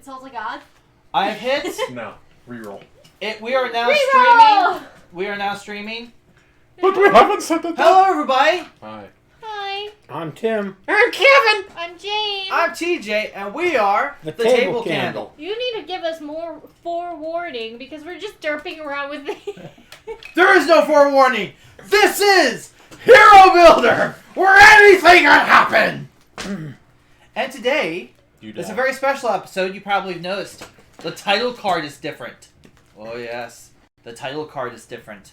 Insult a god? I have hit. No. Reroll. We are now Reroll! streaming. We are now streaming. But we haven't said that. Hello, everybody. Hi. Hi. I'm Tim. I'm Kevin. I'm Jane. I'm TJ, and we are The Table Table Candle. You need to give us more forewarning because we're just derping around with it. There is no forewarning. This is Hero Builder, where anything can happen. And today, it's a very special episode. You probably have noticed. The title card is different. Oh yes, the title card is different.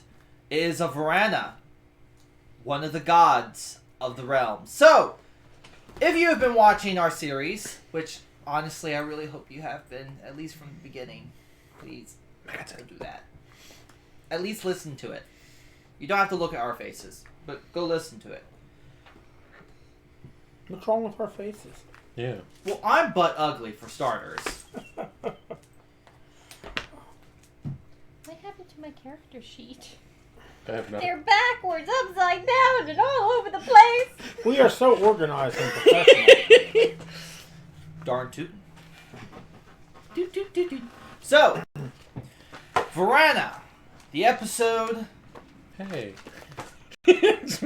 It is a Vrana, one of the gods of the realm. So, if you have been watching our series, which honestly I really hope you have been, at least from the beginning, please don't do that. At least listen to it. You don't have to look at our faces, but go listen to it. What's wrong with our faces? Yeah. Well, I'm butt ugly for starters. What happened to my character sheet? I have not. They're backwards, upside down, and all over the place. We are so organized and professional. Darn tootin'. Doot, doot, doot, doot. So, Vrana, the episode. Hey. Where is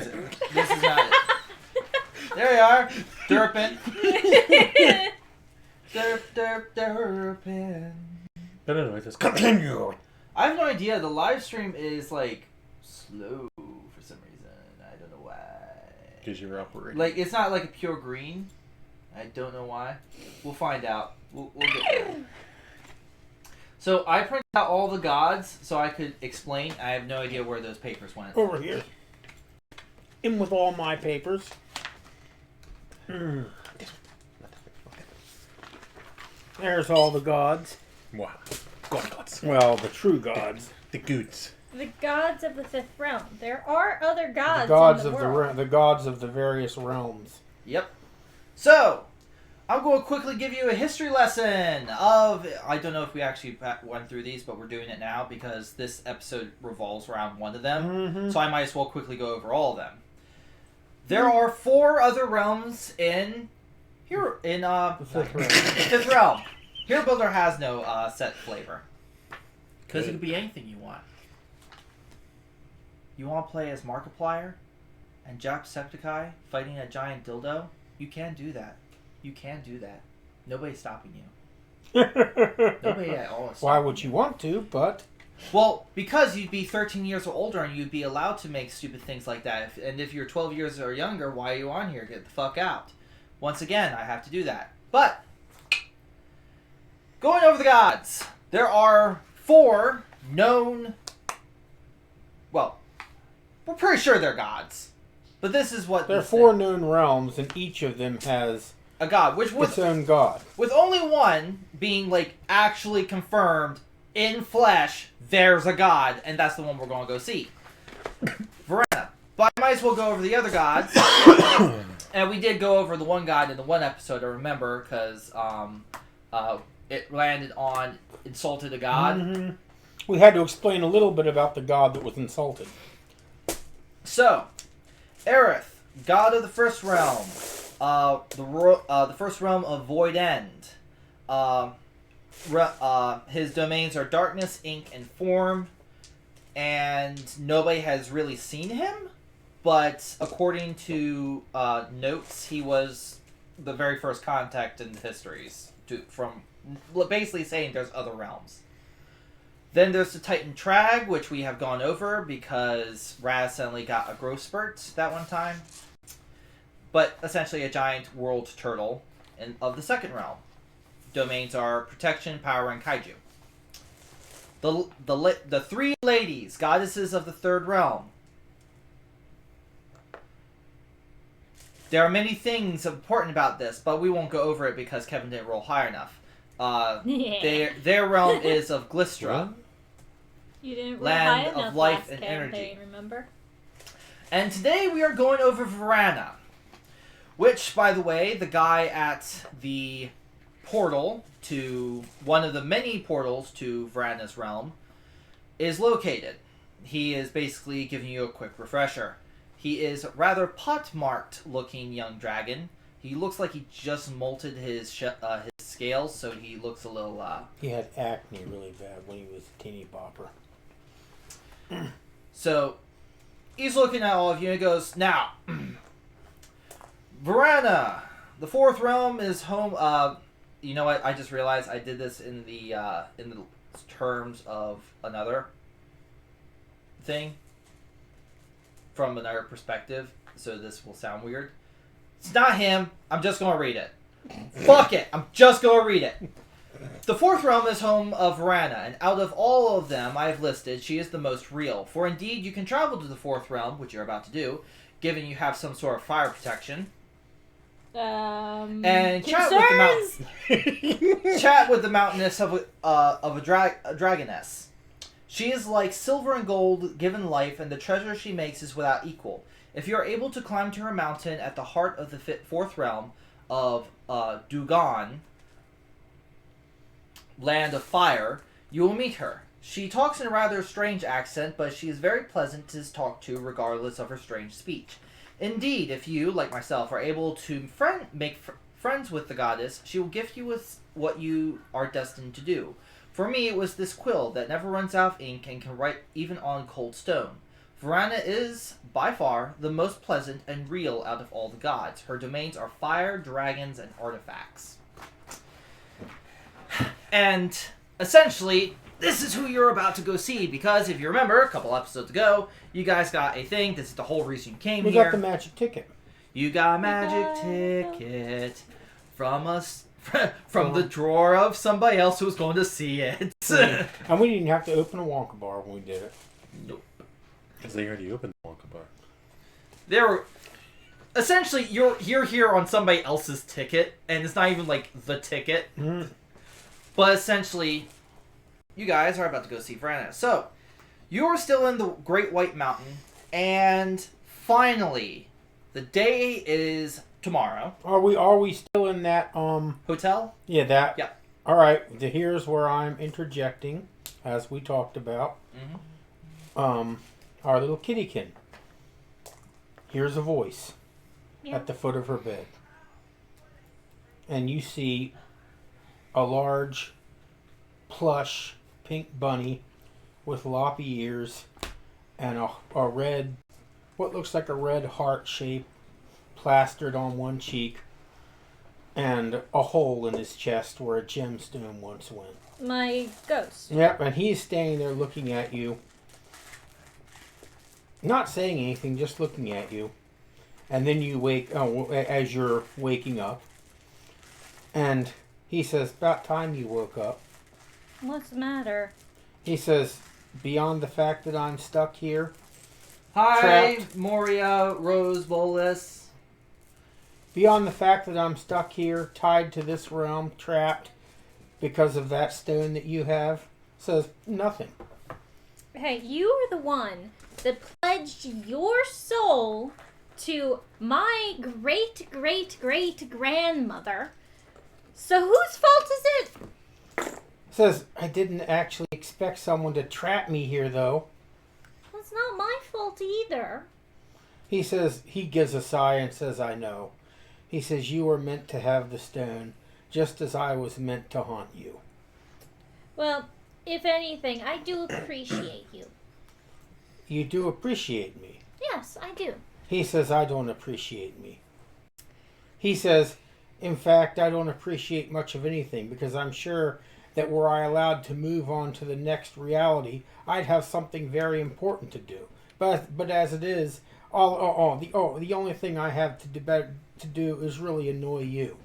it? This is not it. There you are. Derpin. Derp, derp, derpin. No, just continue. I have no idea. The live stream is like slow for some reason. I don't know why. Because you're operating. Like it's not like a pure green. I don't know why. We'll find out. We'll get there. So I printed out all the gods so I could explain. I have no idea where those papers went. Over here. In with all my papers. There's all the gods. Wow. Gods. Well, the true gods. The goods. The gods of the fifth realm. There are other gods. The gods in the of world. the gods of the various realms. Yep. So, I'm going to quickly give you a history lesson of... I don't know if we actually went through these, but we're doing it now because this episode revolves around one of them. Mm-hmm. So I might as well quickly go over all of them. There are 4 other realms in... Here, in, The fifth realm. the fifth realm. Hero Builder has no set flavor. Because it could be anything you want. You want to play as Markiplier and Jacksepticeye fighting a giant dildo? You can do that. You can do that. Nobody's stopping you. Nobody at all is Why stopping would you want to, but... Well, because you'd be 13 years or older and you'd be allowed to make stupid things like that. And if you're 12 years or younger, why are you on here? Get the fuck out. Once again, I have to do that. But, going over the gods. There are 4 known... Well, we're pretty sure they're gods. But this is what... There are this 4 is. known realms, and each of them has A god, which its was... own god. With only one being, like, actually confirmed in flesh, there's a god, and that's the one we're going to go see. Vrana. But I might as well go over the other gods. And we did go over the one god in the one episode, I remember, because it landed on insulted a god. Mm-hmm. We had to explain a little bit about the god that was insulted. So, Aerith, god of the first realm. The first realm of Void End. His domains are darkness, ink, and form. And nobody has really seen him. But according to notes, he was the very first contact in the histories. From basically saying there's other realms. Then there's the Titan Trag, which we have gone over because Raz suddenly got a growth spurt that one time. But essentially a giant world turtle of the second realm. Domains are protection, power, and kaiju. The 3 ladies, goddesses of the third realm. There are many things important about this, but we won't go over it because Kevin didn't roll high enough. Their realm is of Glistra. You didn't roll Land high of enough life last and campaign, energy. remember? And today we are going over Vrana. Which, by the way, the guy at the portal to one of the many portals to Vrana's realm is located. He is basically giving you a quick refresher. He is a rather pot-marked looking young dragon. He looks like he just molted his scales, so he looks a little. He had acne really bad when he was a teeny bopper. So he's looking at all of you and he goes, "Now, Vrana, the fourth realm is home." You know what? I just realized I did this in the terms of another thing from another perspective, so this will sound weird. It's not him. I'm just gonna read it. Fuck it. I'm just gonna read it. The fourth realm is home of Vrana, and out of all of them I have listed, she is the most real. For indeed, you can travel to the fourth realm, which you're about to do, given you have some sort of fire protection. And chat with the mountainess of a dragoness. She is like silver and gold given life, and the treasure she makes is without equal. If you are able to climb to her mountain at the heart of the fourth realm of Dugan, land of fire, you will meet her. She talks in a rather strange accent, but she is very pleasant to talk to regardless of her strange speech. Indeed, if you, like myself, are able to make friends with the goddess, she will gift you with what you are destined to do. For me, it was this quill that never runs out of ink and can write even on cold stone. Vrana is, by far, the most pleasant and real out of all the gods. Her domains are fire, dragons, and artifacts. And, essentially, this is who you're about to go see, because if you remember, a couple episodes ago, you guys got a thing. This is the whole reason you came here. We got the magic ticket. You got a magic ticket from us, from the drawer of somebody else who was going to see it. And we didn't have to open a Wonka bar when we did it. Nope. Because they already opened the Wonka bar. They were... Essentially, you're here on somebody else's ticket, and it's not even, like, the ticket. Mm. But essentially, you guys are about to go see Vrana. So, you're still in the Great White Mountain, and finally, the day is tomorrow. Are we still in that Hotel? Yeah, that. Yeah. All right. Here's where I'm interjecting, as we talked about. Mm-hmm. Our little kittiekin. Here's a voice Yeah. at the foot of her bed, and you see a large, plush pink bunny with loppy ears and a red, what looks like a red heart shape plastered on one cheek, and a hole in his chest where a gemstone once went. My ghost. Yep, and he's standing there looking at you. Not saying anything, just looking at you. And then you wake, as you're waking up. And he says, "About time you woke up." What's the matter? He says, "Beyond the fact that I'm stuck here." Hi, Trapped. Moria Rose Bolus. Beyond the fact that I'm stuck here, tied to this realm, trapped because of that stone that you have, says nothing. Hey, you are the one that pledged your soul to my great-great-great-grandmother. So whose fault is it? Says, "I didn't actually expect someone to trap me here, though." Well, it's not my fault either. He says, he gives a sigh and says, "I know." He says, "You were meant to have the stone, just as I was meant to haunt you." Well, if anything, I do appreciate you. You do appreciate me. Yes, I do. He says, "I don't appreciate me." He says, "In fact, I don't appreciate much of anything, because I'm sure that were I allowed to move on to the next reality, I'd have something very important to do. But as it is, the only thing I have to do is really annoy you."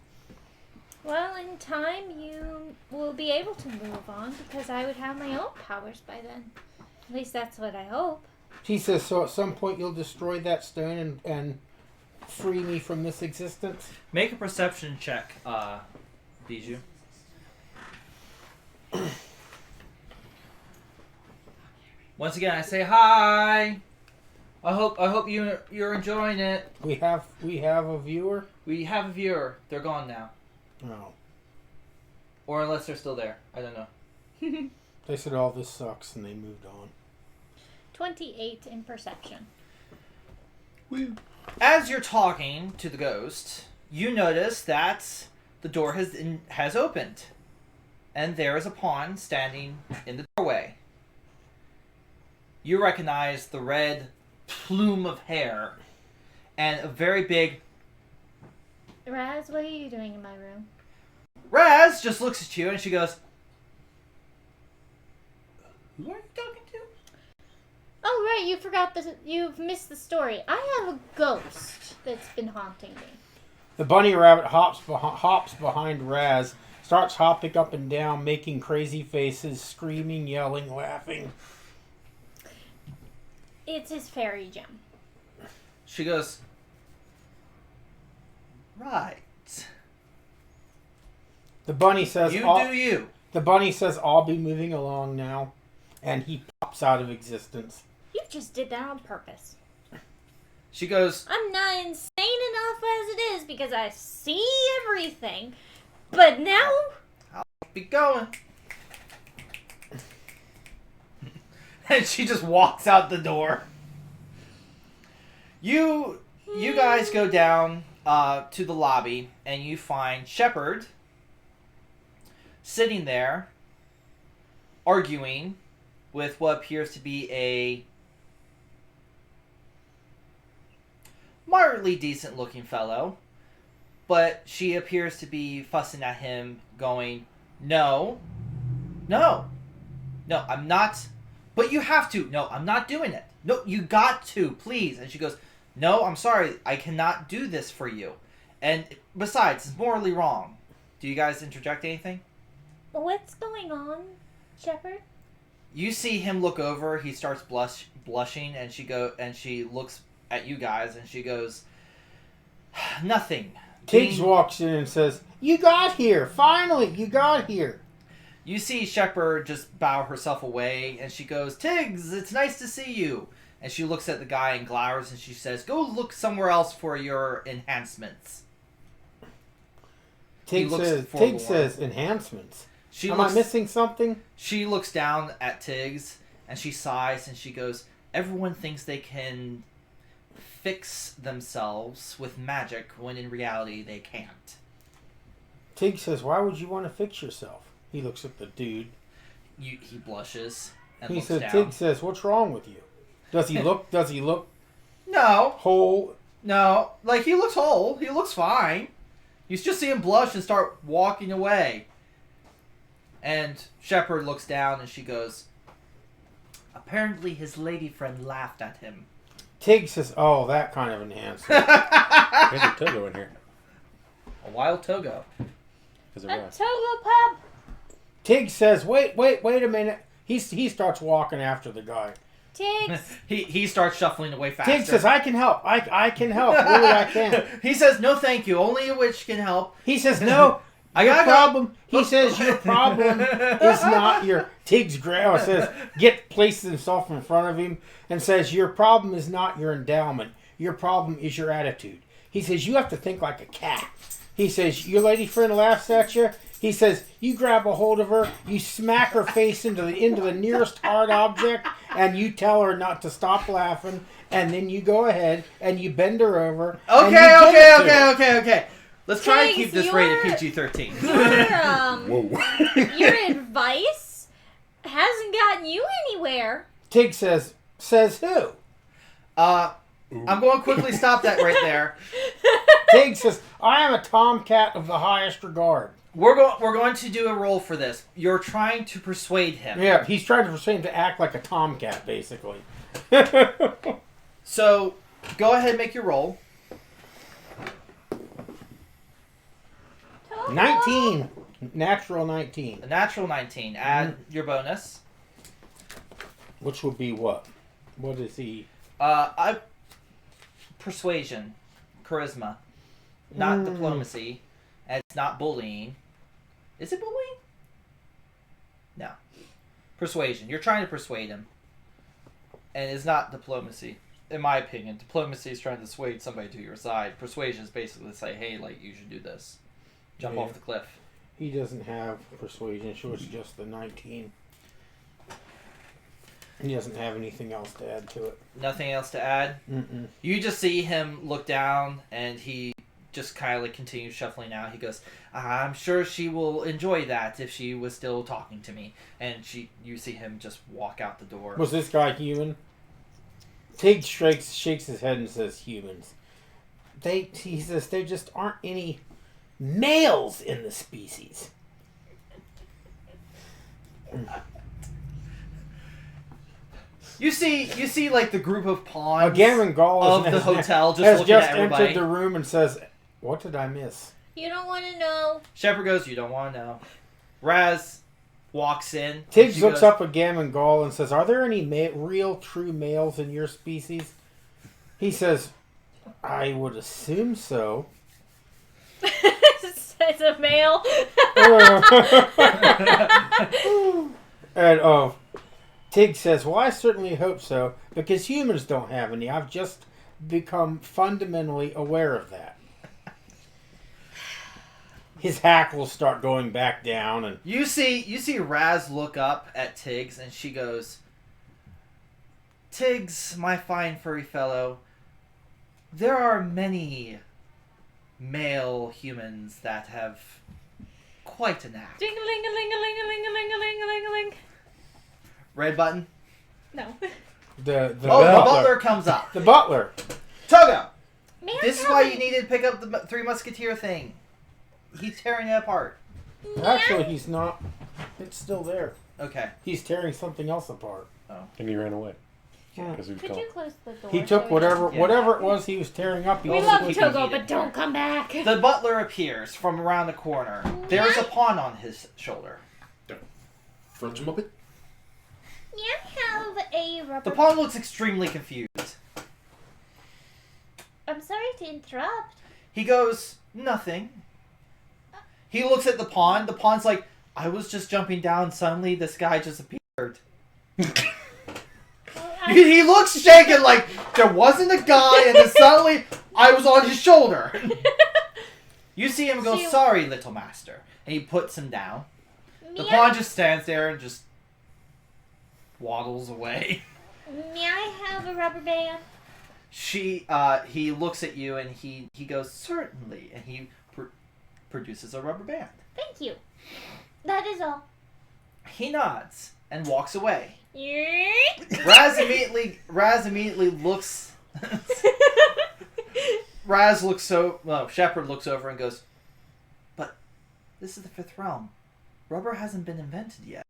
Well, in time, you will be able to move on, because I would have my own powers by then. At least that's what I hope. He says, "So at some point you'll destroy that stone and free me from this existence?" Make a perception check, Bijou. Once again, I say hi. I hope you're enjoying it. We have a viewer? We have a viewer. They're gone now, No. or unless they're still there. I don't know. They said all this sucks and they moved on. 28 in perception. As you're talking to the ghost, you notice that the door has opened, and there is a pawn standing in the doorway. You recognize the red plume of hair and a very big... Raz, what are you doing in my room? Raz just looks at you and she goes, "Who are you talking to?" Oh, right, you've missed the story. I have a ghost that's been haunting me. The bunny rabbit hops behind Raz, starts hopping up and down, making crazy faces, screaming, yelling, laughing. It's his fairy gem. She goes, "Right. The bunny says, You do you." The bunny says, "I'll be moving along now," and he pops out of existence. You just did that on purpose. She goes, I'm not insane enough as it is because I see everything. But now... "I'll be going." And she just walks out the door. You guys go down to the lobby, and you find Shepard sitting there arguing with what appears to be a moderately decent looking fellow, but she appears to be fussing at him, going, no, I'm not, but you have to. No, I'm not doing it. No, you got to, please. And she goes, "No, I'm sorry, I cannot do this for you. And besides, it's morally wrong." Do you guys interject anything? What's going on, Shepard? You see him look over. He starts blushing, and she looks at you guys, and she goes, "Nothing." Tiggs walks in and says, "You got here! Finally, you got here!" You see Shepard just bow herself away, and she goes, "Tiggs, it's nice to see you." And she looks at the guy and glowers, and she says, "Go look somewhere else for your enhancements." Tiggs says, "Enhancements? Am I missing something?" She looks down at Tiggs, and she sighs, and she goes, "Everyone thinks they can fix themselves with magic when in reality they can't." Tiggs says, "Why would you want to fix yourself?" He looks at the dude. He blushes and He looks says, down. Tiggs says, "What's wrong with you? Does he look No. whole?" No. Like, he looks whole. He looks fine. You just see him blush and start walking away. And Shepard looks down and she goes, "Apparently his lady friend laughed at him." Tiggs says, "Oh, that kind of enhancement." There's a Togo in here. A wild Togo. Because of A Raz. Togo pup! Tiggs says, wait a minute. He starts walking after the guy. Tiggs! he starts shuffling away faster. Tiggs says, "I can help. I can help. Really, I can." He says, "No, thank you. Only a witch can help." He says, "No, I your gotta go." problem." He says, "Your problem is not your..." Tiggs growls, says, places himself in front of him and says, "Your problem is not your endowment. Your problem is your attitude." He says, "You have to think like a cat." He says, "Your lady friend laughs at you." He says, "You grab a hold of her, you smack her face into the nearest hard object, and you tell her not to stop laughing, and then you go ahead and you bend her over." Okay. Let's try and keep this rated PG-13. Your advice hasn't gotten you anywhere. Tiggs says who? I'm going to quickly stop that right there. Tiggs says, "I am a tomcat of the highest regard." We're going to do a roll for this. You're trying to persuade him. Yeah, he's trying to persuade him to act like a tomcat, basically. So, go ahead and make your roll. 19. Natural 19. A natural 19. Add your bonus. Which would be what? What is he? Persuasion. Charisma. Not diplomacy. And it's not bullying. Is it bullying? No. Persuasion. You're trying to persuade him. And it's not diplomacy. In my opinion, diplomacy is trying to sway somebody to your side. Persuasion is basically to say, "Hey, like, you should do this. Jump off the cliff." He doesn't have persuasion, so it's just the 19. He doesn't have anything else to add to it. Nothing else to add? Mm-mm. You just see him look down, and he just kind of like continues shuffling out. He goes, I'm sure she will enjoy that if she was still talking to me. And you see him just walk out the door. Was this guy human? Tig shakes his head and says, humans. He says, there just aren't any males in the species. You see like the group of pawns of the hotel just has looking just at everybody. entered the room and says, what did I miss? You don't want to know. Shepard goes, you don't want to know. Raz walks in. Tiggs looks up at Gammon and says, are there any real true males in your species? He says, I would assume so. It's a male. And Tig says, well, I certainly hope so, because humans don't have any. I've just become fundamentally aware of that. His hackles start going back down, and you see Raz look up at Tiggs, and she goes, Tiggs, my fine furry fellow, there are many male humans that have quite a knack. Ding-a-ling-a-ling-a-ling-a-ling-a-ling-a-ling-a-ling. Red button. No. the The butler comes up. The butler. Togo, Man, this is why you needed to pick up the Three Musketeer thing. He's tearing it apart. Actually, he's not. It's still there. Okay. He's tearing something else apart. And he ran away. Yeah. Because he was Could told. you close the door? He took so whatever Yeah. it was he was tearing up. He We also love took you, his- Togo, but don't come back. The butler appears from around the corner. There's a pawn on his shoulder. Fudge Muppet? May I have a rubber... The pawn looks extremely confused. I'm sorry to interrupt. He goes, nothing. He looks at the pawn. The pawn's like, I was just jumping down. Suddenly, this guy just appeared. He looks shaken like there wasn't a guy, and then suddenly I was on his shoulder. You see him go, sorry, little master. And he puts him down. The pawn just stands there and just waddles away. May I have a rubber band? He looks at you and he goes, certainly. And he produces a rubber band. Thank you. That is all. He nods and walks away. Yeet. Raz immediately looks. Shepard looks over and goes, but this is the fifth realm. Rubber hasn't been invented yet.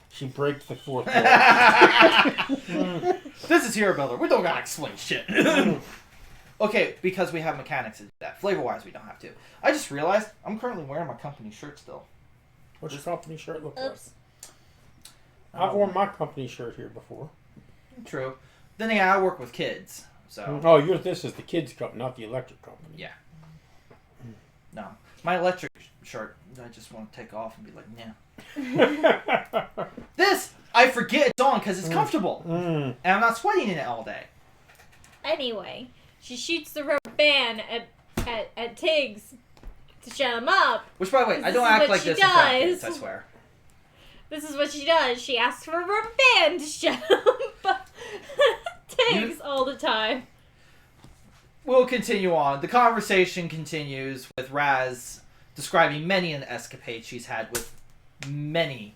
She breaks the fourth wall. This is Hero Builder. We don't gotta explain shit. Okay, because we have mechanics to do that. Flavor-wise, we don't have to. I just realized I'm currently wearing my company shirt still. What's your company shirt look Oops. like? I've worn my company shirt here before. True. Then again, I work with kids, so... Oh, this is the kids' company, not the electric company. Yeah. No. My electric shirt, I just want to take off and be like, nah. This, I forget it's on because it's comfortable. And I'm not sweating in it all day. Anyway, she shoots the rubber band at Tiggs to shut him up. Which, by the way, I This don't is act what like she this in front of kids, does. I swear. This is what she does. She asks for a rubber band to shut up Tiggs all the time. We'll continue on. The conversation continues with Raz describing many an escapade she's had with many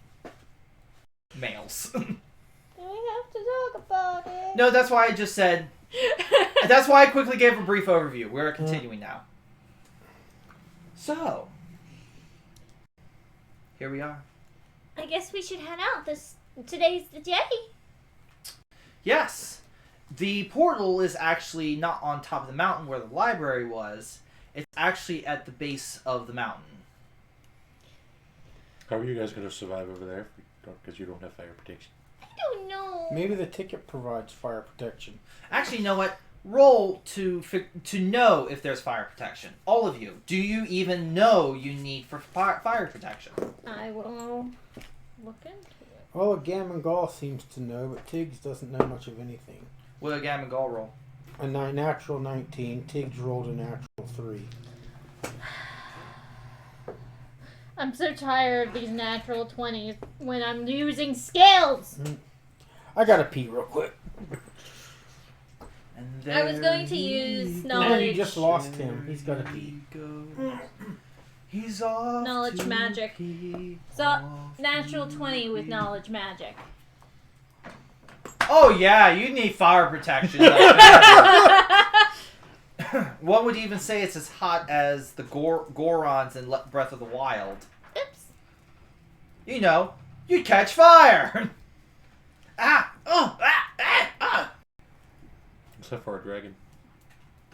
males. We have to talk about it. No, that's why I just said... That's why I quickly gave a brief overview. We're continuing now. So, here we are. I guess we should head out. Today's the day. Yes. The portal is actually not on top of the mountain where the library was. It's actually at the base of the mountain. How are you guys going to survive over there? Because you don't have fire protection. I don't know. Maybe the ticket provides fire protection. Actually, you know what? Roll to know if there's fire protection. All of you. Do you even know you need for fire protection? I will look into it. Well, Gammon Gall seems to know, but Tiggs doesn't know much of anything. Will a Gammon Gall roll? A natural 19. Tiggs rolled a natural 3. I'm so tired of these natural 20s when I'm using skills. I gotta pee real quick. And I was going to use And knowledge. you just lost him. He's got to pee. He's off. Knowledge magic. So, natural 20 with knowledge magic. Oh yeah, you need fire protection. One would even say it's as hot as the Gorons in Breath of the Wild. Oops. You know, you catch fire. Except for a dragon.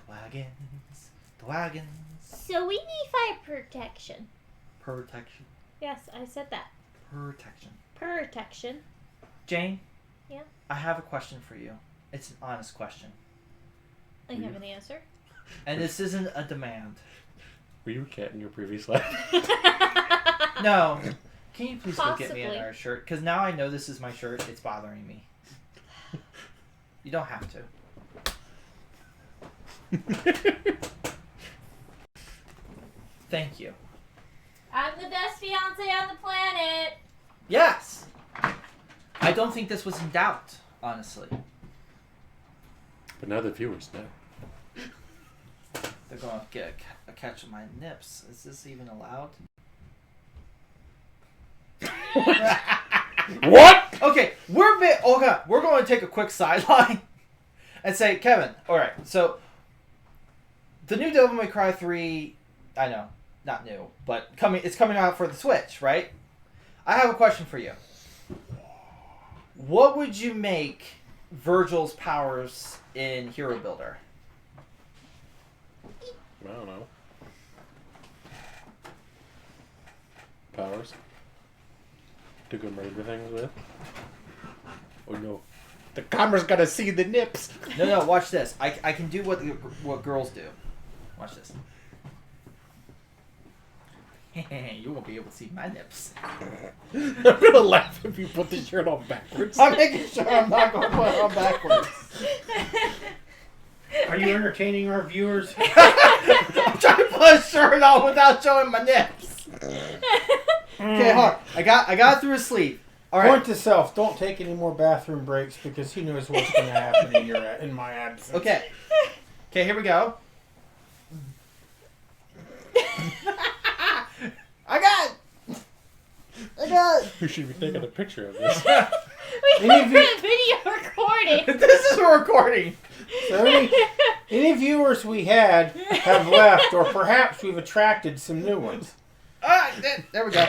Dragons. So we need fire protection. Protection. Yes, I said that. Protection. Protection. Jane? Yeah? I have a question for you. It's an honest question. I have an answer. And this isn't a demand. Were you a cat in your previous life? No. Can you please go get me Possibly. another shirt? Because now I know this is my shirt. It's bothering me. You don't have to. Thank you. I'm the best fiance on the planet. Yes! I don't think this was in doubt, honestly. But now the viewers know. They're going to get a catch of my nips. Is this even allowed? What? Okay, we're going to take a quick sideline and say, Kevin, alright, so the new Devil May Cry 3, I know, not new, but it's coming out for the Switch, right? I have a question for you. What would you make Virgil's powers in Hero Builder? I don't know. Powers? To go murder things with? Oh no. The camera's gotta see the nips! No, watch this. I can do what girls do. Watch this. You won't be able to see my nips. I'm gonna laugh if you put the shirt on backwards. I'm making sure I'm not going to put it on backwards. Are you entertaining our viewers? I'm trying to put a shirt on without showing my nips. Okay, hold on. I got through his sleeve. All right. Point to self. Don't take any more bathroom breaks because he knows what's going to happen in my absence. Okay, here we go. I got it. We should be taking a picture of this. We have a video recording. This is a recording. So any viewers we had have left, or perhaps we've attracted some new ones. There we go.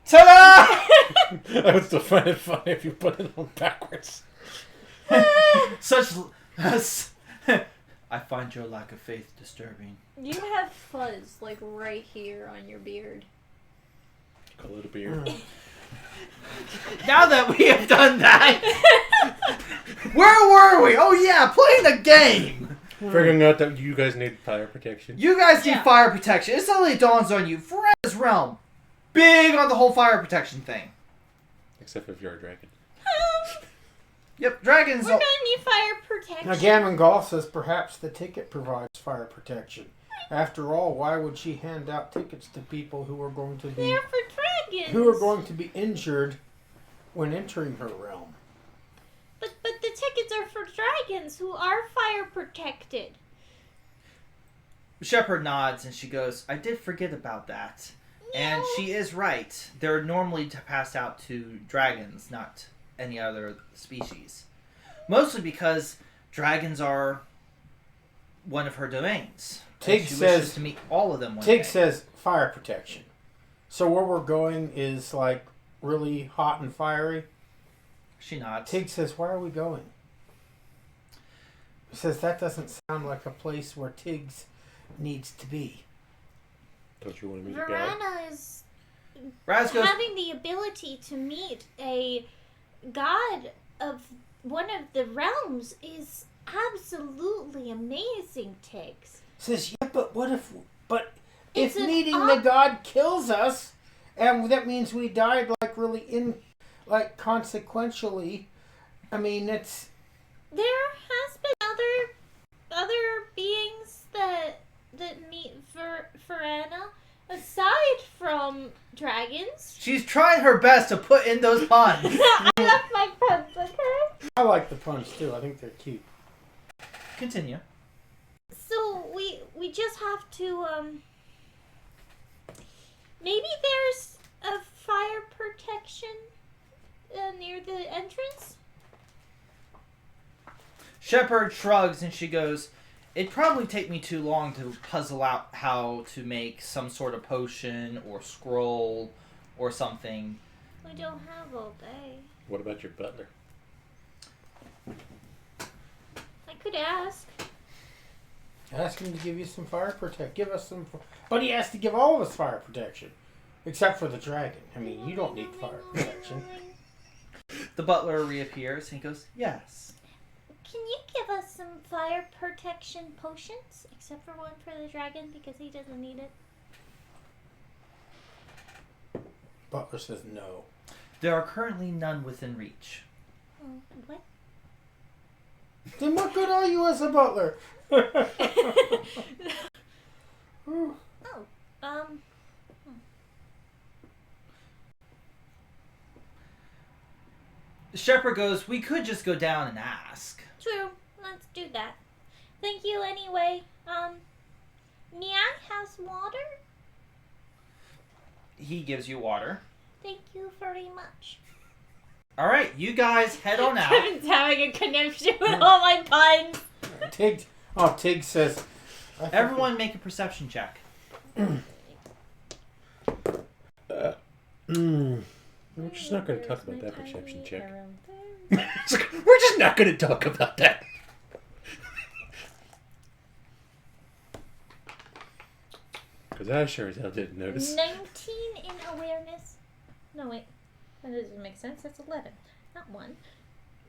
Ta-da! I would still find it funny if you put it on backwards. I find your lack of faith disturbing. You have fuzz, like, right here on your beard. Call it a beard. Now that we have done that, where were we? Oh yeah, playing the game. Figuring out that you guys need fire protection. You guys need fire protection. It suddenly dawns on you. Vrana's realm, big on the whole fire protection thing. Except if you're a dragon. Yep, dragons. We're gonna need fire protection. Now, Gammon Gall says perhaps the ticket provides fire protection. After all, why would she hand out tickets to people who are going to be They're for injured when entering her realm? But the tickets are for dragons who are fire protected. Shepherd nods and she goes, I did forget about that. And she is right. They're normally passed out to dragons, not any other species. Mostly because dragons are one of her domains. Tig she says wishes to meet all of them one Tig day. says fire protection. So where we're going is like really hot and fiery. She nods. Tig says, why are we going? He says that doesn't sound like a place where Tiggs needs to be. Don't you want to meet a guy? Vrana is Raz goes, having the ability to meet a god of one of the realms is absolutely amazing, Tiggs. Says, yeah, but what if... But It's if an meeting the god kills us, and that means we died like really consequentially, I mean, it's... There has been other beings that meet Vrana, aside from dragons. She's trying her best to put in those puns. I love my puns, okay? I like the puns too. I think they're cute. Continue. So we just have to maybe there's a fire protection near the entrance. Shepherd shrugs and she goes, "It'd probably take me too long to puzzle out how to make some sort of potion or scroll or something." We don't have all day. What about your butler? I could ask. Ask him to give you some fire protection. Give us some, but he has to give all of us fire protection, except for the dragon. I mean, you don't need fire protection. The butler reappears and he goes, "Yes." Can you give us some fire protection potions? Except for one for the dragon because he doesn't need it. Butler says no. There are currently none within reach. Oh, what? Then what good are you as a butler? The shepherd goes, "We could just go down and ask." True. Let's do that. Thank you anyway. May I have water? He gives you water. Thank you very much. Alright, you guys head on out. Kevin's having a conniption with all my puns. Tig says... Everyone make a perception check. We're just not going to talk about that perception check. We're just not going to talk about that. Because I sure as hell didn't notice. 19 in awareness. No, wait. That doesn't make sense. That's 11. Not 1.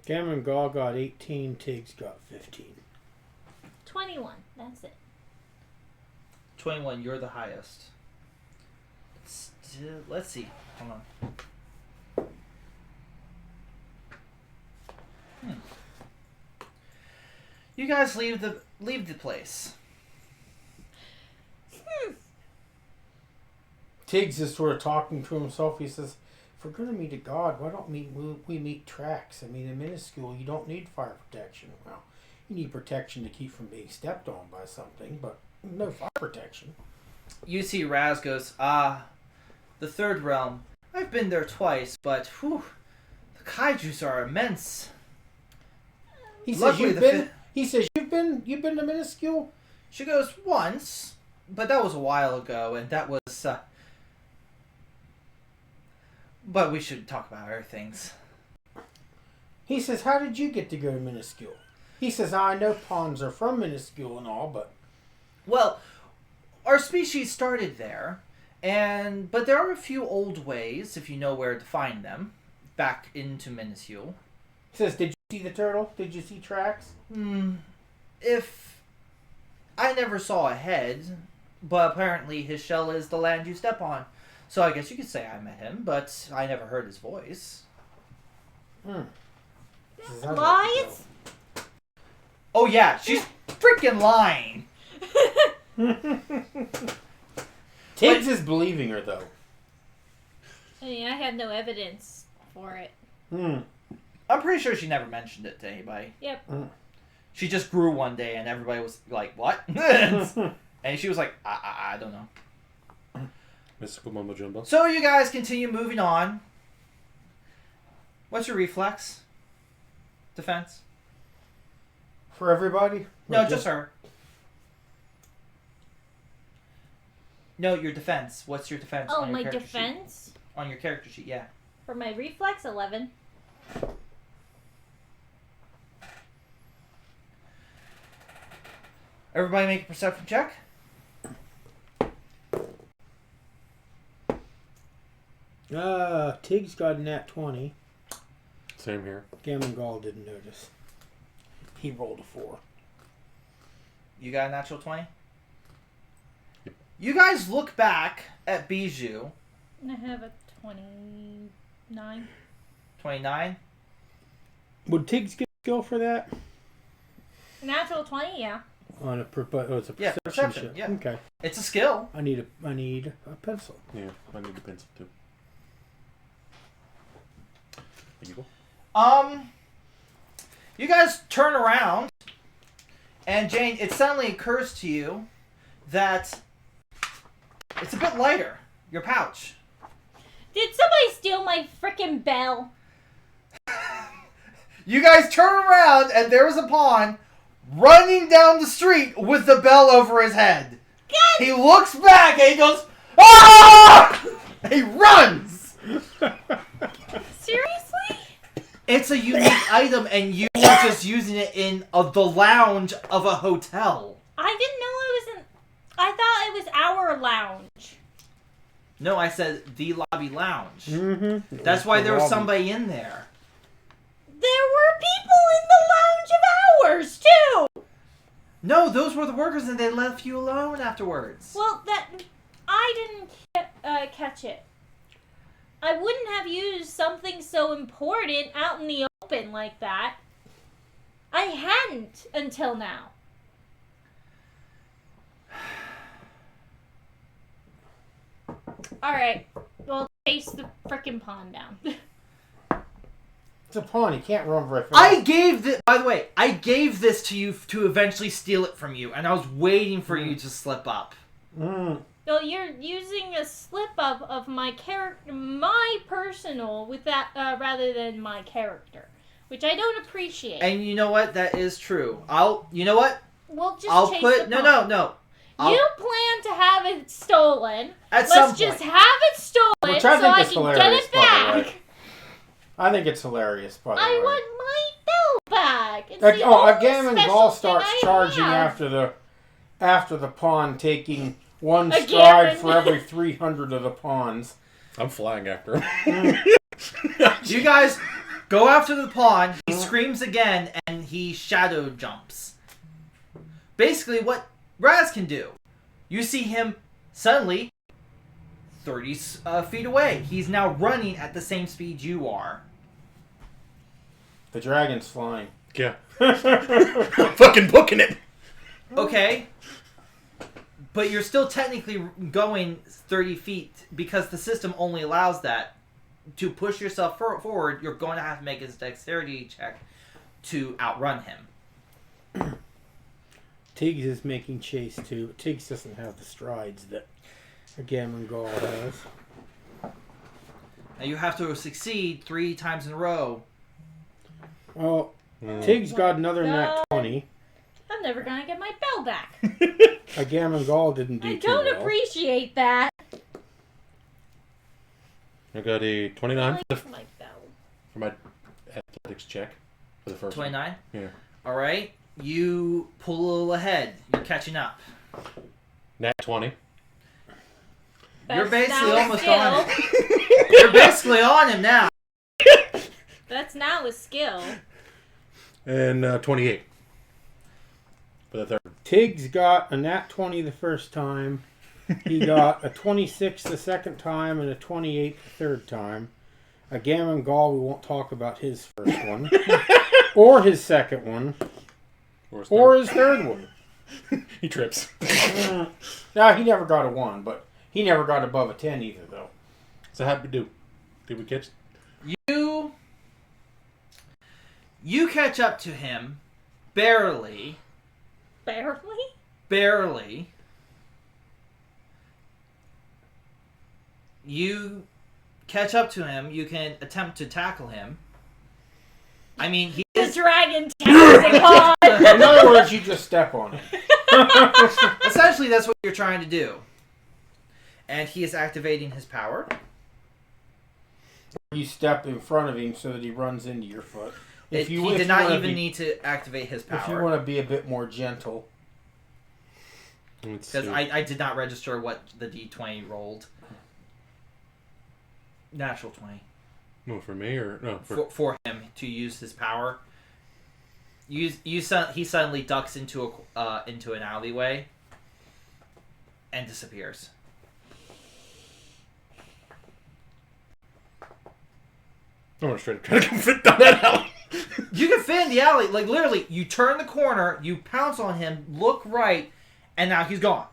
Cameron Gall got 18. Tiggs got 15. 21. That's it. 21, you're the highest. Let's see. Hold on. You guys leave the place. Tiggs is sort of talking to himself. He says, "If we're going to meet a god, why don't we meet tracks? I mean, in minuscule, you don't need fire protection. Well, you need protection to keep from being stepped on by something, but no fire protection." You see Raz goes, the third realm. I've been there twice, but whew, the kaijus are immense. He says, Luckily, you've been to minuscule? She goes, once, but that was a while ago, and that was, but we should talk about other things. He says, how did you get to go to minuscule? He says, I know pawns are from minuscule and all, but... Well, our species started there, but there are a few old ways, if you know where to find them, back into minuscule. He says, did you see the turtle? Did you see tracks? If... I never saw a head, but apparently his shell is the land you step on. So I guess you could say I met him, but I never heard his voice. Lies? Oh yeah, she's freaking lying. Tiggs is believing her, though. I mean, I have no evidence for it. I'm pretty sure she never mentioned it to anybody. Yep. She just grew one day and everybody was like, what? And she was like, I don't know. Mystical mumbo jumbo. So you guys continue moving on. What's your reflex? Defense? For everybody? No, just her. No, your defense. What's your defense? Oh, on your my character defense? sheet? On your character sheet, yeah. For my reflex, 11. Everybody make a perception check. Tiggs got a nat 20. Same here. Gammon Gall didn't notice. He rolled a 4. You got a natural 20? Yep. You guys look back at Bijou. I have a 29. 29? Would Tiggs get skill for that? Natural 20, yeah. On a it's a Yeah, perception, check. yeah. Okay. It's a skill. I need a pencil. Yeah, I need a pencil too. There you go. You guys turn around, and Jane, it suddenly occurs to you that it's a bit lighter. Your pouch. Did somebody steal my frickin' bell? You guys turn around, and there's a pawn running down the street with the bell over his head. God. He looks back, and he goes, "Ah!" He runs. Seriously? It's a unique item, and you were just using it in the lounge of a hotel. I didn't know it was I thought it was our lounge. No, I said the lobby lounge. Mm-hmm. That's why there was somebody in there. There were people in the lounge of ours, too! No, those were the workers, and they left you alone afterwards. Well, I didn't catch it. I wouldn't have used something so important out in the open like that. I hadn't until now. Alright, well, chase the frickin' pawn down. It's a pawn. He can't run very fast. By the way, I gave this to you to eventually steal it from you, and I was waiting for you to slip up. Mm. So you're using a slip up of my character, my personal, with that rather than my character, which I don't appreciate. And you know what? That is true. You know what? We'll just I'll chase put the no. pawn. You plan to have it stolen. At some Let's point. just have it stolen Which so I think I is can hilarious, get it by the back. way. I think it's hilarious, by the way. I want my bell back. It's A the only Gammon special Gall thing starts I charging have. after the pawn, taking one A stride Gammon. for every 300 of the pawns. I'm flying after him. You guys go after the pawn. He screams again, and he shadow jumps. Basically, what Raz can do. You see him suddenly 30 feet away. He's now running at the same speed you are. The dragon's flying. Yeah. I'm fucking booking it. Okay. But you're still technically going 30 feet because the system only allows that. To push yourself forward, you're going to have to make a dexterity check to outrun him. Tiggs is making chase too. Tiggs doesn't have the strides that a Gammon Gall has. Now you have to succeed 3 times in a row. Well, Tiggs got another nat 20. I'm never gonna get my bell back. A Gammon Gall didn't do I too don't well. appreciate that. I got a 29 I like my bell. for my athletics check for the first 29? one. Yeah. Alright. You pull a little ahead. You're catching up. Nat 20. You're That's basically now a almost skill. on him. You're basically on him now. That's now a skill. And 28 for the third. Tiggs got a nat 20 the first time. He got a 26 the second time and a 28 the third time. A Gammon Gall, we won't talk about his first one. Or his second one. Or his third one. He trips. No, he never got a 1, but he never got above a 10 either, though. So how'd we do? Did we catch? You catch up to him. Barely. Barely? Barely. You catch up to him. You can attempt to tackle him. I mean, he The is... dragon taxing on. In other words, you just step on him. Essentially, that's what you're trying to do. And he is activating his power. You step in front of him so that he runs into your foot. He did not even need to activate his power. If you want to be a bit more gentle. Because I did not register what the D20 rolled. Natural 20. No, for me or no? For him to use his power. He suddenly ducks into an alleyway and disappears. I'm gonna try to come fit down that alley. You can fit in the alley. Like, literally, you turn the corner, you pounce on him, look right, and now he's gone.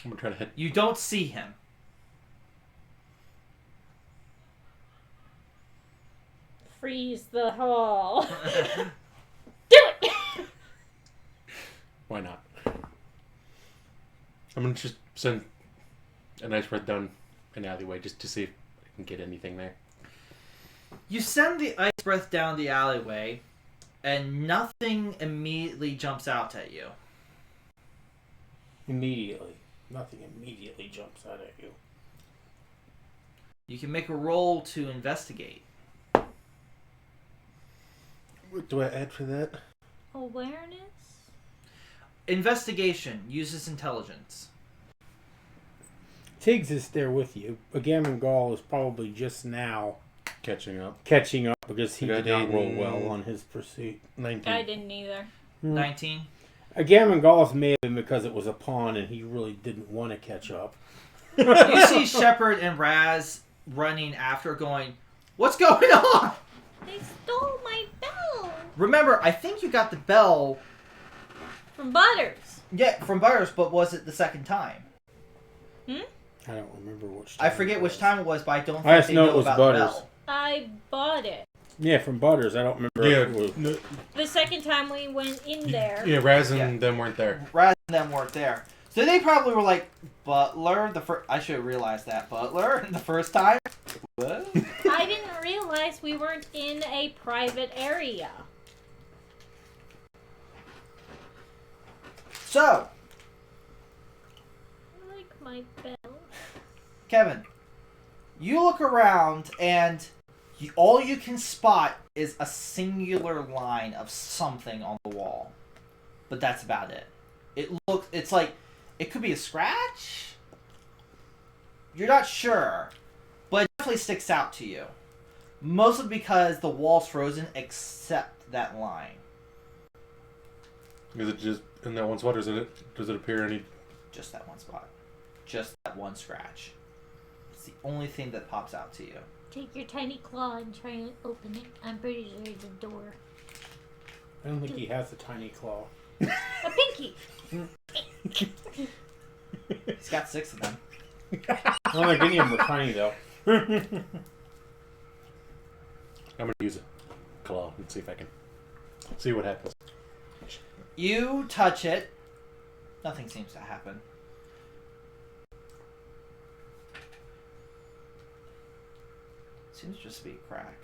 I'm gonna try to hit. You don't see him. Freeze the hall. Do it! Why not? I'm gonna just send a nice breath down an alleyway just to see if I can get anything there. You send the ice breath down the alleyway, and nothing immediately jumps out at you. Immediately. Nothing immediately jumps out at you. You can make a roll to investigate. What do I add for that? Awareness? Investigation uses intelligence. Tiggs is there with you. Gammon is probably just now Catching up. because he did not roll well on his pursuit. 19. I didn't either. 19. Gammon may have been because it was a pawn and he really didn't want to catch up. You see Shepard and Raz running after going, "What's going on?" They stole my bell! Remember, I think you got the bell, From Butters. yeah, from Butters, but was it the second time? Hmm? I don't remember which time. I forget which time it was, but I don't I think just they know know it was about Butters. the bell. I bought it. Yeah, from Butters. I don't remember. Yeah, if it was- The second time we went in there. yeah, Raz and Yeah. them weren't there. Raz and them weren't there. So they probably were like, Butler, I should have realized that. Butler, the first time? What? I didn't realize we weren't in a private area. So, I like my bell. Kevin, you look around and all you can spot is a singular line of something on the wall. But that's about it. It's like, it could be a scratch? You're not sure. But it definitely sticks out to you. Mostly because the wall's frozen except that line. Is it just in that one spot, or does it appear any? Just that one spot. Just that one scratch. It's the only thing that pops out to you. Take your tiny claw and try and open it. I'm pretty sure it's a door. I don't think he has a tiny claw. A pinky! He's got 6 of them. I don't think any of them were tiny though. I'm gonna use a claw and see if I can see what happens. You touch it. Nothing seems to happen. Seems just to be a crack.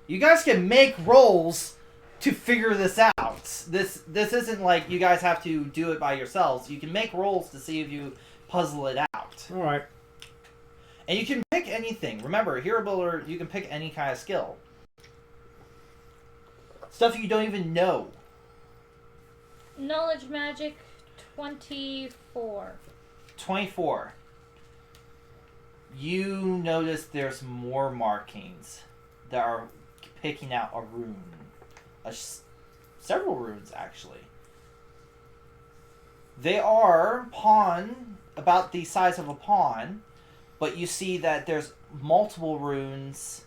You guys can make rolls to figure this out. This isn't like you guys have to do it by yourselves. You can make rolls to see if you puzzle it out. Alright. And you can pick anything. Remember, Hero Builder, you can pick any kind of skill. Stuff you don't even know. Knowledge magic 24. 24. You notice there's more markings that are picking out a rune. Several runes, actually. They are about the size of a pawn, but you see that there's multiple runes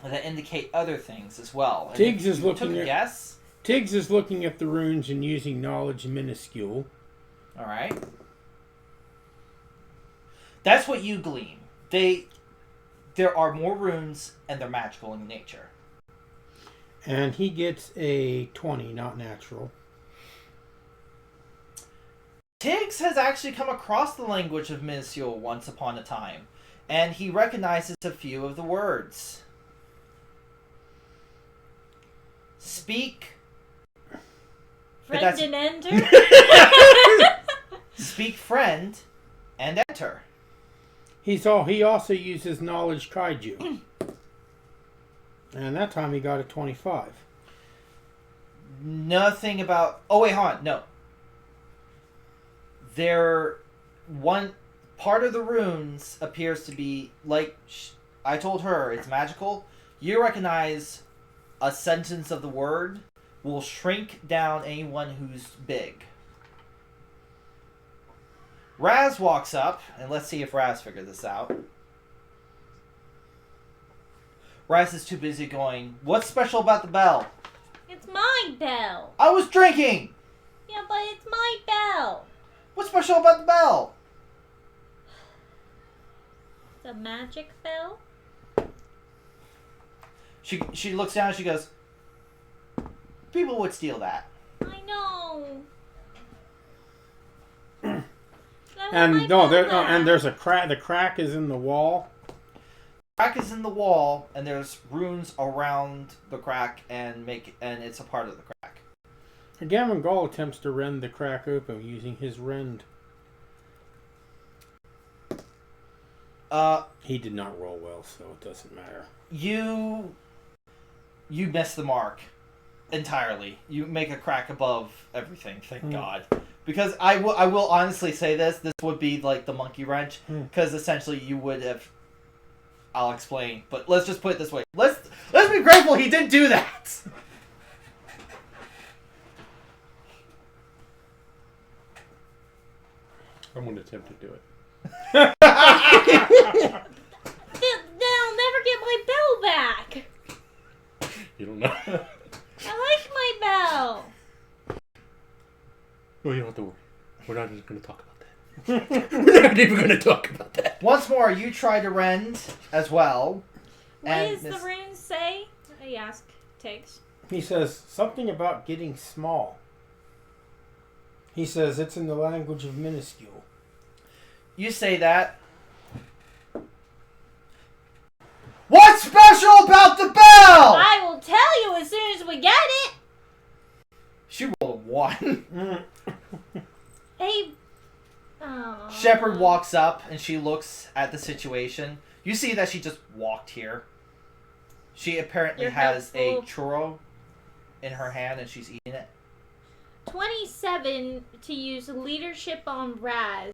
that indicate other things as well. And Tiggs if is you looking took a at- guess. Tiggs is looking at the runes and using knowledge minuscule. All right. That's what you glean. There are more runes, and they're magical in nature. And he gets a 20, not natural. Tiggs has actually come across the language of minuscule once upon a time, and he recognizes a few of the words. Speak. But Friend that's- and enter? Speak friend, and enter. He also uses knowledge kaiju. And that time he got a 25. Nothing about... Oh, wait, hold on. No. One part of the runes appears to be, like I told her, it's magical. You recognize a sentence of the word will shrink down anyone who's big. Raz walks up, and let's see if Raz figured this out. Raz is too busy going, "What's special about the bell?" It's my bell. "I was drinking!" Yeah, but it's my bell. "What's special about the bell?" It's a magic bell. She looks down and she goes, "People would steal that." I know. And there's a crack. The crack is in the wall. Crack is in the wall, and there's runes around the crack, and it's a part of the crack. Gamangal attempts to rend the crack open using his rend. He did not roll well, so it doesn't matter. You miss the mark entirely. You make a crack above everything, thank God. Because I will honestly say this would be like the monkey wrench, because essentially you would have... I'll explain, but let's just put it this way. Let's be grateful he didn't do that! I'm going to attempt to do it. Then I'll never get my bell back. You don't know. I like my bell. No, you don't have to worry. We're not just going to talk about that. We're not even going to talk about that. Once more, you try to rend as well. What and does the rune say? I ask Tiggs. He says something about getting small. He says it's in the language of minuscule. You say that. What's special about the bell? I will tell you as soon as we get it. She rolled a 1. Hey. Shepard walks up and she looks at the situation. You see that she just walked here. She apparently has a churro in her hand and she's eating it. 27 to use leadership on Raz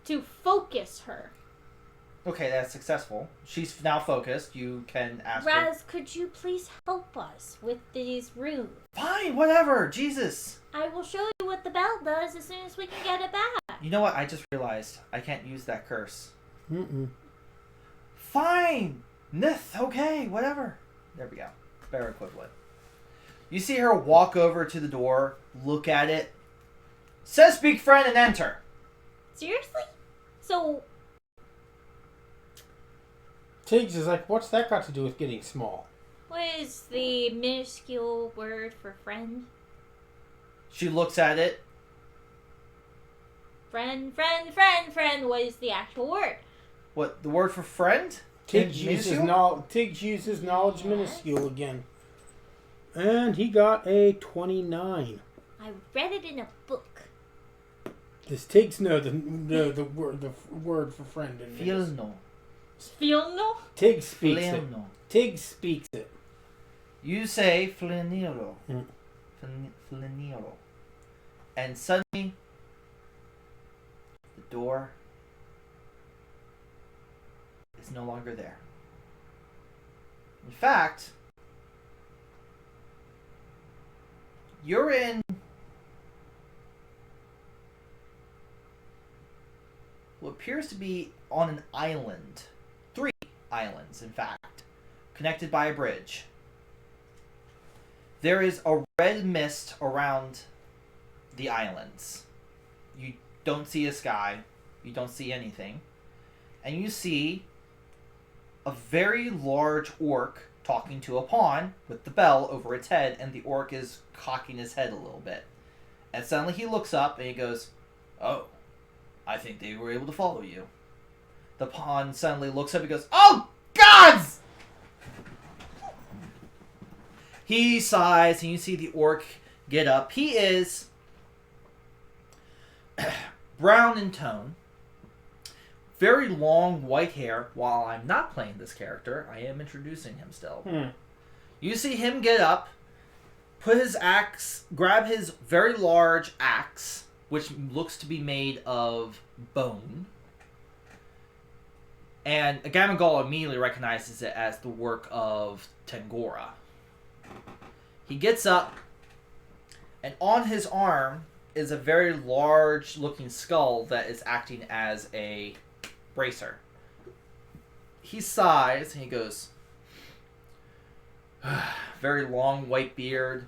to focus her. Okay, that's successful. She's now focused. You can ask her. Raz, could you please help us with these runes? Fine, whatever. Jesus. I will show you what the bell does as soon as we can get it back. You know what? I just realized I can't use that curse. Mm-mm. Fine. Nith, okay, whatever. There we go. Better equivalent. You see her walk over to the door, look at it, says speak friend, and enter. Seriously? So... Tiggs is like, what's that got to do with getting small? what is the minuscule word for friend? She looks at it. Friend. What is the actual word? What, the word for friend? Tiggs uses knowledge minuscule again. And he got a 29. I read it in a book. Does Tiggs know the word for friend in this? Fielno. Fielno? Tiggs speaks it. Flenno. Tiggs speaks it. You say fleniro. Mm. Fleniro. And suddenly, the door is no longer there. In fact, you're in what appears to be on an island. 3 islands, in fact, connected by a bridge. There is a red mist around the islands. You don't see a sky. You don't see anything. And you see a very large orc talking to a pawn with the bell over its head, and the orc is cocking his head a little bit. And suddenly he looks up and he goes, "Oh, I think they were able to follow you." The pawn suddenly looks up and goes, "Oh, gods!" He sighs, and you see the orc get up. He is brown in tone. Very long white hair. While I'm not playing this character, I am introducing him still. You see him get up, put his axe, grab his very large axe, which looks to be made of bone. And Gamagal immediately recognizes it as the work of Tengora. He gets up, and on his arm, is a very large-looking skull that is acting as a bracer. He sighs and he goes, very long white beard,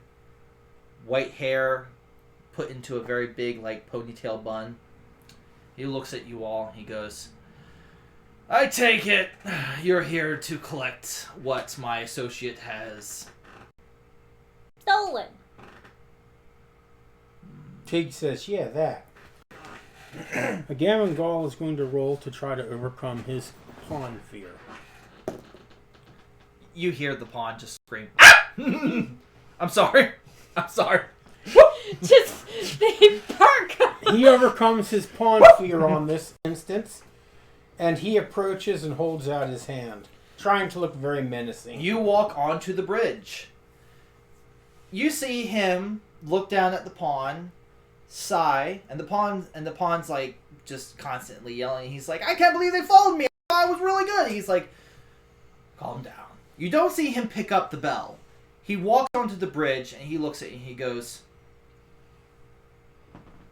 white hair put into a very big like ponytail bun. He looks at you all and he goes, I take it you're here to collect what my associate has Stolen. Tig says, yeah, that. A Gammon Gall is going to roll to try to overcome his pawn fear. You hear the pawn just scream, I'm sorry. Just they bark. He overcomes his pawn fear on this instance, and he approaches and holds out his hand, trying to look very menacing. You walk onto the bridge. You see him look down at the pawn, sigh, and the pawn's like just constantly yelling. He's like, I can't believe they followed me. I thought I was really good. He's like, calm down. You don't see him pick up the bell. He walks onto the bridge and he looks at you and he goes,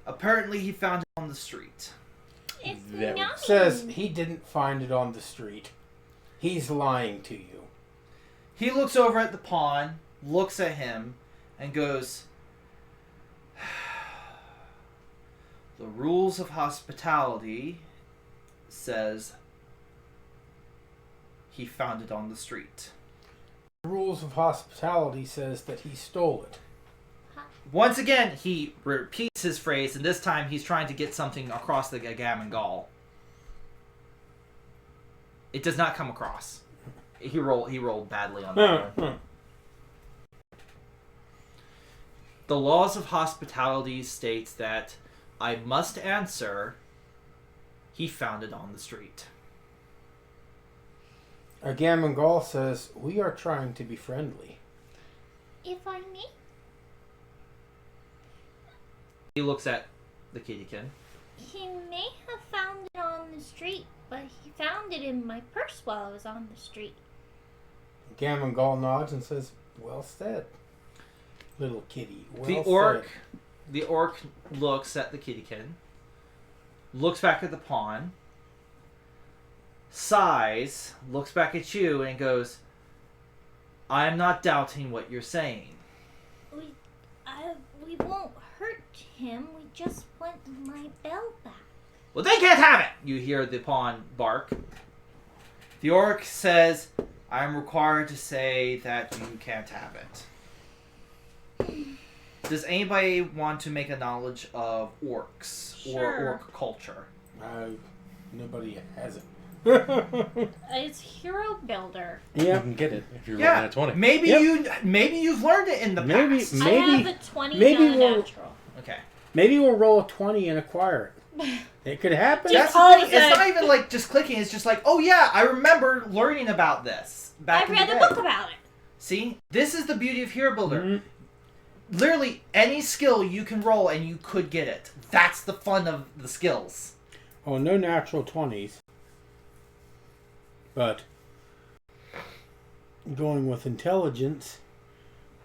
apparently he found it on the street. It's Very- not Says he didn't find it on the street. He's lying to you. He looks over at the pawn, looks at him, and goes, the rules of hospitality says he found it on the street. The rules of hospitality says that he stole it. Once again, he repeats his phrase, and this time he's trying to get something across the Gammon Gall. It does not come across. He rolled badly on that one. The laws of hospitality states that I must answer, he found it on the street. A Gammon Gall says, we are trying to be friendly. If I may. He looks at the kittykин. He may have found it on the street, but he found it in my purse while I was on the street. Gammon Gall nods and says, well said, little kitty. Well The orc looks at the kittykin, looks back at the pawn, sighs, looks back at you, and goes, I am not doubting what you're saying. We won't hurt him. We just want my bell back. Well, they can't have it! You hear the pawn bark. The orc says, I'm required to say that you can't have it. Does anybody want to make a knowledge of orcs or Sure. orc culture? Nobody has it. It's Hero Builder. You Yeah, can get it if you're Yeah, rolling at 20. maybe Yep. you've learned it in the Maybe- past. I have a 20 on a we'll- natural. Okay. maybe we'll roll a 20 and acquire it. It could happen. Just That's the all thing. of It's a- not even like just clicking. It's just like, oh yeah, I remember learning about this back I've in read the a day. book about it. See, this is the beauty of Hero Builder. Mhm. Literally, any skill you can roll and you could get it. That's the fun of the skills. Oh, no natural 20s. But going with intelligence,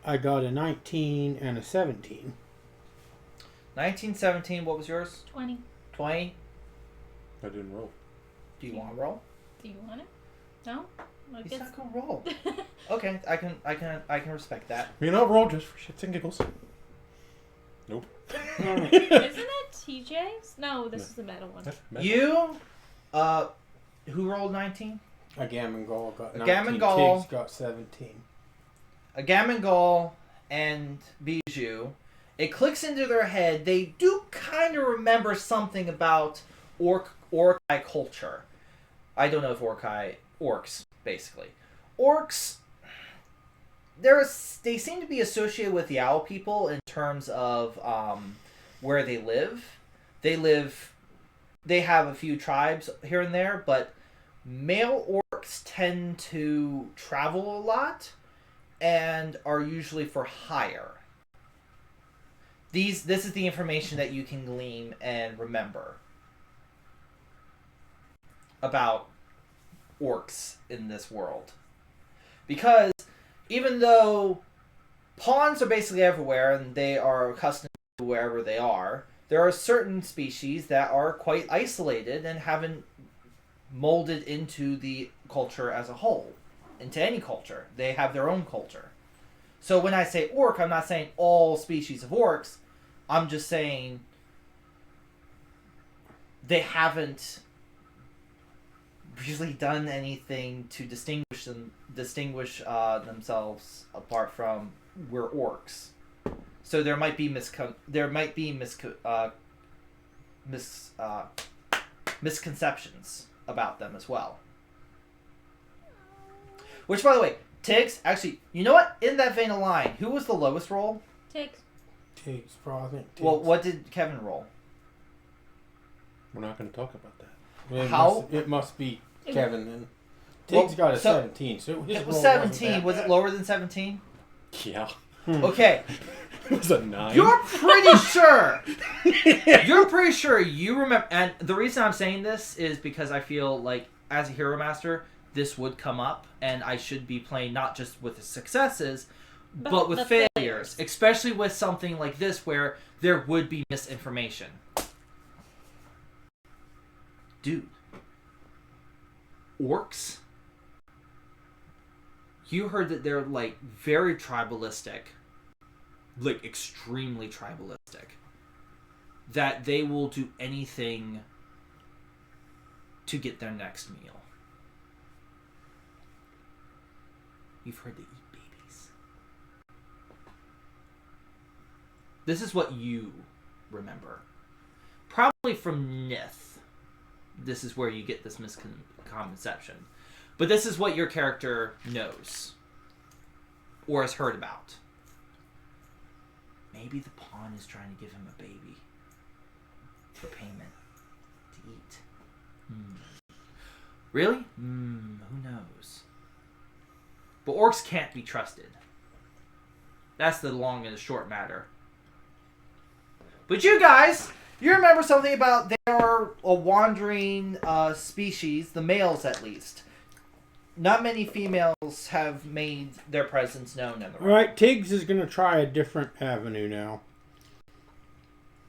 I got a 19 and a 17. 1917, what was yours? 20. 20? I didn't roll. Do you want to roll? Do you want it? No? I He's guess. not gonna roll. Okay, I can respect that. You know, roll just for shits and giggles. Nope. Isn't it TJ's? No, this is the metal one. You, who rolled 19? A Gammon Gall got 19. Gammon Gall. Tiggs got 17. A Gammon Gall and Bijou, it clicks into their head. They do kind of remember something about Orcai culture. I don't know if orcs, basically. Orcs, they seem to be associated with the owl people in terms of where they live. They have a few tribes here and there, but male orcs tend to travel a lot and are usually for hire. This is the information that you can glean and remember about orcs in this world. Because even though pawns are basically everywhere and they are accustomed to wherever they are, there are certain species that are quite isolated and haven't molded into the culture as a whole, into any culture. They have their own culture. So when I say orc, I'm not saying all species of orcs. I'm just saying they haven't really done anything to distinguish themselves apart from we're orcs. So there might be misconceptions about them as well. Which, by the way, Tiggs, actually, you know what? In that vein of line, who was the lowest roll? Tiggs. Tiggs, probably. Well, what did Kevin roll? We're not going to talk about that. Well, it must be Kevin then. Tiggs got a 17, so it was 17. Was it lower than 17? Yeah. Okay. It was a 9. You're pretty sure. You're pretty sure you remember. And the reason I'm saying this is because I feel like, as a Hero Master, this would come up, and I should be playing not just with the successes, but with failures. Especially with something like this where there would be misinformation. Dude. Orcs? You heard that they're, like, very tribalistic. Like, extremely tribalistic. That they will do anything to get their next meal. You've heard they eat babies. This is what you remember. Probably from Nith. This is where you get this misconception. But this is what your character knows. Or has heard about. Maybe the pawn is trying to give him a baby. For payment. To eat. Really? Who knows? But orcs can't be trusted. That's the long and the short matter. But you guys, you remember something about they are a wandering species, the males at least. Not many females have made their presence known in the realm. Alright, Tiggs is going to try a different avenue now.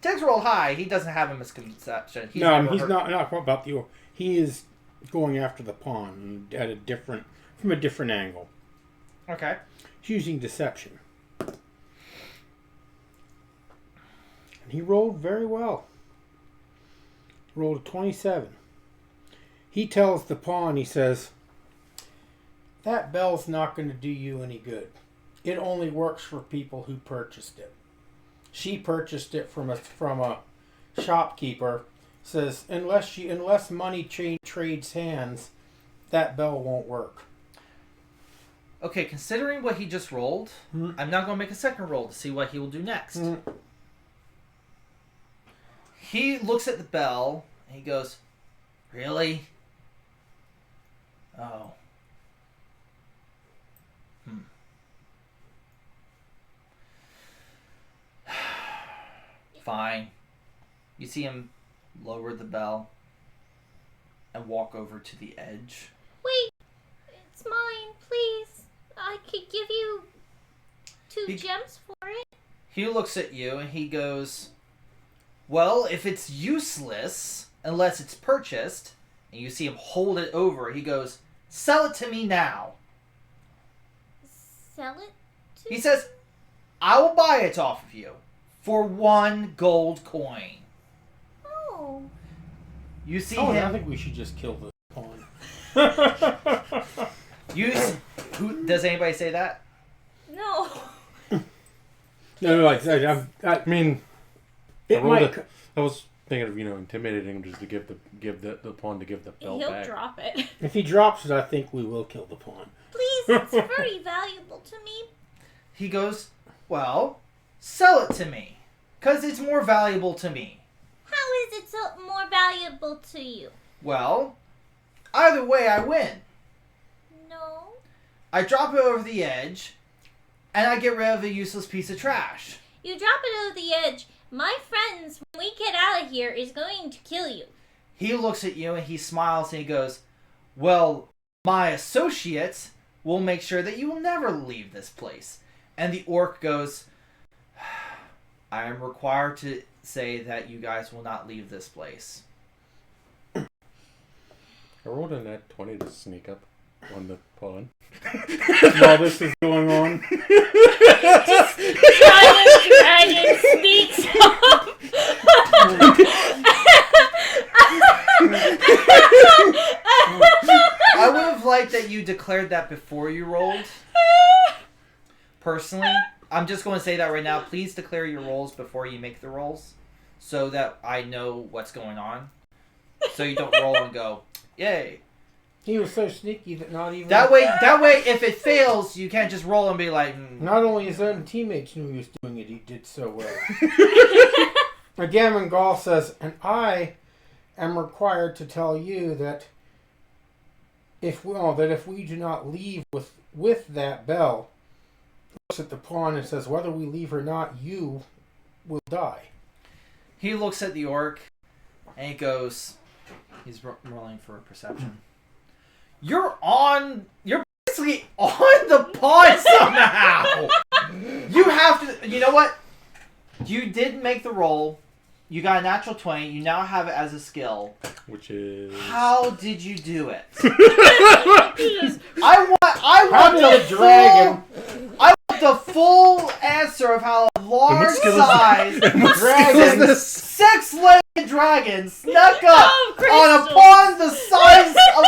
Tiggs rolled high. He doesn't have a misconception. He's not about the orc. He is going after the pawn at from a different angle. Okay. He's using deception. And he rolled very well. Rolled a 27. He tells the pawn, he says, that bell's not going to do you any good. It only works for people who purchased it. She purchased it from a shopkeeper. Says, unless money trades hands, that bell won't work. Okay, considering what he just rolled, I'm now going to make a second roll to see what he will do next. He looks at the bell, and he goes, really? Oh. Fine. You see him lower the bell and walk over to the edge. Wait, it's mine, please. I could give you 2 gems for it. He looks at you and he goes, well, if it's useless, unless it's purchased, and you see him hold it over, he goes, sell it to me now. Sell it to He says, I will buy it off of you for 1 gold coin. Oh. You see him. him. I think we should just kill the pawn. Does anybody say that? No. No, I mean, I was thinking of intimidating him just to give the pawn to give the bell He'll back. drop it. If he drops it, I think we will kill the pawn. Please, it's very valuable to me. He goes, well, sell it to me, because it's more valuable to me. How is it so more valuable to you? Well, either way I win. No. I drop it over the edge, and I get rid of a useless piece of trash. You drop it over the edge. My friends, when we get out of here, is going to kill you. He looks at you and he smiles and he goes, well, my associates will make sure that you will never leave this place. And the orc goes, I am required to say that you guys will not leave this place. I rolled a net 20 to sneak up on the pawn. While this is going on. Giant dragon sneaks up. I would have liked that you declared that before you rolled. Personally, I'm just going to say that right now. Please declare your rolls before you make the rolls, so that I know what's going on. So you don't roll and go, "Yay!" He was so sneaky that not even... That way, if it fails, you can't just roll and be like... Not only his own teammates knew he was doing it, he did so well. Again, Gaul says, and I am required to tell you that if we do not leave with that bell, looks at the pawn and says, whether we leave or not, you will die. He looks at the orc and he goes, he's rolling for a perception. You're basically on the pawn somehow. You have to, you know what? You did make the roll. You got a natural 20. You now have it as a skill. Which is... How did you do it? I want the full answer of how a large size dragon, 6-legged dragon, snuck up on a pond the size of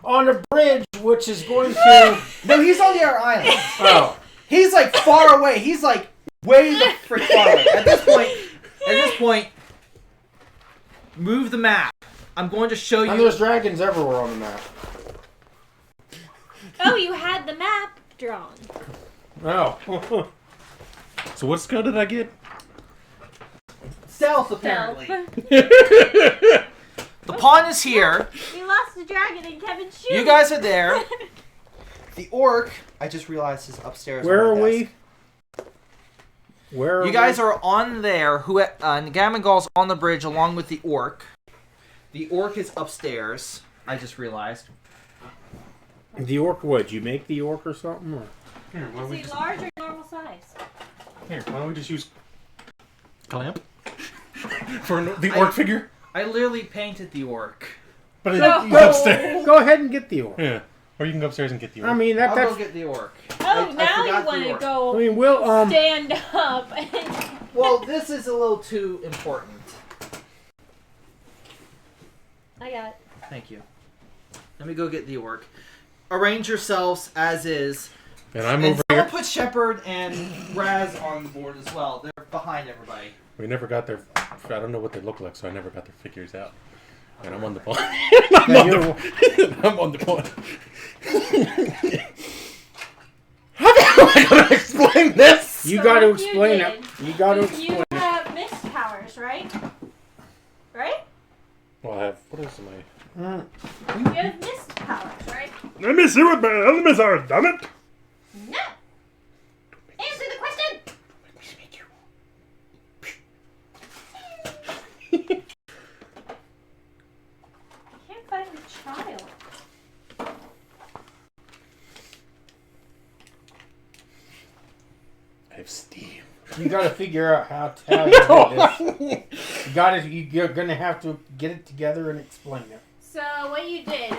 on a bridge, which is going to... No, he's on the other island. Oh. He's like far away. He's like way the frick far away. At this point, move the map. I'm going to show you. And there's dragons everywhere on the map. Oh, you had the map drawn. Oh. So what skill did I get? Stealth, apparently. The pawn is here. We lost the dragon and Kevin's shoe. You guys are there. The orc, I just realized, is upstairs. Where on are my we? desk. Where are you guys are on there. Gamagal's on the bridge along with the orc. The orc is upstairs. I just realized. The orc, what? Did you make the orc or something? Or? Here, why Is don't we he just... large or normal size? Here, why don't we just use... Clamp? For the orc figure? I literally painted the orc. But he's No. upstairs. Go ahead and get the orc. Yeah. Or you can go upstairs and get the orc. I mean, I'll that's... go get the orc. Oh, I now forgot you the want to orc. go I mean, we'll, stand up. And... Well, this is a little too important. I got it. Thank you. Let me go get the orc. Arrange yourselves as is. And I'm And over someone here. put Shepard and Raz on the board as well. They're behind everybody. We never got their... I don't know what they look like, so I never got their figures out. And I'm on the pawn. I'm on the pawn. How the hell am I going to explain this? You So got to what you explain did, it. You got to explain You it. have mist powers, right? Right? Well, I have... What is my... You have mist powers, right? Let me see what my elements are, damn it! No. Answer the question. I can't find the child. I have steam. You got to figure out how to do this. You're going to have to get it together and explain it. So what you did?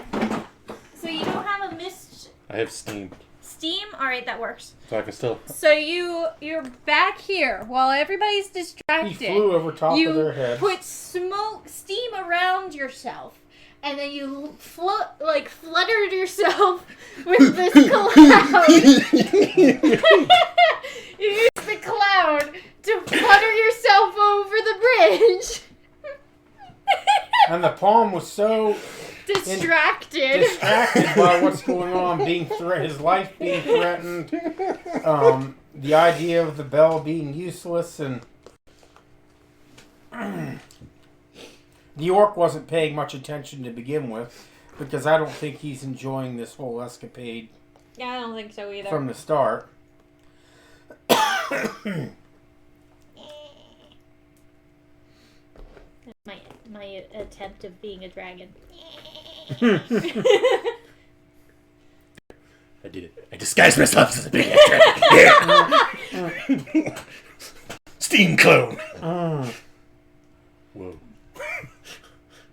So you don't have a mist I have steam. steam. All right, that works. So I can still... So you're back here while everybody's He distracted. flew over top You of their head. put steam around yourself, and then you fluttered yourself with this cloud. You used the cloud to flutter yourself over the bridge. And the palm was so Distracted. distracted by what's going on, his life being threatened, the idea of the bell being useless, and the orc wasn't paying much attention to begin with, because I don't think he's enjoying this whole escapade Yeah, I don't think so either. from the start. My attempt of being a dragon. I did it. I disguised myself as a big dragon. Steam clone. Mm. Whoa.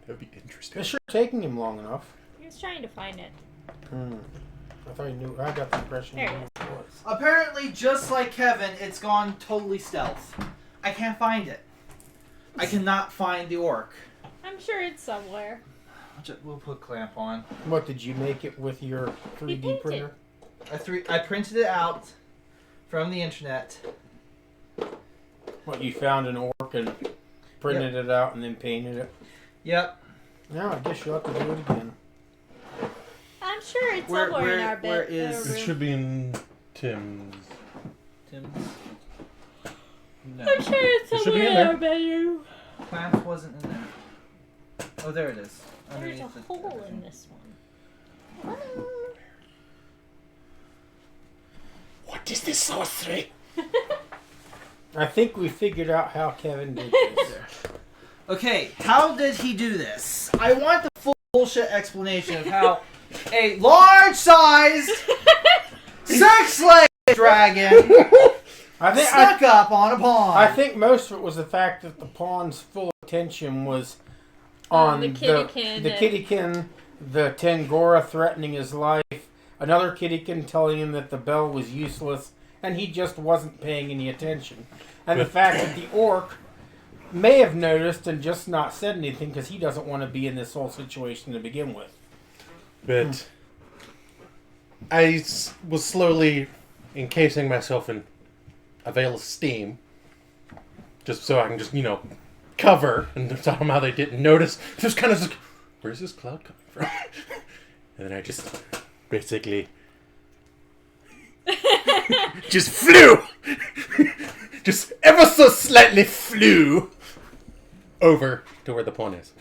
That'd be interesting. It's sure taking him long enough. He was trying to find it. I thought he knew. I got the impression he There knew it what it was. Apparently, just like Kevin, it's gone totally stealth. I can't find it. I cannot find the orc. I'm sure it's somewhere. We'll put clamp on. What, did you make it with your 3D painted. printer? I printed it out from the internet. What, you found an orc and printed it out and then painted it? Yep. No, I guess you'll have to do it again. I'm sure it's somewhere in our bed. where is- It should be in Tim's. Tim's? No. I'm sure it's It should be somewhere in in there. our bedroom. Clamp wasn't in there. Oh, there it is. There's a Underneath the- hole in this one. What is this sorcery? I think we figured out how Kevin did this. Okay, how did he do this? I want the full bullshit explanation of how a large-sized, six-legged dragon snuck up on a pond. I think most of it was the fact that the pawn's full attention was on the kittykin the and- kittykin, the Tangora threatening his life, another kittykin telling him that the bell was useless, and he just wasn't paying any attention. And the fact that the orc may have noticed and just not said anything because he doesn't want to be in this whole situation to begin with. But I was slowly encasing myself in a veil of steam, just so I can just, cover, and somehow they didn't notice. Just kind of like, where's this cloud coming from? And then I just basically just flew, just ever so slightly flew over to where the pawn is.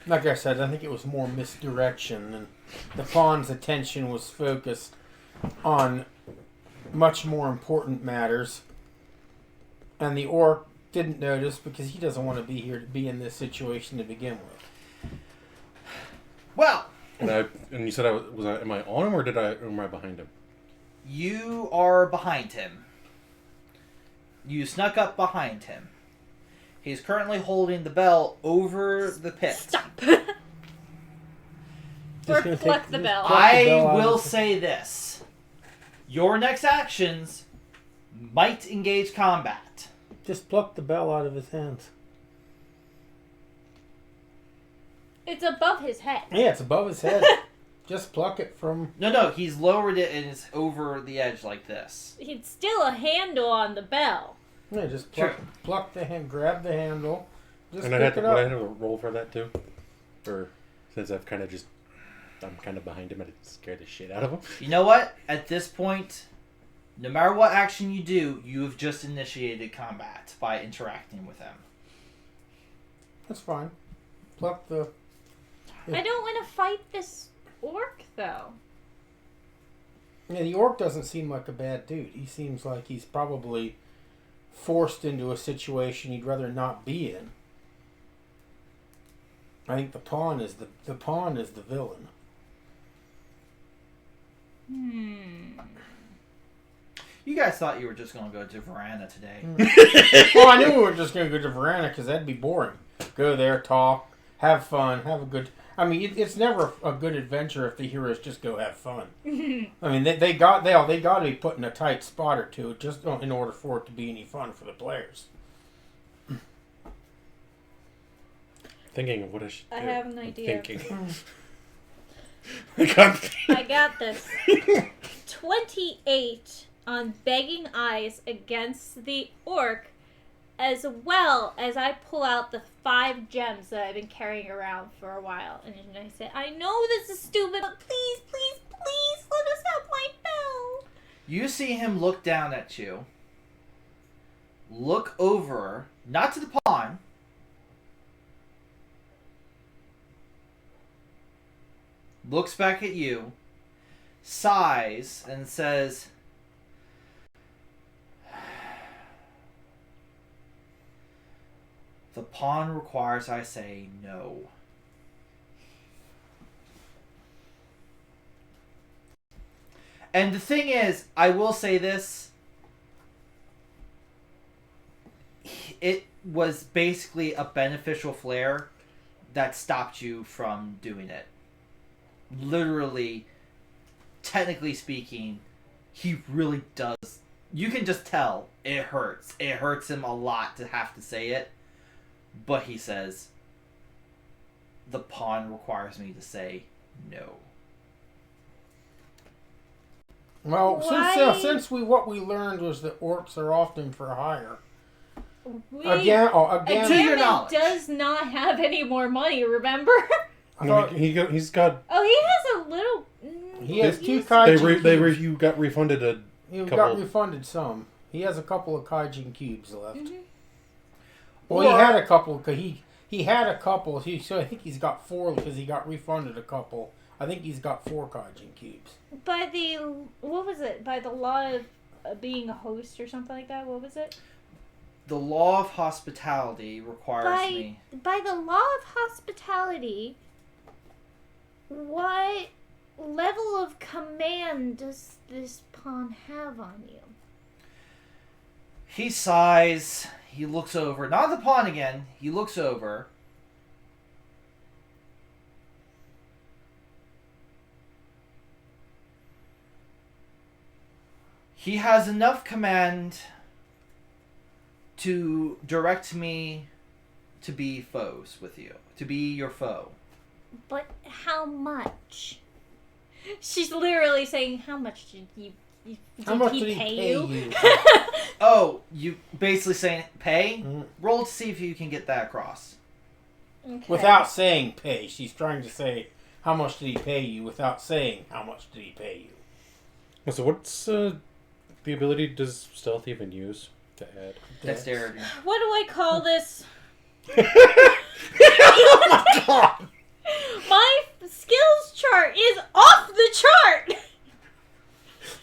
Like I said, I think it was more misdirection, and the pawn's attention was focused on much more important matters, and the orc didn't notice because he doesn't want to be here to be in this situation to begin with. Well, And you said am I on him or am I behind him? you are behind him. You snuck up behind him. He's currently holding the bell over the pit. Stop. Just Or gonna pluck take- the just bell. pluck the I bell out will of the- say this. Your next actions might engage combat. Just pluck the bell out of his hands. It's above his head. Yeah, it's above his head. Just pluck it from... No, he's lowered it and it's over the edge like this. It's still a handle on the bell. Yeah, just Sure. pluck the hand, grab the handle, just And pick it would I up. have a roll for that too? Or since I'm kind of behind him, I didn't scare the shit out of him. You know what? At this point, no matter what action you do, you have just initiated combat by interacting with him. That's fine. Pluck the... I don't want to fight this orc, though. Yeah, the orc doesn't seem like a bad dude. He seems like he's probably forced into a situation he'd rather not be in. I think the pawn is the villain. You guys thought you were just going to go to Vrana today. Well, I knew we were just going to go to Vrana because that'd be boring. Go there, talk, have fun, have a good... I mean, it's never a good adventure if the heroes just go have fun. I mean, they got to be put in a tight spot or two just in order for it to be any fun for the players. Thinking of what I should do. I have an idea. Thinking. I got this. 28 on begging eyes against the orc, as well as I pull out the 5 gems that I've been carrying around for a while. And I said, I know this is stupid, but please, please, please, let us have my bell. You see him look down at you, look over, not to the pawn, looks back at you, sighs, and says, the pawn requires I say no. And the thing is, I will say this. think it was basically a beneficial flare that stopped you from doing it. Literally, technically speaking, he really does. You can just tell it hurts. It hurts him a lot to have to say it. But he says, the pawn requires me to say no. Well, Why- since what we learned was that orcs are often for hire. We, Again, To your Gammon knowledge. does not have any more money, remember? I No, thought he's got. Oh, he has a little... he has two he's- kaijin You got refunded a. You got couple- refunded some. He has a couple of kaijin cubes left. Mhm. Well, he had a couple. Cause he had a couple. So I think he's got 4 because he got refunded a couple. I think he's got 4 kaijin cubes. By the... What was it? By the law of being a host or something like that? What was it? The law of hospitality requires me. By the law of hospitality, what level of command does this pawn have on you? He sighs. He looks over. Not the pawn again. He looks over. He has enough command to direct me to be foes with you. To be your foe. But how much? She's literally saying, how much did How much he did he pay you? Oh, you basically saying pay? Mhm. Roll to see if you can get that across. Okay. Without saying pay, she's trying to say how much did he pay you without saying how much did he pay you. So what's the ability does stealth even use to add? Dexterity. What do I call this? Oh my god! My skills chart is off the chart!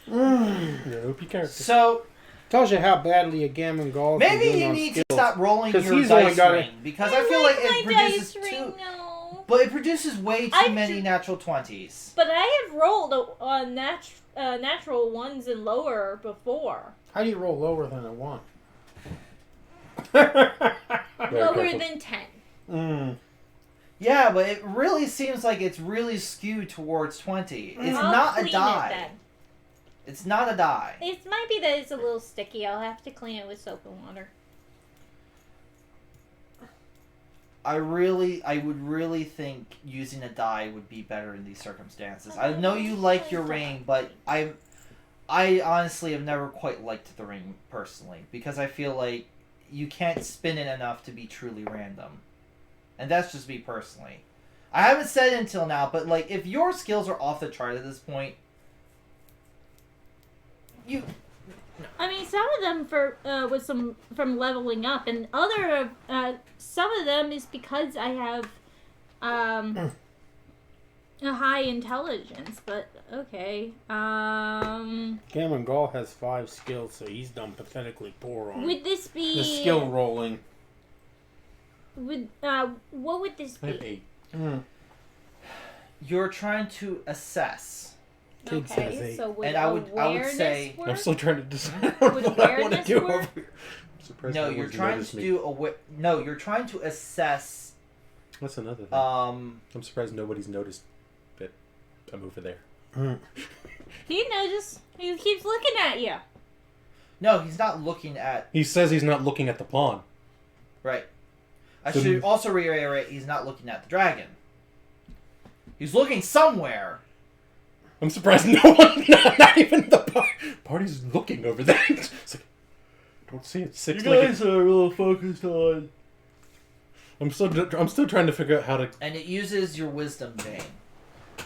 You're an OP character. So, Tells you how badly a gammon gall can maybe do you on need skills. to stop rolling 'Cause your he's only dice got ring because I feel like it my produces dice ring, too. no. But it produces way too I've many ju- natural 20s. But I have rolled natural ones and lower before. How do you roll lower than a 1? Very Lower careful. than 10. Yeah, but it really seems like it's really skewed towards 20. It's I'll not a clean it die. then. It's not a die. It might be that it's a little sticky. I'll have to clean it with soap and water. I would really think using a die would be better in these circumstances. I know you like your ring, but I honestly have never quite liked the ring personally because I feel like you can't spin it enough to be truly random. And that's just me personally. I haven't said it until now, but like if your skills are off the chart at this point, I mean, some of them was some from leveling up, and some of them is because I have a high intelligence. But okay, Gammon Gall has 5 skills, so he's done pathetically poor on would this be the skill rolling. what would this I have be? 8. you're trying to assess. Kid says Okay, 8. so would And I would awareness say- work? I'm still trying to decide Would what I want to awareness do work? over here. I'm surprised No, no you're one's trying noticed to me. do you're trying to assess That's another thing. um I'm surprised nobody's noticed that I'm over there. He noticed. He keeps looking at you. no, he's not looking at He says he's not looking at the pawn. right. I So- should also reiterate he's not looking at the dragon. He's looking somewhere. I'm surprised no one, not even the party's looking over there. It's like, I don't see it. 6 like are real focused on. I'm still trying to figure out how to. And it uses your wisdom vein.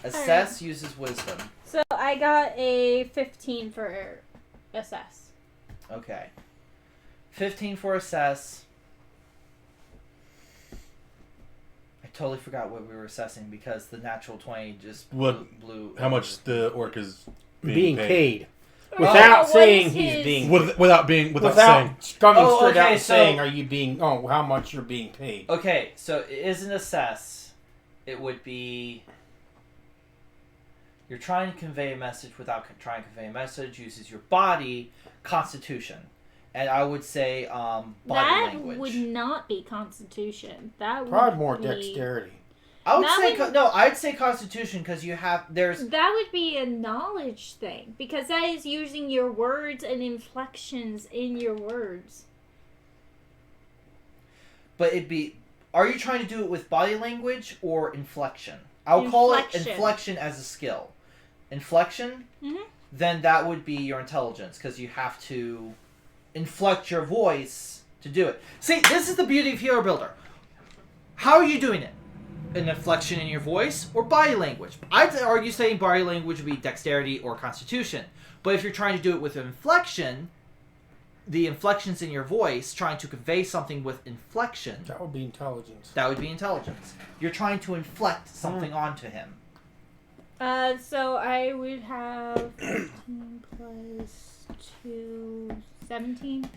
Assess uses wisdom. So I got a 15 for assess. Okay. 15 for assess. I totally forgot what we were assessing because the natural 20 just blew How much the orc is Being paid. Oh, Without what saying is he's his- being... without saying. coming Oh, straight out okay, and so- saying, are you being... Oh, how much you're being paid. Okay, so it isn't assess. It would be... You're trying to convey a message without trying to convey a message. Uses your body, constitution. and I would say body that language. would not be Constitution. That would Probably more be... dexterity. I would that say would- no. I'd say Constitution because there's. That would be a knowledge thing, because that is using your words and inflections in your words. But it'd be. Are you trying to do it with body language or inflection? I'll call it inflection as a skill. Inflection, then that would be your intelligence because you have to inflect your voice to do it. See, this is the beauty of Hero Builder. How are you doing it? An inflection in your voice or body language? I'd argue saying body language would be dexterity or constitution. But if you're trying to do it with an inflection, the inflections in your voice, trying to convey something with inflection. That would be intelligence. That would be intelligence. You're trying to inflect something onto him. So I would have 15 plus 2, 17.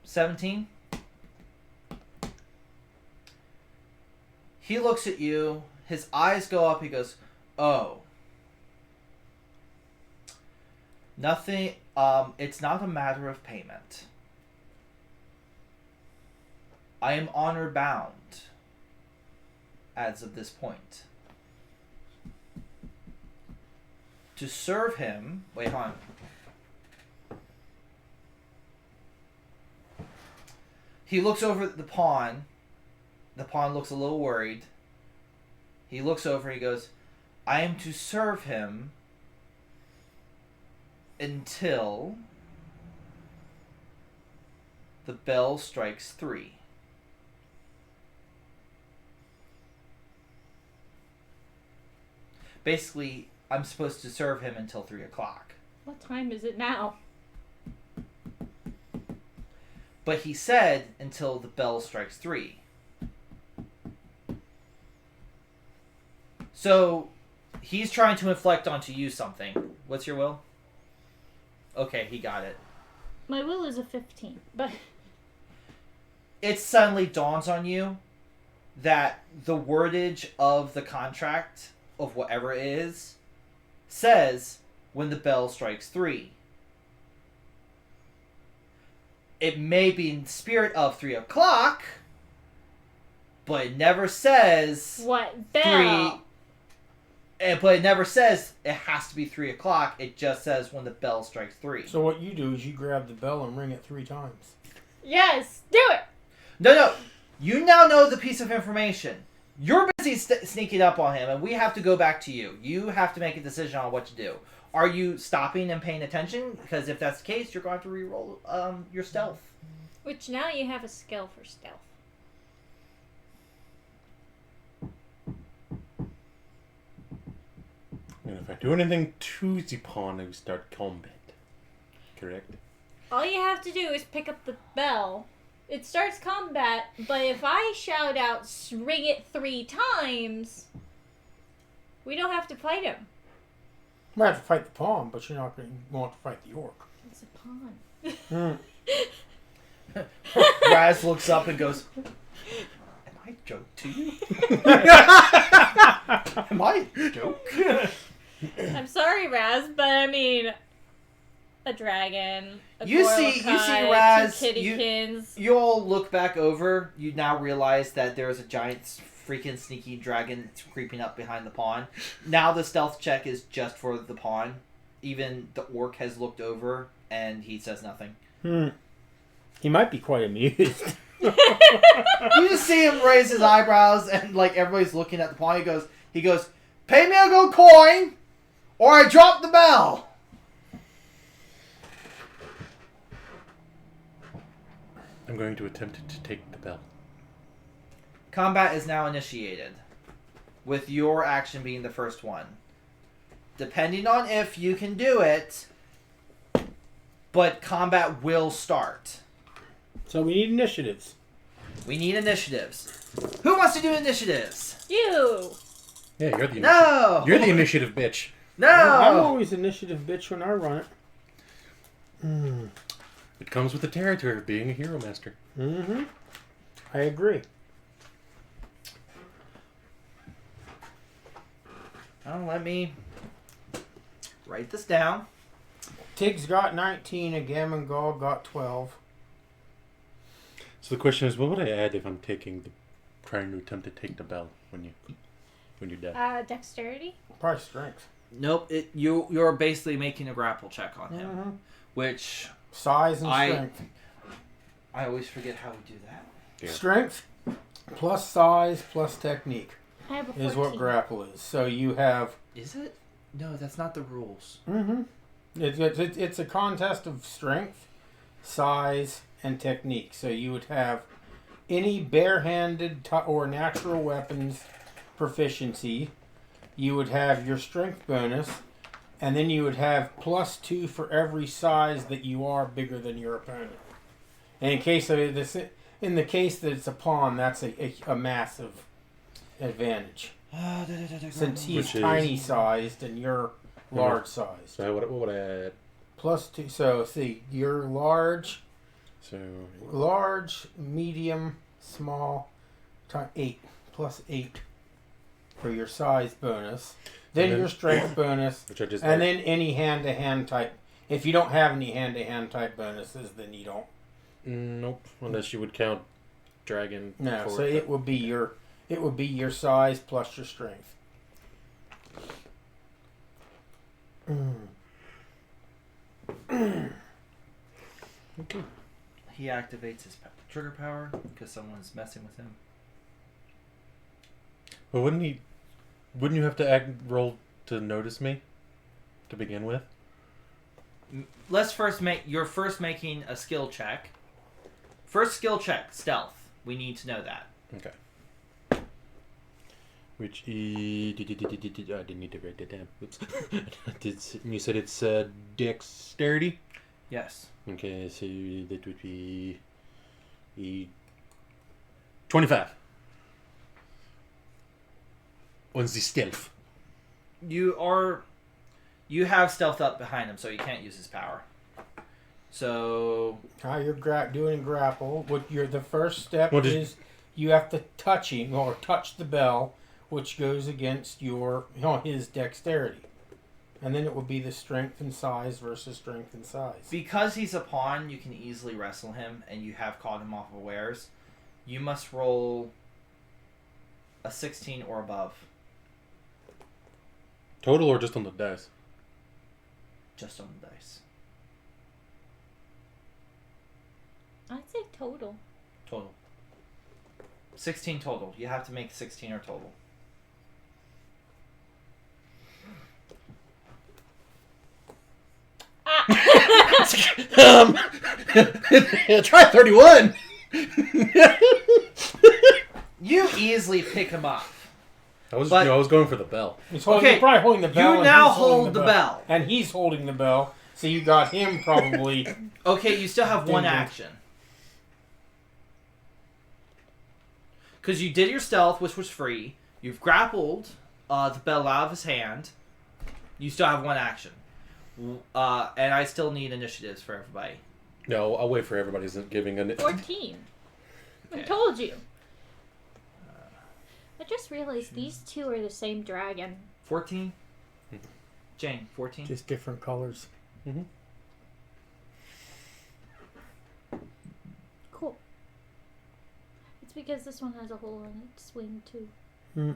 17. He looks at you. His eyes go up. He goes, "Oh. Nothing. It's not a matter of payment. I am honor bound as of this point. To serve him..." Wait, hold on. He looks over at the pawn. The pawn looks a little worried. He looks over and he goes, "I am to serve him until the bell strikes 3. Basically, I'm supposed to serve him until 3 o'clock. What time is it now? But he said until the bell strikes 3. So, he's trying to inflect onto you something. What's your will? Okay, he got it. My will is a 15, but... It suddenly dawns on you that the wordage of the contract, of whatever it is, says when the bell strikes 3. It may be in the spirit of 3 o'clock, but it never says... What bell? 3... But it never says it has to be 3 o'clock. It just says when the bell strikes 3. So what you do is you grab the bell and ring it 3 times. Yes, do it! No. You now know the piece of information. You're busy sneaking up on him, and we have to go back to you. You have to make a decision on what to do. Are you stopping and paying attention? Because if that's the case, you're going to have to re-roll your stealth. Which now you have a skill for stealth. And if I do anything to the pawn, I will start combat. Correct? All you have to do is pick up the bell. It starts combat, but if I shout out, ring it 3 times, we don't have to fight him. You might have to fight the pawn, but you're not going to want to fight the orc. It's a pawn. Raz looks up and goes, "Am I a joke to you? Am I a joke?" I'm sorry, Raz, but I mean, a dragon, a You see Raz, 2 kittykins. You all look back over. You now realize that there is a giant freaking sneaky dragon creeping up behind the pawn. Now the stealth check is just for the pawn. Even the orc has looked over and he says nothing. He might be quite amused. You just see him raise his eyebrows and like everybody's looking at the pawn. He goes, "Pay me a gold coin or I drop the bell." I'm going to attempt to take the bell. Combat is now initiated, with your action being the first one. Depending on if you can do it, but combat will start. So we need initiatives. We need initiatives. Who wants to do initiatives? You! Yeah, you're the No! You're the initiative bitch. No! I'm always initiative bitch when I run it. It comes with the territory of being a hero master. Mm-hmm. I agree. Oh, let me write this down. Tig's got 19 and Gammon Gall got 12. So the question is, what would I add if I'm trying to attempt to take the bell when you're dead? Dexterity? Probably strength. Nope. You're basically making a grapple check on him, Mm-hmm. which Size and strength. I always forget how we do that. Yeah. Strength plus size plus technique I have a 14. is what grapple is. So you have... Is it? No, that's not the rules. Mm-hmm. It's a contest of strength, size, and technique. So you would have any barehanded or natural weapons proficiency. You would have your strength bonus, and then you would have +2 for every size that you are bigger than your opponent. And in case of this, in the case that it's a pawn, that's a massive advantage. Since he's tiny sized and you're large sized. So what would I add? +2. So see, you're large, So medium, small, 8 +8 for your size bonus. Then your strength bonus, which I just and then any hand-to-hand type. If you don't have any hand-to-hand type bonuses, then you don't. Nope, unless you would count dragon. No, so it would be your size plus your strength. Okay. He activates his trigger power because someone's messing with him. But wouldn't you have to roll to notice me to begin with? Let's you're first making a skill check. First skill check, stealth. We need to know that. Okay. Which I didn't need to write that down. Oops. You said it's dexterity? Yes. Okay, so that would be 25. On the stealth. You have stealth up behind him, so you can't use his power. So How you're doing grapple? The first step is you have to touch him or touch the bell, which goes against his dexterity, and then it will be the strength and size versus strength and size. because he's a pawn, you can easily wrestle him, and you have caught him off unawares. You must roll a 16 or above. Total or just on the dice? Just on the dice. I'd say total. Total. 16 total. You have to make 16 or total. Try 31. You easily pick him up. I was going for the bell. He's probably holding the bell. You now hold the bell. And he's holding the bell, so you got him probably... Okay, you still have one action. Because you did your stealth, which was free. You've grappled the bell out of his hand. You still have one action. And I still need initiatives for everybody. No, I'll wait for everybody's giving an... 14. Okay. I told you. I just realized these two are the same dragon. 14? Jane, 14? Just different colors. Mm-hmm. Cool. It's because this one has a hole in its wing too. They're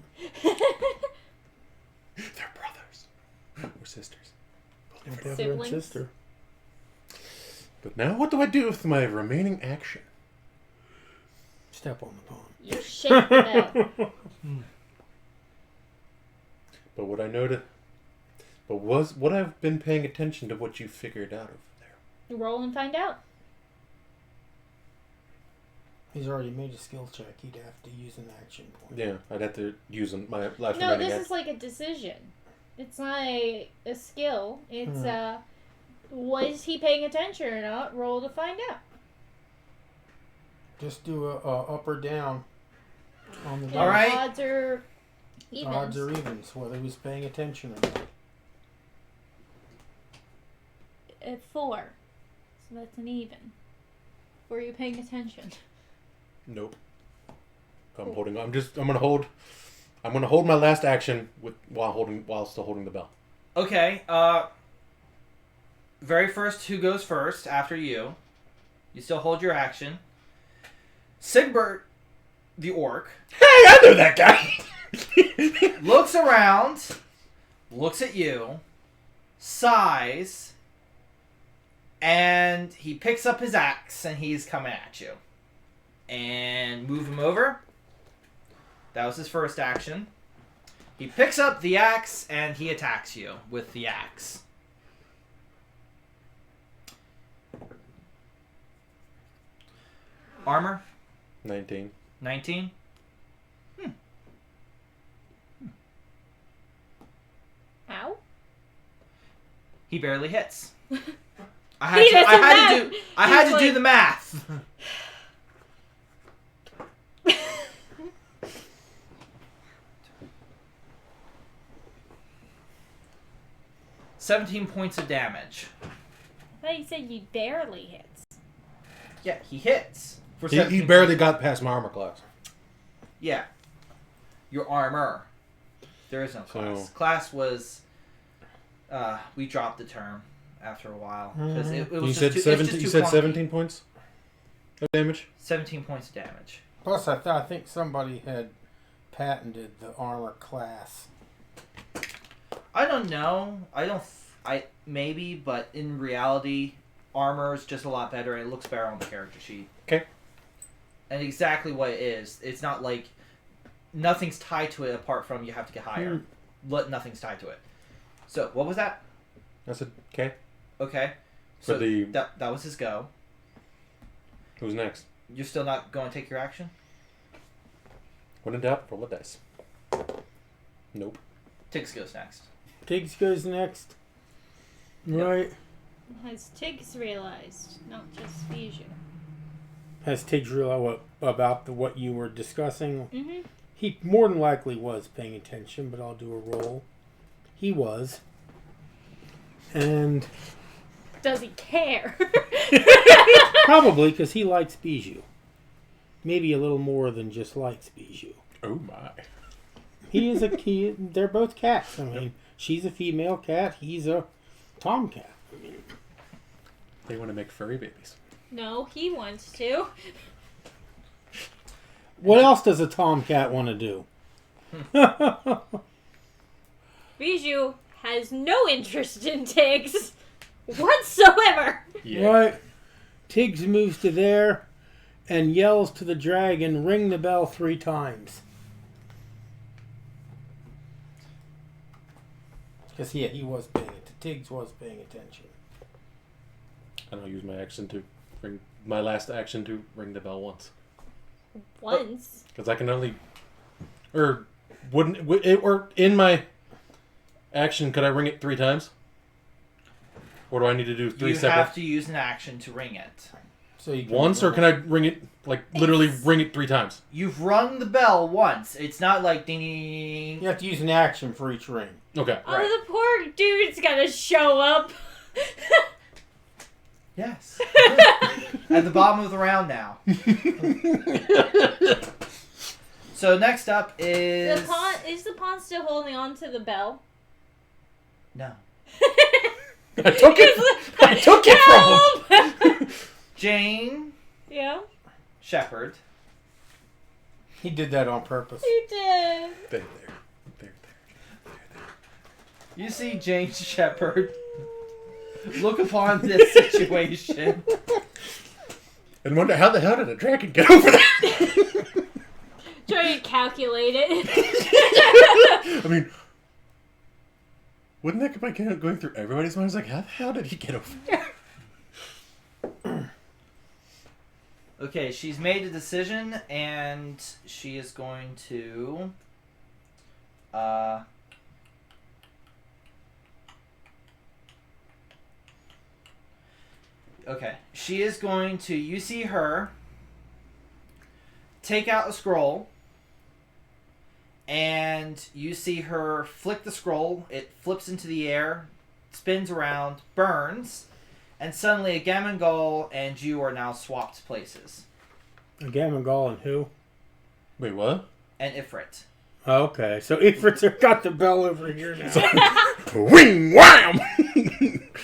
brothers. Or sisters. Brother and Siblings. sister. But now what do I do with my remaining action? Step on the pawn. You shake the bell. But would I notice? But would I've been paying attention to what you figured out over there? Roll and find out. He's already made a skill check. He'd have to use an action point. Yeah, I'd have to use my last No, remaining this action. is like a decision. It's not a skill. It's was he paying attention or not? Roll to find out. Just do a up or down on the And die. All right. Odds are evens. Odds or evens, whether he was paying attention or not. At 4. So that's an even. Were you paying attention? Nope. I'm holding. I'm gonna hold. I'm gonna hold my last action while still holding the bell. Okay, very first, who goes first after you? You still hold your action. Sigbert, the orc, Hey, I know that guy. looks around, looks at you, sighs, and he picks up his axe and he's coming at you. And move him over. That was his first action. He picks up the axe and he attacks you with the axe. Armor? 19. 19? Ow. He barely hits. He I doesn't had to know. do He's the math. $17 points of damage. I thought you said you barely hits. Yeah, he hits. For He 17 barely points. got past my armor class. Yeah. Your armor. There is no class. So- Class was... we dropped the term after a while. Because it was You just said too, 17. it's just You too said clunky. 17 points of damage. 17 points of damage. Plus, I think somebody had patented the armor class. I don't know. Maybe, but in reality, armor is just a lot better and it looks better on the character sheet. Okay. And exactly what it is. It's not like nothing's tied to it apart from you have to get higher. Nothing's tied to it. So, what was that? I said, okay. Okay. For So the- that was his go. Who's next? You're still not going to take your action? When in doubt, roll a dice. Nope. Tiggs goes next. Tiggs goes next. Yep. Right. Has Tiggs realized, not just Bijou? Has Tiggs realized what you were discussing? Mm-hmm. He more than likely was paying attention, but I'll do a roll. He was. And Does he care? probably because he likes Bijou. Maybe a little more than just likes Bijou. Oh my. They're both cats. I mean, she's a female cat. He's a tomcat. I mean, They want to make furry babies. No, he wants to. what else does a tomcat want to do? Bijou has no interest in Tiggs whatsoever. Yeah. Right. Tiggs moves to there and yells to the dragon, ring the bell 3 times. Because he was paying it. Tiggs was paying attention. And I'll use my action to ring my last action to ring the bell once. Once. Because I can only, or or in my action, could I ring it 3 times? Or do I need to do 3 You separate? have to use an action to ring it. So you Once, or can I ring it, like, literally ring it 3 times? You've rung the bell once. It's not like ding, ding, ding, You ding. have to use an action for each ring. Okay. Oh, the poor dude's gotta show up. Yes. At the bottom of the round now. So next up is... Is the pawn still holding on to the bell? No. I took it from him! Jane Yeah, Shepherd. He did that on purpose. you did. There. You see Jane Shepherd look upon this situation. And wonder how the hell did a dragon get over that? Trying to calculate it. I mean, wouldn't that be going through everybody's minds? Like, how the hell did he get over there? Okay, she's made a decision, and she is going to... Okay, she is going to... You see her take out a scroll, and you see her flick the scroll. It flips into the air, spins around, burns, and suddenly a Gammon and you are now swapped places. Gammon and who? Wait, what? And Ifrit. Okay, so Ifrit's got the bell over here now. Wing wham!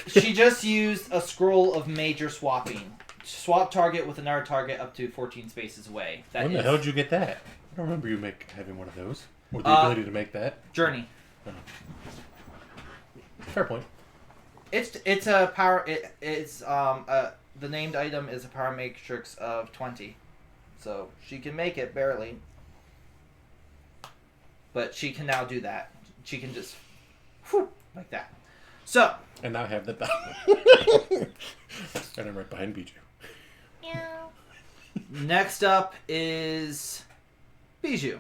She just used a scroll of major swapping swap target with another target up to 14 spaces away. When the hell did you get that? I don't remember you having one of those. Or the ability to make that. Journey. Oh. Fair point. It's a power. The named item is a power matrix of 20, so she can make it barely. But she can now do that. She can just, like that. So. And now I have the bell. And I'm right behind Bijou. Next up is Bijou.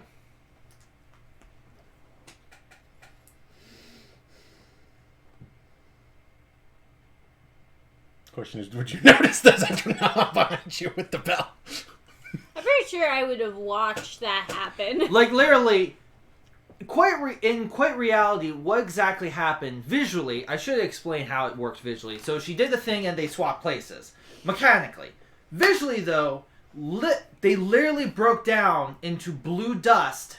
Question is, would you notice this after now behind you with the bell? I'm pretty sure I would have watched that happen. Like, literally, in reality, what exactly happened visually, I should explain how it worked visually. So she did the thing and they swapped places. Mechanically. Visually, though, they literally broke down into blue dust,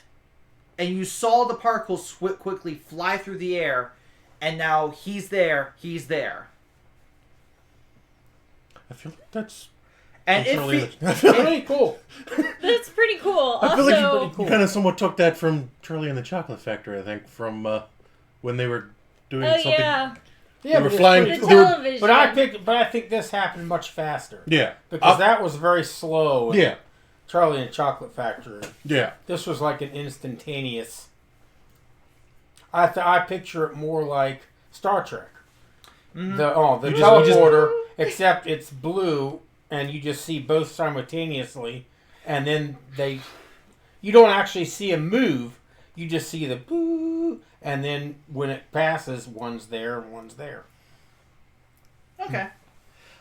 and you saw the particles quickly fly through the air, and now he's there. I feel like that's... And Pretty cool. That's pretty cool. I feel Also, like you kind of somewhat took that from Charlie and the Chocolate Factory, I think, from when they were doing something. yeah. Yeah, were but flying- The it's television. but I think this happened much faster. Yeah. Because that was very slow. Yeah. Charlie and Chocolate Factory. Yeah. This was like an instantaneous. I picture it more like Star Trek. Mhm. The You teleporter, except it's blue, and you just see both simultaneously, and then you don't actually see them move. You just see the boo, and then when it passes, one's there and one's there. Okay.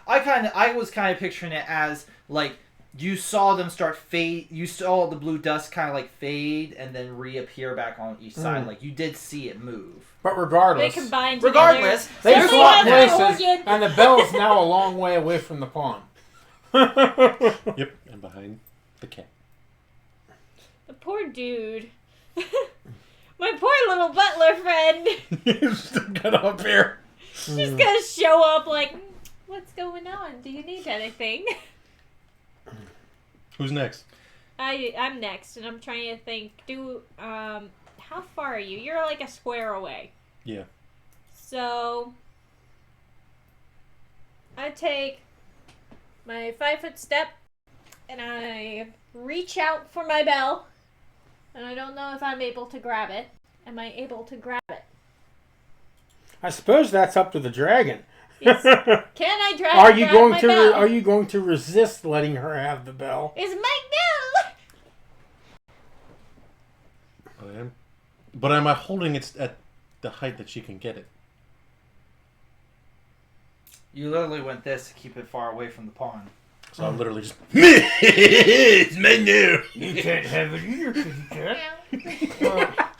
I was kind of picturing it as, like, you saw them start fade. You saw the blue dust kind of like fade and then reappear back on each side. Like, you did see it move. But They regardless, combined Regardless, together. they There's swapped one places, and the bell's now a long way away from the pond. Yep. And behind the cat. The poor dude. My poor little butler friend. Still got up here. Just gonna show up like, what's going on? Do you need anything? Who's next? I'm next, and I'm trying to think. How far are you? You're like a square away. Yeah. So I take my 5-foot step, and I reach out for my bell, and I don't know if I'm able to grab it. Am I able to grab it? I suppose that's up to the dragon. Yes. Can I grab? Are you going my to? bell? Are you going to resist letting her have the bell? It's my bell. I am. But am I holding it at the height that she can get it? You literally went this to keep it far away from the pond. So I'm literally just... It's menu! You can't have it either, kitty cat.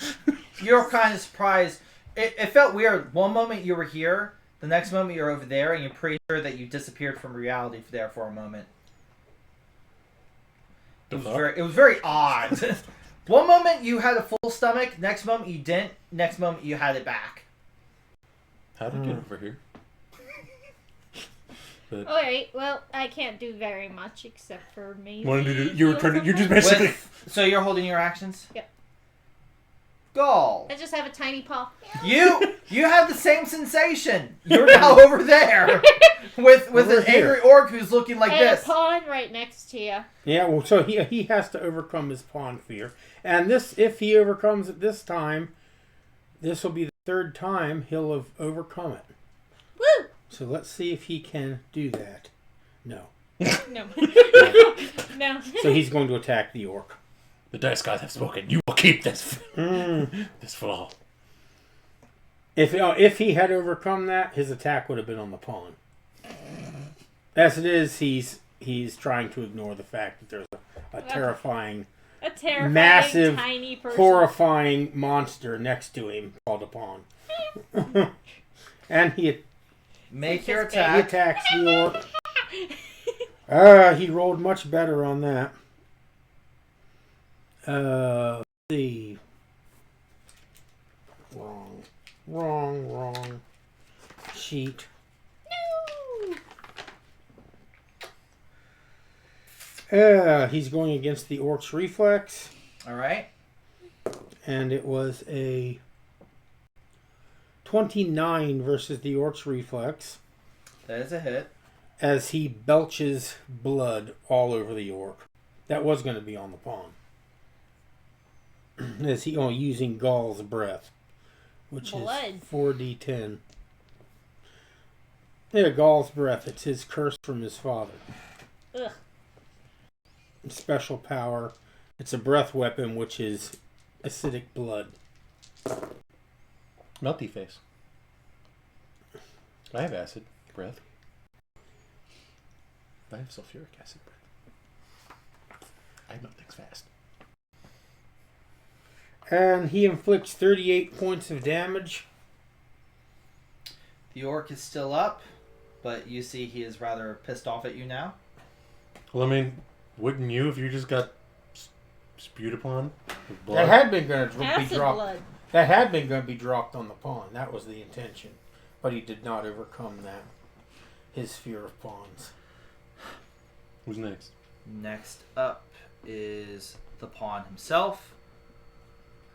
You're kind of surprised. It felt weird. One moment you were here, the next moment you're over there, and you're pretty sure that you disappeared from reality there for a moment. It was very odd. One moment you had a full stomach, next moment you didn't, next moment you had it back. How did I get over here? But Alright, well, I can't do very much except for maybe... you're just basically... So you're holding your actions? Yep. Gall. I just have a tiny paw. You have the same sensation. You're now over there with Over an here. angry orc who's looking like And this. a pawn right next to you. Yeah, well, so he has to overcome his pawn fear, and this, if he overcomes it this time, this will be the third time he'll have overcome it. Woo! So let's see if he can do that. No. No. No. So he's going to attack the orc. The dice gods have spoken. You will keep this this flaw. If he had overcome that, his attack would have been on the pawn. As it is, he's trying to ignore the fact that there's a terrifying, A terrifying, massive, tiny person. horrifying monster next to him called a pawn. And he Make your He attack. attacks the orc. He rolled much better on that. Let's see. Wrong sheet. No! He's going against the orc's reflex. All right. And it was a 29 versus the orc's reflex. That is a hit. As he belches blood all over the orc. That was going to be on the pawn. As he using Gall's breath, which Blood. is 4d10. Yeah, Gall's breath. It's his curse from his father. Ugh. Special power. It's a breath weapon, which is acidic blood. Melty face. I have acid breath. I have sulfuric acid breath. I melt things fast. And he inflicts 38 points of damage. The orc is still up, but you see he is rather pissed off at you now. Well, I mean, wouldn't you if you just got spewed upon with blood? That had been going to be Acid dropped. blood. That had been going to be dropped on the pawn. That was the intention, but he did not overcome that. His fear of pawns. Who's next? Next up is the pawn himself,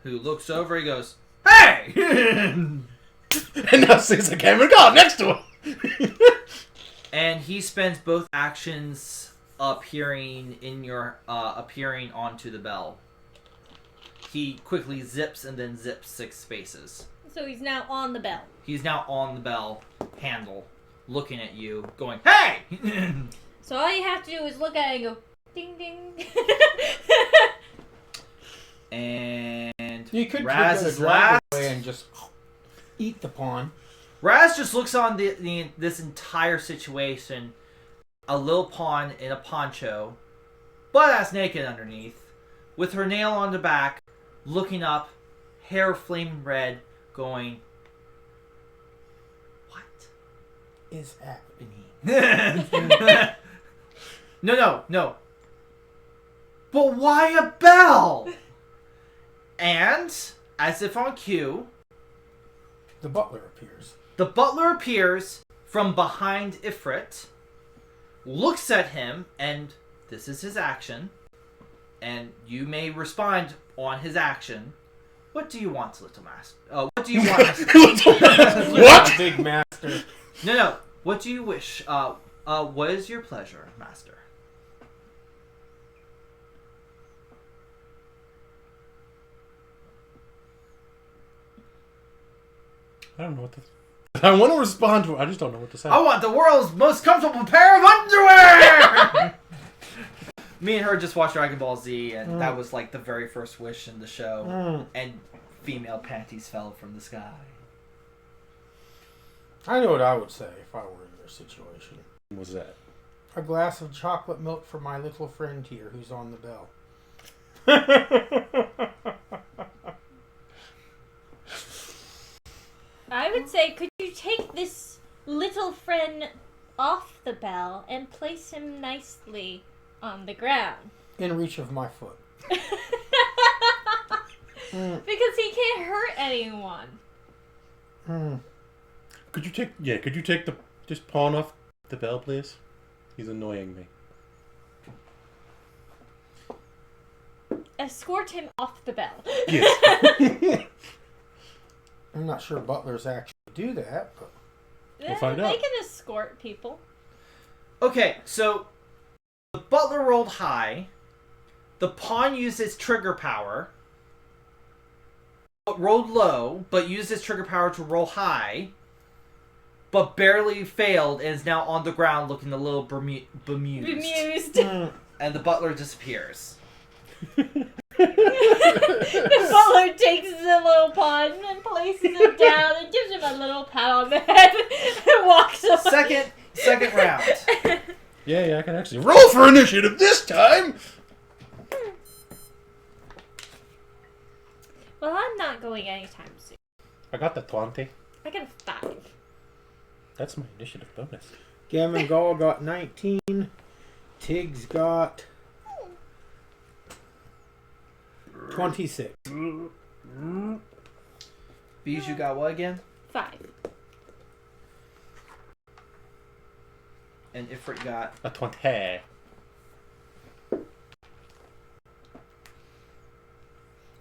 who looks over. He goes, "Hey!" And now sees a Cameron God next to him. And he spends both actions appearing onto the bell. He quickly zips and then zips 6 spaces. So he's now on the bell. He's now on the bell handle, looking at you, going, "Hey!" So all you have to do is look at it and go, ding ding. And You could Raz take is the drag last. away and just eat the pawn. Raz just looks on this entire situation. A little pawn in a poncho, butt-ass naked underneath, with her nail on the back, looking up, hair flaming red, going, "What Is happening? No. But why a bell?" And, as if on cue, The butler appears. the butler appears from behind Ifrit, looks at him, and this is his action, and you may respond on his action. What do you want, little master? What do you want? What? Big master. No. What do you wish? What is your pleasure, master? I don't know what to... I want to respond to it. I just don't know what to say. I want the world's most comfortable pair of underwear! Me and her just watched Dragon Ball Z, and that was like the very first wish in the show. And female panties fell from the sky. I know what I would say if I were in your situation. What was that? A glass of chocolate milk for my little friend here who's on the bell. I would say, could you take this little friend off the bell and place him nicely on the ground? In reach of my foot. Because he can't hurt anyone. Could you take just pawn off the bell, please? He's annoying me. Escort him off the bell. Yes. I'm not sure butlers actually do that, but Yeah, find they out. can escort people. Okay, so the butler rolled high. The pawn used its trigger power. But rolled low, but used its trigger power to roll high. But barely failed and is now on the ground looking a little bemused. Bemused. And the butler disappears. The butler takes the little pawn and places it down and gives him a little pat on the head and walks away. Second round. Yeah, I can actually roll for initiative this time! Well, I'm not going anytime soon. I got the 20. I got a 5. That's my initiative bonus. Gammon got 19. Tiggs got 26. Bijou got what again? 5. And Ifrit got... A 20.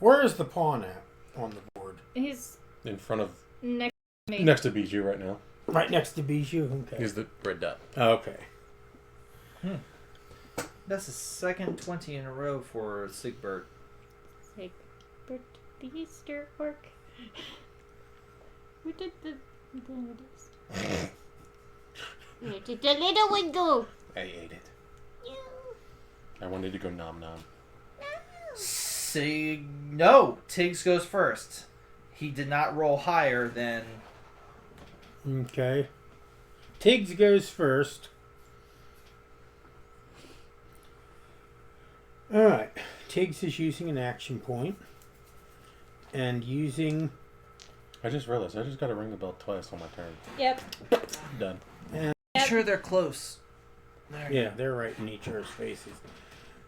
Where is the pawn at on the board? He's In front of... next to me. Next to Bijou right now. Right next to Bijou? Okay. He's the red dot. Okay. That's the second 20 in a row for Sigbert. Sigbert the Easter orc. Where did the Where did the little one go? I ate it. I wanted to go nom nom. No, Tiggs goes first. He did not roll higher than... Okay. Tiggs goes first. Alright. Tiggs is using an action point. And using... I just realized I just got to ring the bell twice on my turn. Yep. Done. I'm sure they're close. Yeah, they're right in each other's faces.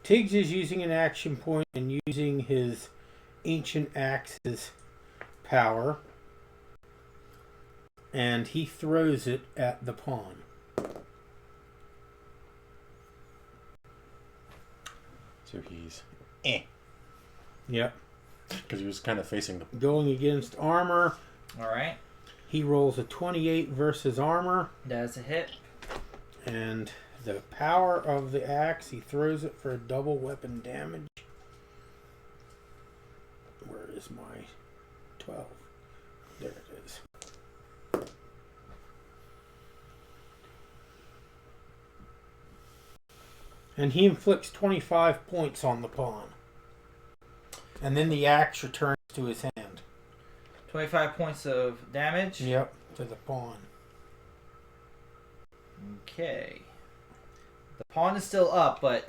Tiggs is using an action point and using his Ancient Axe's power. And he throws it at the pawn. So he's... Yep. Because he was kind of facing the... Going against armor. Alright. He rolls a 28 versus armor. That's a hit. And the power of the axe, he throws it for a double weapon damage. Where is my 12? There it is. And he inflicts 25 points on the pawn. And then the axe returns to his hand. 25 points of damage. Yep, to the pawn. Okay. The pawn is still up, but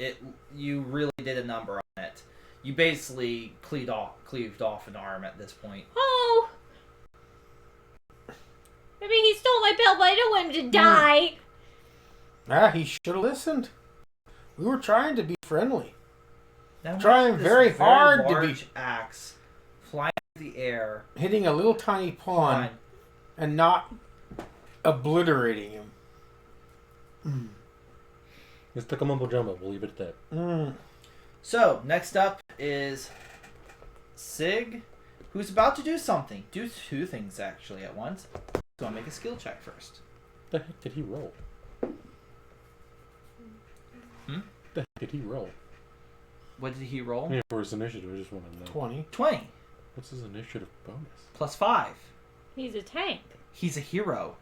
you really did a number on it. You basically cleaved off an arm at this point. Oh! Maybe he stole my belt, but I don't want him to die. He should have listened. We were trying to be friendly. Now Trying this very hard to be- large axe flying through the air. Hitting a little tiny pawn Fine. and not obliterating him. It's the mumbo jumbo. We'll leave it at that. So, next up is Sig, who's about to do something. Do two things, actually, at once. So I'll make a skill check first. The heck did he roll? The heck did he roll? What did he roll? Yeah, for his initiative, I just want to know. 20. 20. What's his initiative bonus? Plus 5. He's a tank. He's a hero.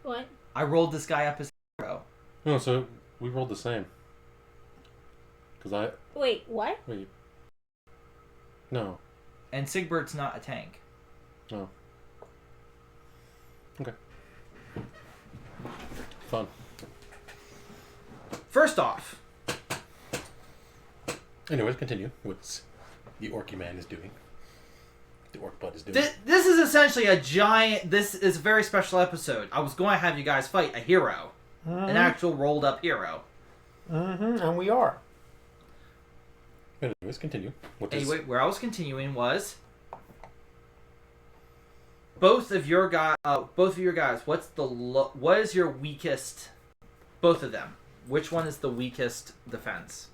What? I rolled this guy up as a hero. No, so we rolled the same. Wait, what? Wait. No. And Sigbert's not a tank. No. Okay. Fun. First off, Anyways, continue. What the orky man is doing. The orc bud is doing. this is essentially a giant... This is a very special episode. I was going to have you guys fight a hero. An actual rolled up hero. And we are. Anyways, continue. Anyway, where I was continuing was... Both of your guys, what is your weakest... Both of them. Which one is the weakest defense?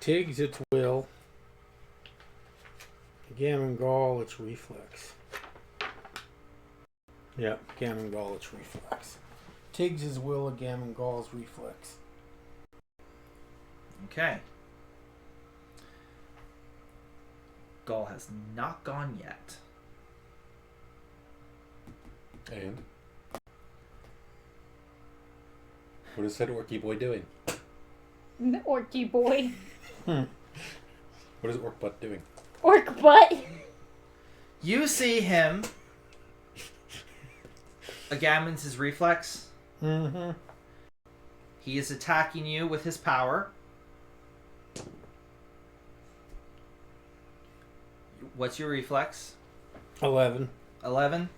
Tiggs, its will. Gammon-Gall, its reflex. Yep, Gammon-Gall, its reflex. Tiggs is will, and Gammon-Gall's reflex. Okay. Gall has not gone yet. And? What is that orky boy doing? The orky boy. What is orc butt doing? Orc butt. You see him. Agammon's his reflex. He is attacking you with his power. What's your reflex? 11. 11.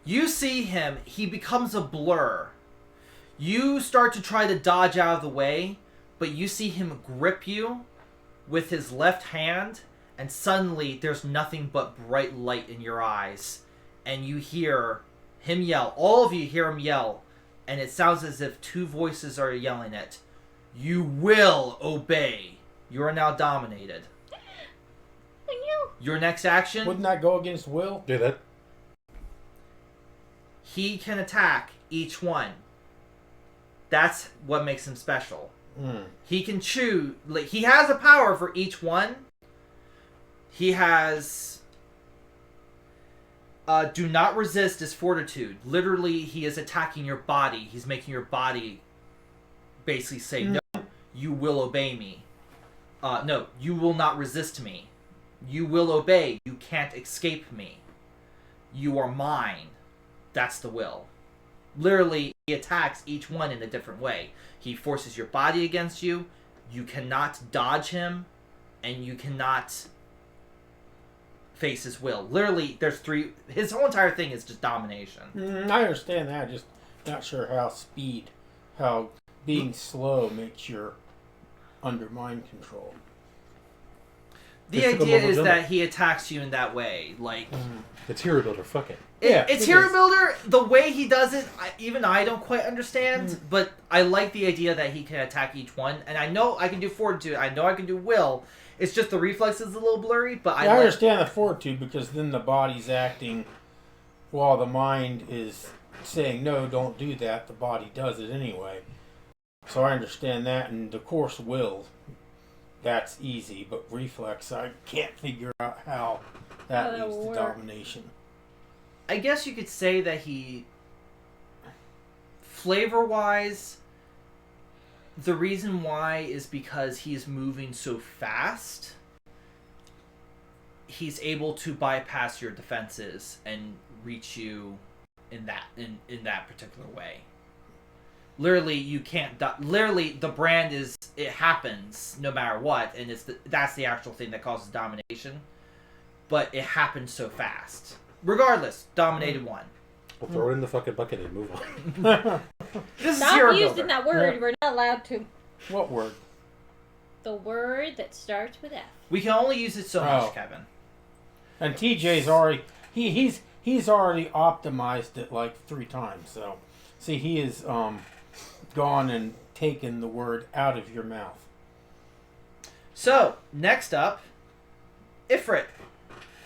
You see him. He becomes a blur. You start to try to dodge out of the way, but you see him grip you with his left hand, and suddenly there's nothing but bright light in your eyes. And you hear him yell. All of you hear him yell, and it sounds as if two voices are yelling it. You will obey. You are now dominated. Your next action... Wouldn't that go against will? Do that. He can attack each one. That's what makes him special. He can choose... Like, he has a power for each one. He has... do not resist his fortitude. Literally, he is attacking your body. He's making your body basically say, no, you will obey me. No, you will not resist me. You will obey. You can't escape me. You are mine. That's the will. Literally, he attacks each one in a different way. He forces your body against you. You cannot dodge him. And you cannot face his will. Literally, there's 3... His whole entire thing is just domination. I understand that. Just not sure how being slow makes your under mind control. The idea is that he attacks you in that way. Like... It's Hero Builder, fuck it. It's Hero Builder. The way he does it, even I don't quite understand. But I like the idea that he can attack each one. And I know I can do Fortitude. I know I can do Will. It's just the reflex is a little blurry. But I understand the Fortitude because then the body's acting while the mind is saying, no, don't do that. The body does it anyway. So I understand that. And of course, Will. That's easy. But reflex, I can't figure out how that leads to domination. I guess you could say that he, flavor-wise, the reason why is because he's moving so fast. He's able to bypass your defenses and reach you in that particular way. Literally, you can't. Literally, the brand is it happens no matter what, and that's the actual thing that causes domination. But it happens so fast. Regardless, dominated one. We'll throw it in the fucking bucket and move on. This is Stop Hero using Builder. that word. We're not allowed to. What word? The word that starts with F. We can only use it so much, Kevin. And TJ's already he's already optimized it like 3 times. So, see, he has gone and taken the word out of your mouth. So next up, Ifrit.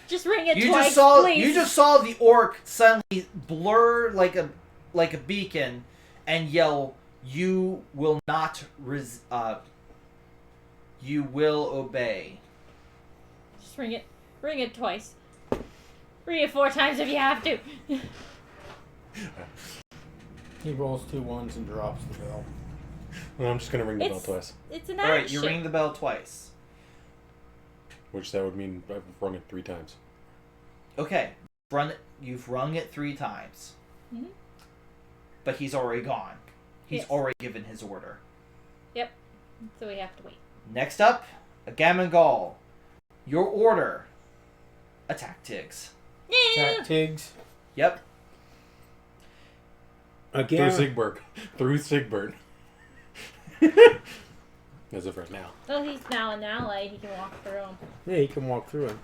Just ring it twice, please. You just saw the orc suddenly blur like a beacon and yell, "You will not you will obey." Just ring it. Ring it twice. Ring it 4 times if you have to. He rolls 2 ones and drops the bell. Well, I'm just gonna ring the bell twice. It's an action. All right, action. you ring the bell twice. Which that would mean I've rung it 3 times. Okay, you've rung it 3 times. Mm-hmm. But he's already gone. He's Yes. already given his order. Yep. So we have to wait. Next up, Agamangal. Your order. Attack Tiggs. Attack Tiggs. Yep. Again. Through Sigbert. As of right now. Well, he's now an ally. He can walk through him. Yeah, he can walk through him.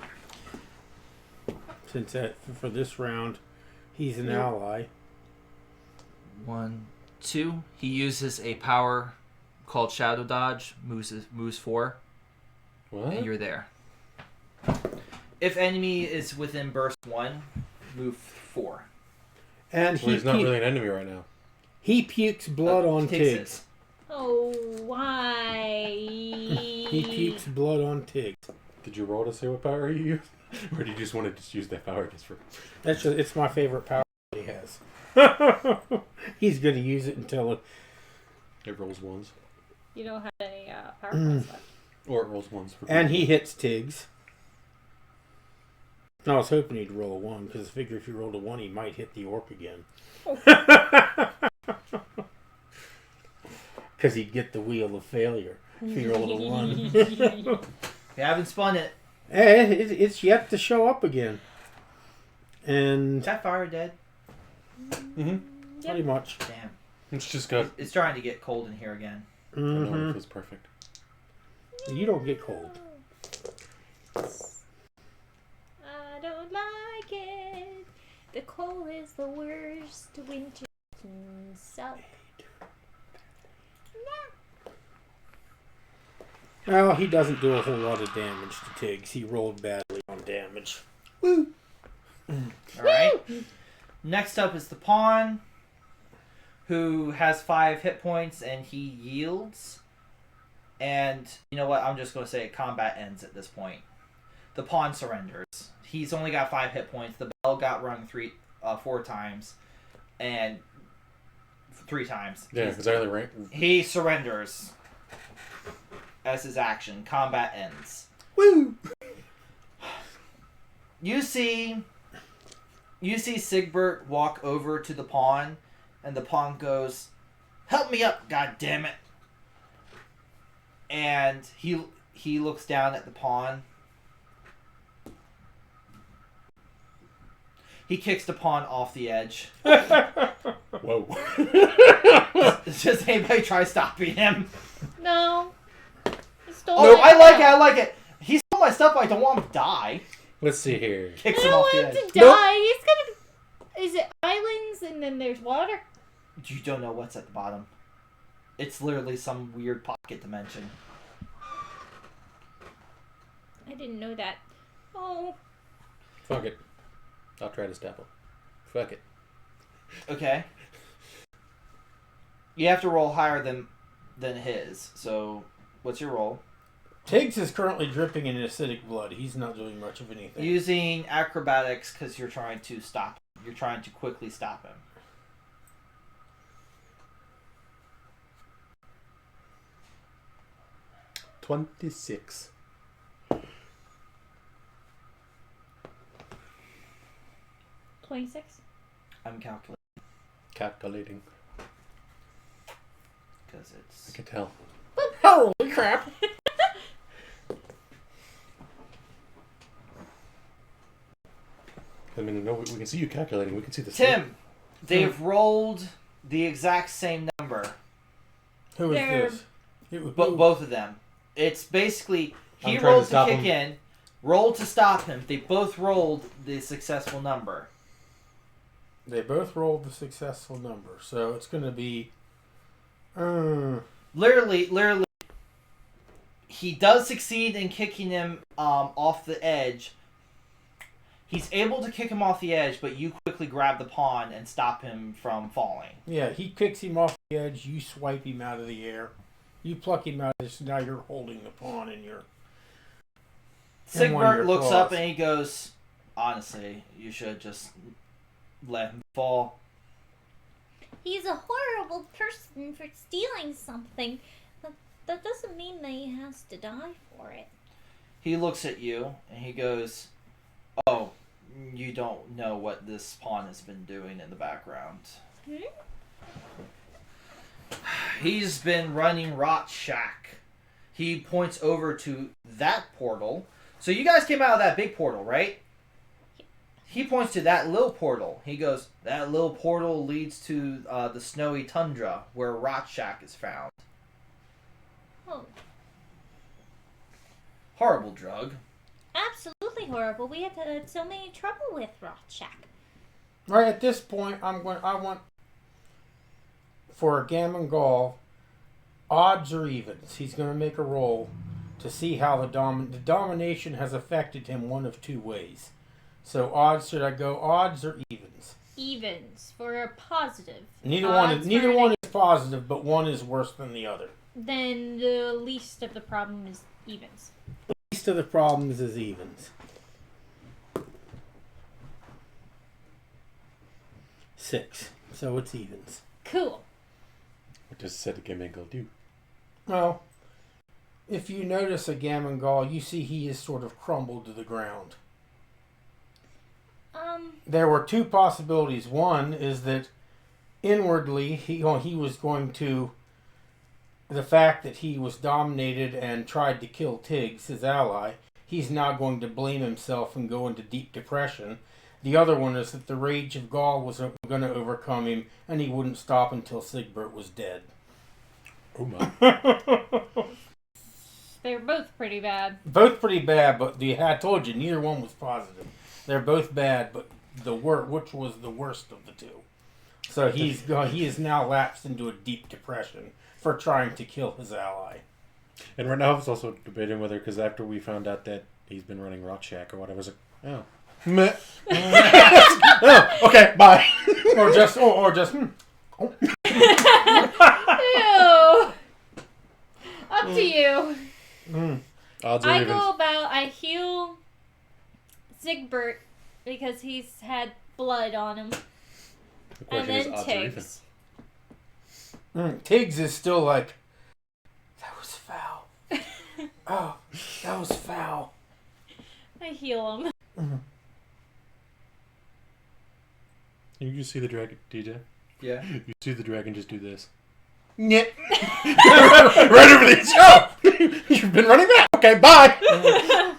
Since for this round, he's an ally. 1, 2. He uses a power called Shadow Dodge. Moves 4. What? And you're there. If enemy is within burst 1, move 4. And he's not really an enemy right now. He pukes blood on Tiggs. Oh, why? He pukes blood on Tiggs. Did you roll to say what power you used? Or did you just want to just use that power just for... It's my favorite power that he has. He's going to use it until it rolls 1s. You don't have any power points left. Or it rolls 1s. And he hits Tiggs. I was hoping he'd roll a 1, because I figure if he rolled a 1, he might hit the orc again. Because he'd get the wheel of failure if he rolled a 1. You haven't spun it. It's yet to show up again. And Is that fire dead? Mm-hmm. Pretty much. Damn. It's just got... It's starting to get cold in here again. I know, it feels perfect. You don't get cold. I don't like it. The cold is the worst. Winter can suck. Well, he doesn't do a whole lot of damage to Tiggs. He rolled badly on damage. Woo! Alright. Next up is the pawn, who has 5 hit points, and he yields. And you know what? I'm just going to say combat ends at this point. The pawn surrenders. He's only got 5 hit points. The bell got rung 4 times. And 3 times. Yeah, because I only rank. He surrenders as his action. Combat ends. Woo! You see Sigbert walk over to the pawn, and the pawn goes, "Help me up, goddammit!" And he looks down at the pawn. He kicks the pawn off the edge. Whoa. Does anybody try stopping him? No. He stole Oh, my I like it, stuff. I like it. He stole my stuff, but I don't want him to die. Let's see here. Kicks I him don't off the want him edge. to die. He's gonna... Is it islands and then there's water? You don't know what's at the bottom. It's literally some weird pocket dimension. I didn't know that. Oh. Fuck it. I'll try to stop him. Fuck it. Okay. You have to roll higher than his. So, what's your roll? Tiggs is currently dripping in acidic blood. He's not doing much of anything. Using acrobatics because you're trying to stop him. You're trying to quickly stop him. $26. 26? I'm calculating Calculating. because it's... I can tell. Holy crap! I mean, no, we can see you calculating. We can see the Tim, they've rolled the exact same number. Who is They're- this? It was Both of them. It's basically... He I'm trying rolled to to stop kick him. in, rolled to stop him. They both rolled the successful number. They both rolled the successful number, so it's going to be. Literally, he does succeed in kicking him off the edge. He's able to kick him off the edge, but you quickly grab the pawn and stop him from falling. Yeah, he kicks him off the edge. You swipe him out of the air. You pluck him out. So now you're holding the pawn in your. in one of Sigbert your looks claws. up and he goes, "Honestly, you should just let him fall." He's a horrible person for stealing something. But that doesn't mean that he has to die for it. He looks at you and he goes, "Oh, you don't know what this pawn has been doing in the background. He's been running Rot Shack." He points over to that portal. So you guys came out of that big portal, right? He points to that little portal. He goes, "That little portal leads to the snowy tundra where Rot Shack is found." Oh, Horrible drug. absolutely horrible. We had so many trouble with Rothschild. Right at this point, I want for a Gammon Gall, odds or evens. He's going to make a roll to see how the domination has affected him one of two ways. So odds, should I go odds or evens? Evens for a positive. Neither Odds for one is positive, but one is worse than the other. Then the least of the problem is evens. Least of the problems is evens. 6. So it's evens. Cool. I just said the game ain't gonna do. Well, if you notice a Gammon Gall, you see he is sort of crumbled to the ground. There were two possibilities. One is that inwardly he was going to, the fact that he was dominated and tried to kill Tiggs, his ally, he's now going to blame himself and go into deep depression. The other one is that the rage of Gaul was going to overcome him and he wouldn't stop until Sigbert was dead. Oh my. They're both pretty bad. Both pretty bad, but I told you, neither one was positive. They're both bad, but which was the worst of the two. So he is now lapsed into a deep depression for trying to kill his ally. And right now I was also debating whether, because after we found out that he's been running Rot Shack or whatever, I was like, oh. Meh. Oh, okay, bye. Or just. Ew. Up to you. Odds or I evens. go about, I heal Sigbert because he's had blood on him. The And question is then odds or evens. Tiggs. Tiggs is still like, that was foul. Oh, that was foul. I heal him. You just see the dragon, DJ? Yeah. You see the dragon just do this. Nyeh. Right over the Oh! You've been running that? Okay, bye!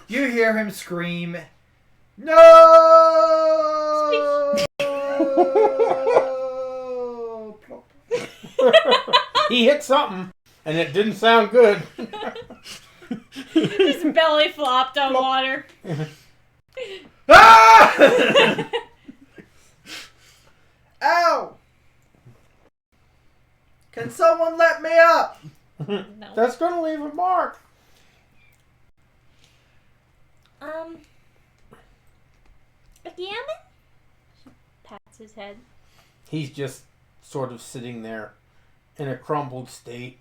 You hear him scream, "No!" Plop. He hit something, and it didn't sound good. His belly flopped on water. Ah! Ow! Can someone let me up? No. That's gonna leave a mark. A gammon? She pats his head. He's just sort of sitting there in a crumbled state.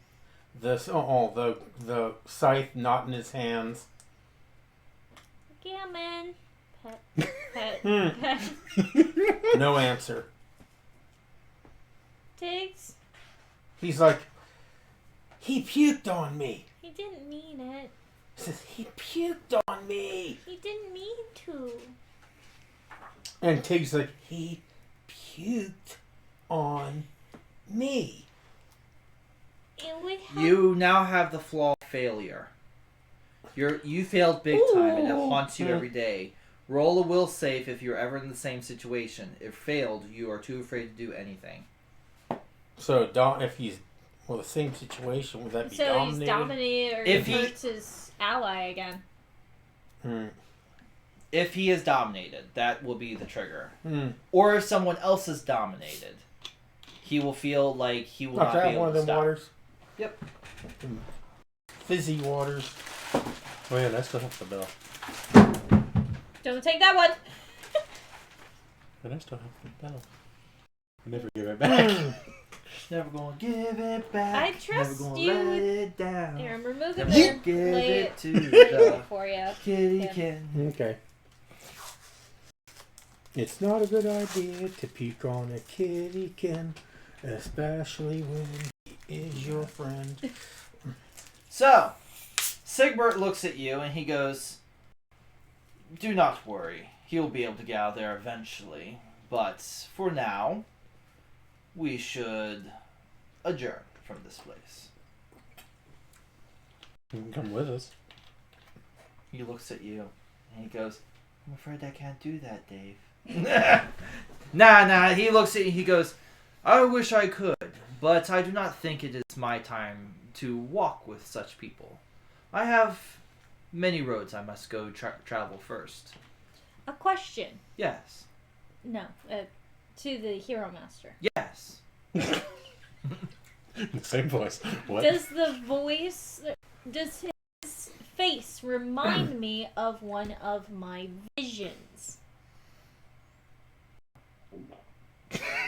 The scythe not in his hands. Gammon. Pet. Pet. Hmm. Pet. No answer. Tiggs. He's like, he puked on me. He didn't mean it. He says, he puked on me. He didn't mean to. And Tig's like, he puked on me. It would help. You now have the flaw of failure. You failed big time, and it haunts you every day. Roll a will save if you're ever in the same situation. If failed, you are too afraid to do anything. So, if he's the same situation, would that be So dominated? he's dominated, or If he he- hurts his ally again. If he is dominated, that will be the trigger. Hmm. Or if someone else is dominated, he will feel like he will not be able one to of them stop. waters? Yep. Fizzy waters. Oh yeah, and I still have the bell. Don't take that one. And I still have the bell. I never give it back. Never gonna give it back. I trust Never gonna you let with- it down. Here, I'm removing Never the give lay it to lay the it for you. kitty Yeah. cat. Okay. It's not a good idea to peek on a kittykin, especially when he is your friend. So, Sigbert looks at you and he goes, "Do not worry. He'll be able to get out of there eventually. But for now, we should adjourn from this place." You can come with us. He looks at you and he goes, "I'm afraid I can't do that, Dave." Nah. He looks at you. He goes, "I wish I could, but I do not think it is my time to walk with such people. I have many roads I must go travel first." A question. Yes. No, to the Hero Master. Yes. Same voice. What? Does his face remind me of one of my visions?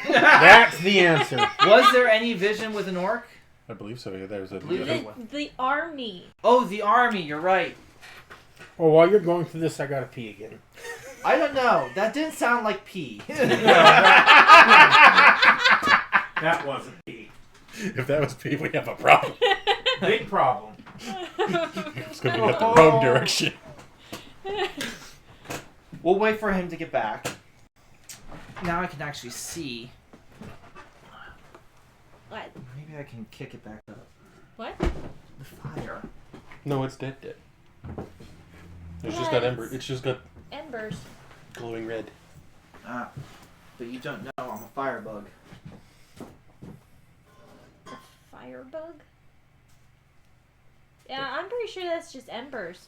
That's the answer. Was there any vision with an orc? I believe so. Yeah, there's a. Believe it. The army. Oh, the army. You're right. Well, while you're going through this, I gotta pee again. I don't know. That didn't sound like pee. That wasn't pee. If that was P, we have a problem. Big problem. It's going to be at the wrong direction. We'll wait for him to get back. Now I can actually see. What? Maybe I can kick it back up. What? The fire. No, it's dead. It's Yeah, just got it's- ember. It's just got Embers. glowing red. Ah, but you don't know I'm a firebug. Firebug? Yeah, I'm pretty sure that's just embers.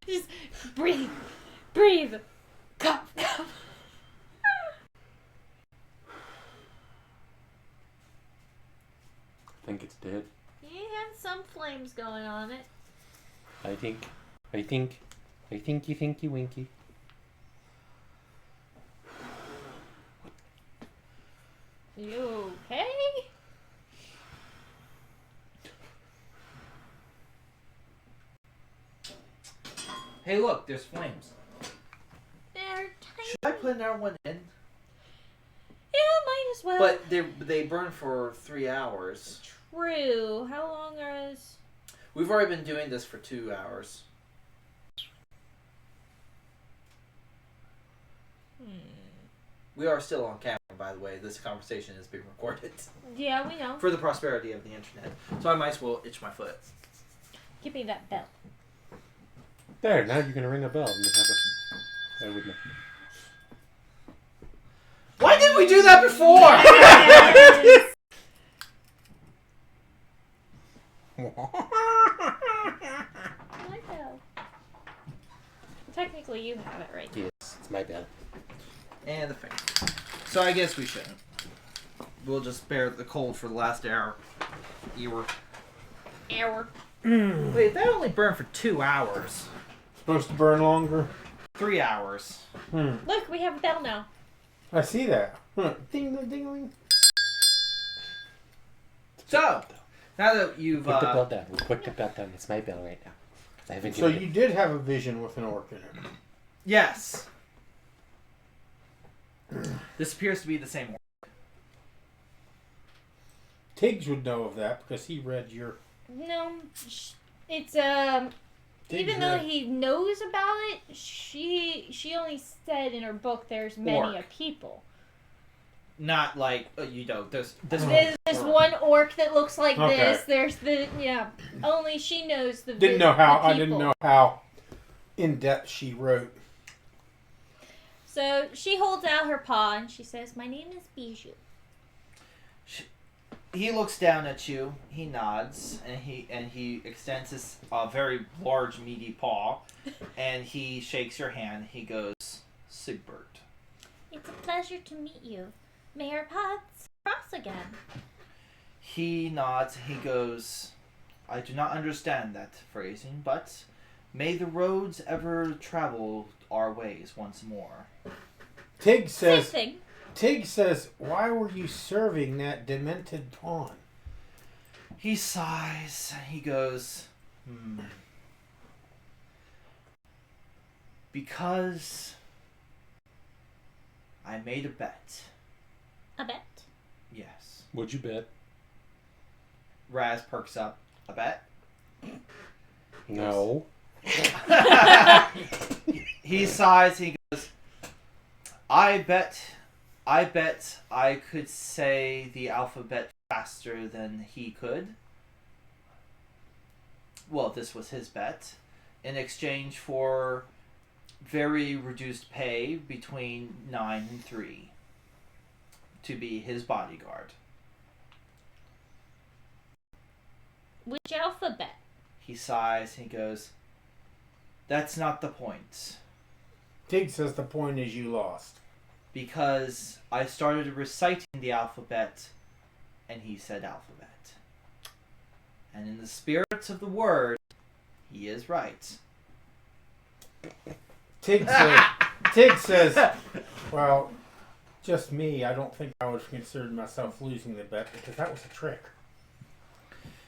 Just breathe. Breathe. Cough, cough. think it's dead. It had some flames going on it. I think you winky. You okay? Hey, look, there's flames. They're tiny. Should I put another one in? Yeah, might as well. But they burn for 3 hours. True. How long are those? We've already been doing this for 2 hours. We are still on camera, by the way. This conversation is being recorded. Yeah, we know. For the prosperity of the internet. So I might as well itch my foot. Give me that bell. There, now you can ring a bell and have a... I would know. Why didn't we do that before? My bell. Technically, you have it right. Yes, it's my bell. And the fan. So I guess we shouldn't. We'll just bear the cold for the last hour. Hour. Wait, that only burned for 2 hours. Supposed to burn longer? 3 hours. Look, we have a bell now. I see that. Ding, ding, ding. So, now that you've... Put the bell down. Put the bell down. It's my bell right now. I haven't So given you did have a vision with an orc in it. Yes. This appears to be the same one. Tiggs would know of that because he read your... No, it's Tiggs even though read- he knows about it, she only said in her book there's many Orc. a people. Not like, there's this one. There's this one orc that looks like Okay. this. There's only she knows the. Didn't know how. the I didn't people. know how in depth she wrote. So she holds out her paw and she says, "My name is Bijou." He looks down at you. He nods, and he extends his very large, meaty paw, and he shakes your hand. He goes, "Sigbert." It's a pleasure to meet you. May our paths cross again. He nods. He goes, "I do not understand that phrasing, but may the roads ever travel our ways once more." Tiggs Same says, thing. Tiggs says, why were you serving that demented pawn? He sighs. He goes, because I made a bet. A bet. Yes. Would you bet? Raz perks up. A bet? No. He sighs. He goes, I bet I could say the alphabet faster than he could. Well, this was his bet. In exchange for very reduced pay between 9 and 3. To be his bodyguard. Which alphabet? He sighs. He goes, that's not the point. Tiggs says the point is you lost. Because I started reciting the alphabet, and he said alphabet. And in the spirit of the word, he is right. Tiggs says, well, just me. I don't think I would have considered myself losing the bet because that was a trick.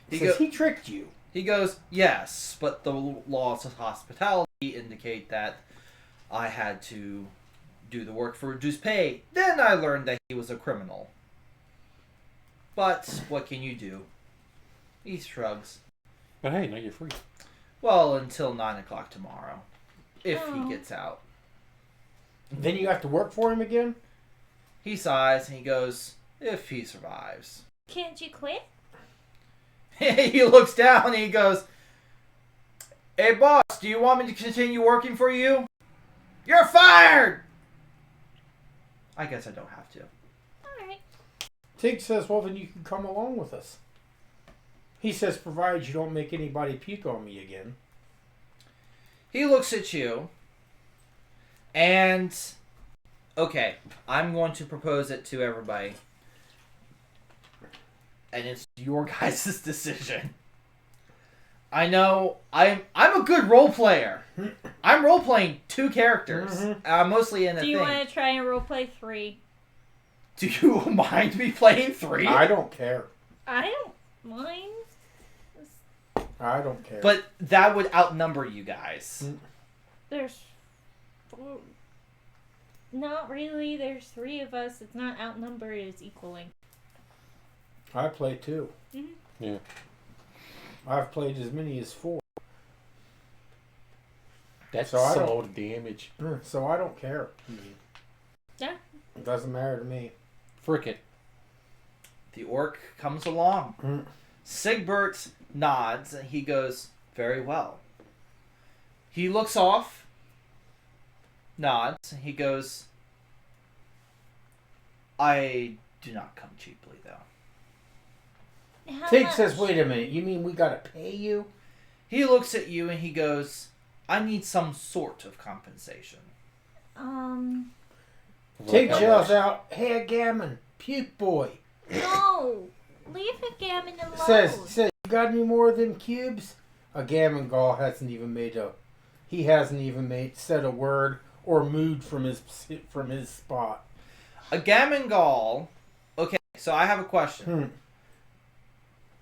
He tricked you. He goes, yes, but the laws of hospitality indicate that I had to do the work for reduced pay. Then I learned that he was a criminal. But what can you do? He shrugs. But hey, now you're free. Well, until 9 o'clock tomorrow. If Oh. he gets out. Then you have to work for him again? He sighs and he goes, if he survives. Can't you quit? He looks down and he goes, hey boss, do you want me to continue working for you? You're fired! I guess I don't have to. Alright. Tiggs says, well, then you can come along with us. He says, provided you don't make anybody puke on me again. He looks at you and, okay, I'm going to propose it to everybody. and it's your guys' decision. I know I'm a good role player. I'm role playing 2 characters, mostly in the Do you thing. want to try and roleplay 3? Do you mind me playing 3? I don't care. I don't mind. I don't care. But that would outnumber you guys. There's... Not really. There's 3 of us. It's not outnumbered. It's equaling. I play 2. Mm-hmm. Yeah. I've played as many as 4. That's So I so don't- low damage. So I don't care. Yeah. It doesn't matter to me. Frick it. The orc comes along. Sigbert nods and he goes, very well. He looks off, nods, and he goes, I do not come cheaply, though. How Tig much? says, wait a minute, you mean we gotta pay you? He looks at you and he goes, I need some sort of compensation. Tig How yells much? out, hey, Gammon, puke boy. No. Leave the gammon alone. Says, you got any more of them cubes? A gammon gall hasn't even said a word or moved from his spot. A gammon gall. Okay, so I have a question.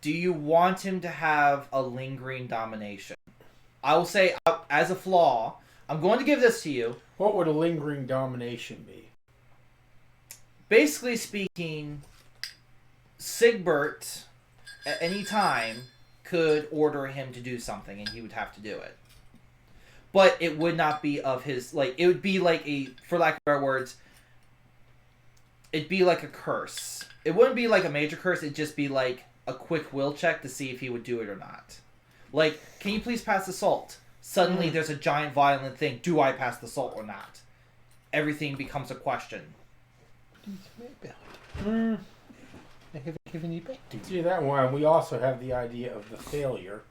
Do you want him to have a lingering domination? I will say, as a flaw, I'm going to give this to you. What would a lingering domination be? Basically speaking, Sigbert, at any time, could order him to do something, and he would have to do it. But it would not be of his, it would be like a, for lack of better words, it'd be like a curse. It wouldn't be like a major curse, it'd just be like a quick will check to see if he would do it or not. Like, can you please pass the salt? Suddenly there's a giant violent thing, do I pass the salt or not? Everything becomes a question. I haven't given you back to you. See, that one, we also have the idea of the failure.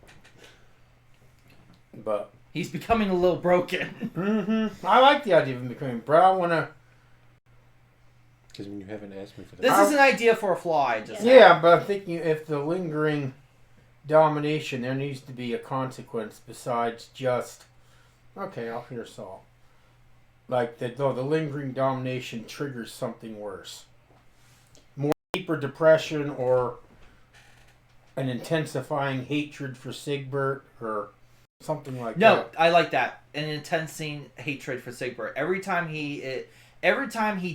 But He's becoming a little broken. I like the idea of him becoming, but I want to... Because when you haven't asked me for that. This is an idea for a flaw, I just Yeah, but I'm thinking if the lingering domination, there needs to be a consequence besides just, okay, I'll hear salt. Like, the lingering domination triggers something worse. More deeper depression or an intensifying hatred for Sigbert or something like No, that. I like that. An intensing hatred for Sigbert. Every time he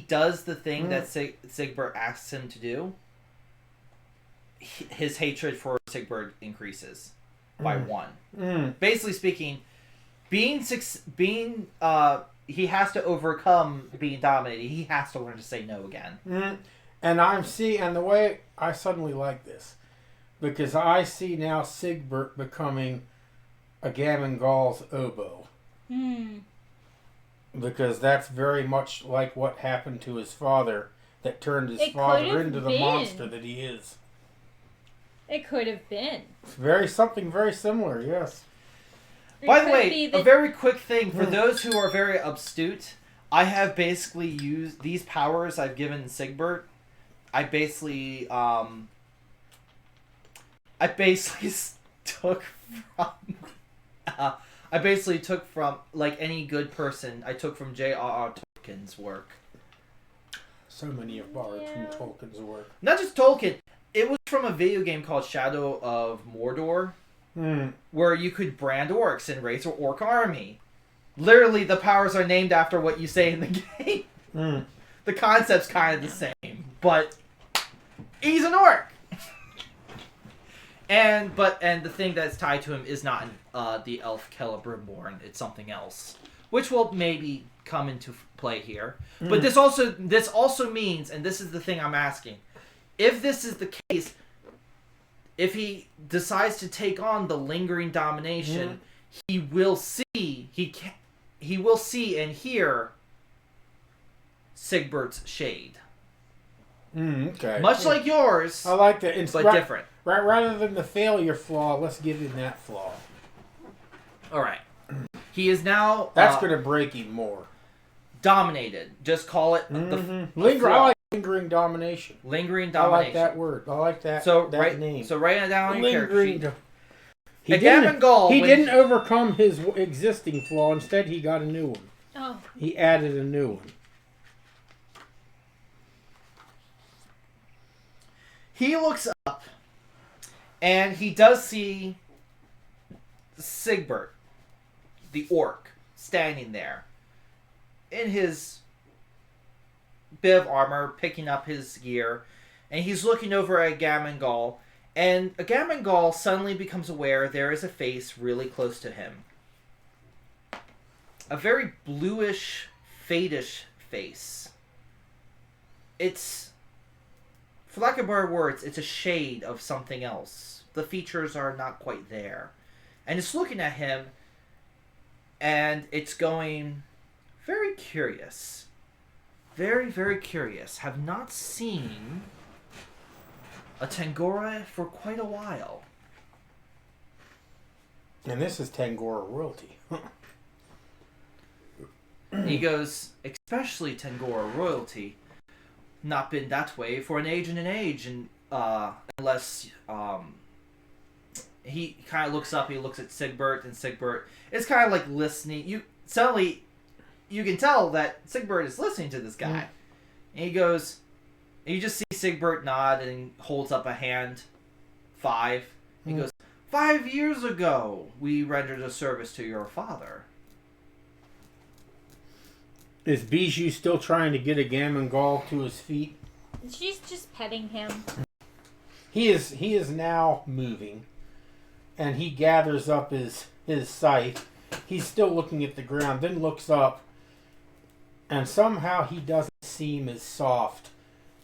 does the thing that Sigbert asks him to do, his hatred for Sigbert increases by 1. Basically speaking, he has to overcome being dominated. He has to learn to say no again. And and the way I suddenly like this, because I see now Sigbert becoming a Gammon Gall's oboe. Because that's very much like what happened to his father that turned his It father could've into the been. monster that he is. It could have been. Something very similar, yes. By the way, a very quick thing for those who are very astute. I have basically used these powers I've given Sigbert. I basically took from like any good person. I took from J.R.R. Tolkien's work. So many have borrowed from Yeah. Tolkien's work. Not just Tolkien. It was from a video game called Shadow of Mordor, where you could brand orcs and raise an orc army. Literally, the powers are named after what you say in the game. The concept's kind of the same, but he's an orc. And the thing that's tied to him is not the elf Celebrimborn. It's something else, which will maybe come into play here. But this also means, and this is the thing I'm asking, if this is the case, if he decides to take on the lingering domination, he will see and hear Sigbert's shade. Okay. Much like yours, I like that. It's but different. Right, rather than the failure flaw, let's give him that flaw. All right. He is now That's going to break him more. dominated. Just call it the Linger. flaw. I like Lingering domination. Lingering I domination. like that word. I like that. So that name. So write it down on your character sheet. He didn't overcome his existing flaw. Instead, he got a new one. Oh. He added a new one. He looks up, and he does see Sigbert, the orc, standing there in his bit of armor, picking up his gear, and he's looking over at Gammangol, and Gammangol suddenly becomes aware there is a face really close to him. A very bluish, fadish face. It's, for lack of better words, it's a shade of something else. The features are not quite there. And it's looking at him, and it's going, very curious. Very, very curious. Have not seen a Tangora for quite a while. And this is Tangora royalty. He goes, especially Tangora royalty. Not been that way for an age and unless he kind of looks up, he looks at Sigbert, and Sigbert is kind of like listening. Suddenly you can tell that Sigbert is listening to this guy. And he goes, and you just see Sigbert nod and holds up a hand. 5. He goes, 5 years ago we rendered a service to your father. Is Bijou still trying to get a Gammangol to his feet? She's just petting him. He is now moving, and he gathers up his scythe. He's still looking at the ground, then looks up, and somehow he doesn't seem as soft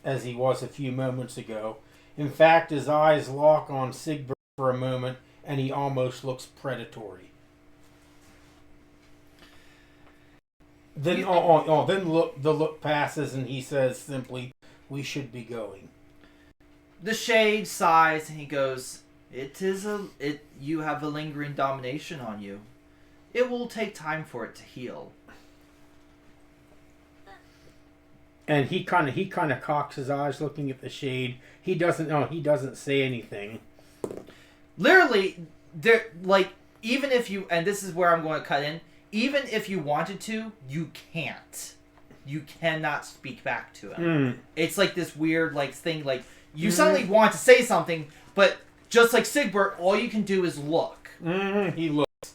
as he was a few moments ago. In fact, his eyes lock on Sigbert for a moment, and he almost looks predatory. Then the look passes, and he says simply, "We should be going." The shade sighs, and he goes, you have a lingering domination on you. It will take time for it to heal. And he kind of cocks his eyes, looking at the shade. He doesn't say anything. Literally, even if you, and this is where I'm going to cut in, even if you wanted to, you can't. You cannot speak back to him. It's like this weird thing, you suddenly want to say something, but just like Sigbert, all you can do is look. He looks.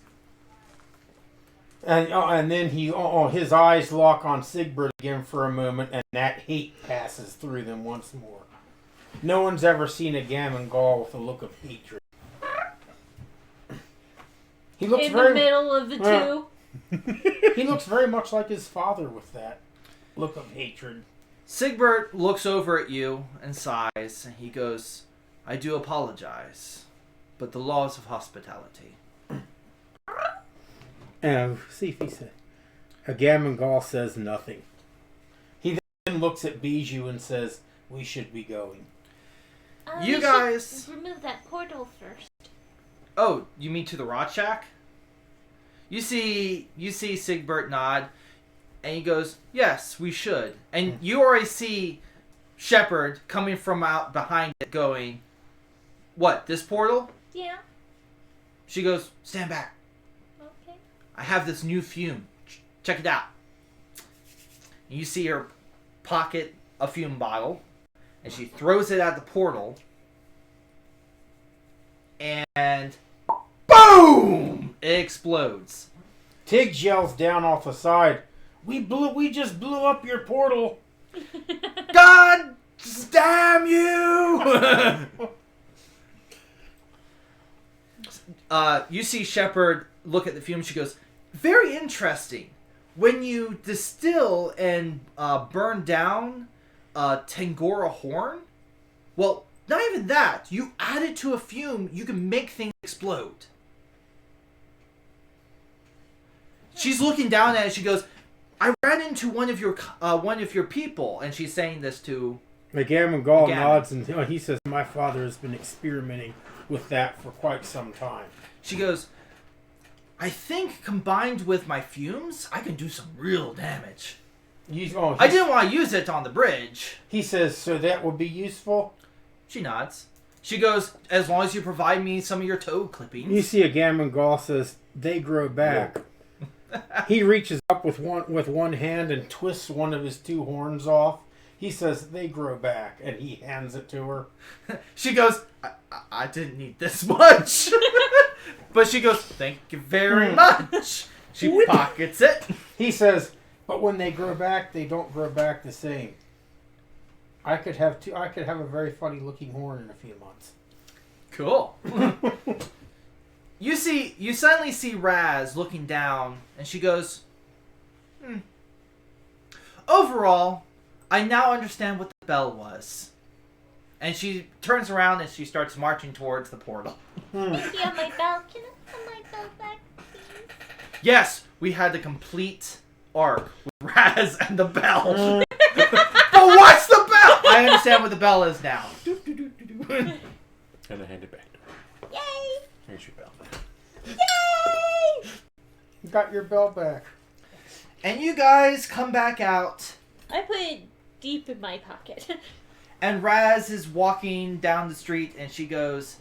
And then his eyes lock on Sigbert again for a moment, and that hate passes through them once more. No one's ever seen a Gammangol with a look of hatred. He looks in the middle of the two. He looks very much like his father with that look of hatred. Sigbert looks over at you and sighs, and he goes, I do apologize, but the laws of hospitality. And see if he said. A Gammangol says nothing. He then looks at Bijou and says, "We should be going." You guys remove that portal first. Oh, you mean to the rot shack? You see Sigbert nod, and he goes, "Yes, we should." And you already see Shepard coming from out behind it, going, "What? This portal?" Yeah. She goes, "Stand back. Okay. I have this new fume. Check it out." And you see her pocket a fume bottle, and she throws it at the portal, and boom! It explodes. Tig yells down off the side, We just blew up your portal." God damn you! You see Shepard look at the fume. She goes, "Very interesting. When you distill and burn down Tangora horn, well, not even that. You add it to a fume, you can make things explode." She's looking down at it. She goes, "I ran into one of your people," and she's saying this to The Gammangol nods, and he says, "My father has been experimenting with that for quite some time." She goes, "I think combined with my fumes, I can do some real damage." I didn't want to use it on the bridge. He says, so that would be useful? She nods. She goes, as long as you provide me some of your toe clippings. You see a Gammon says, they grow back. He reaches up with one hand and twists one of his 2 horns off. He says, they grow back, and he hands it to her. She goes, I didn't need this much. But she goes, thank you very much. She pockets it. He says, but when they grow back, they don't grow back the same. I could have a very funny looking horn in a few months. Cool. You suddenly see Raz looking down, and she goes, Overall, I now understand what the bell was. And she turns around and she starts marching towards the portal. Can I have my bell? Can I have my bell back, please? Yes, we had the complete arc with Raz and the bell. But what's the bell? I understand what the bell is now. And I hand it back to her. Yay! Here's your bell. Yay! You got your bell back. And you guys come back out. I put it deep in my pocket. And Raz is walking down the street and she goes,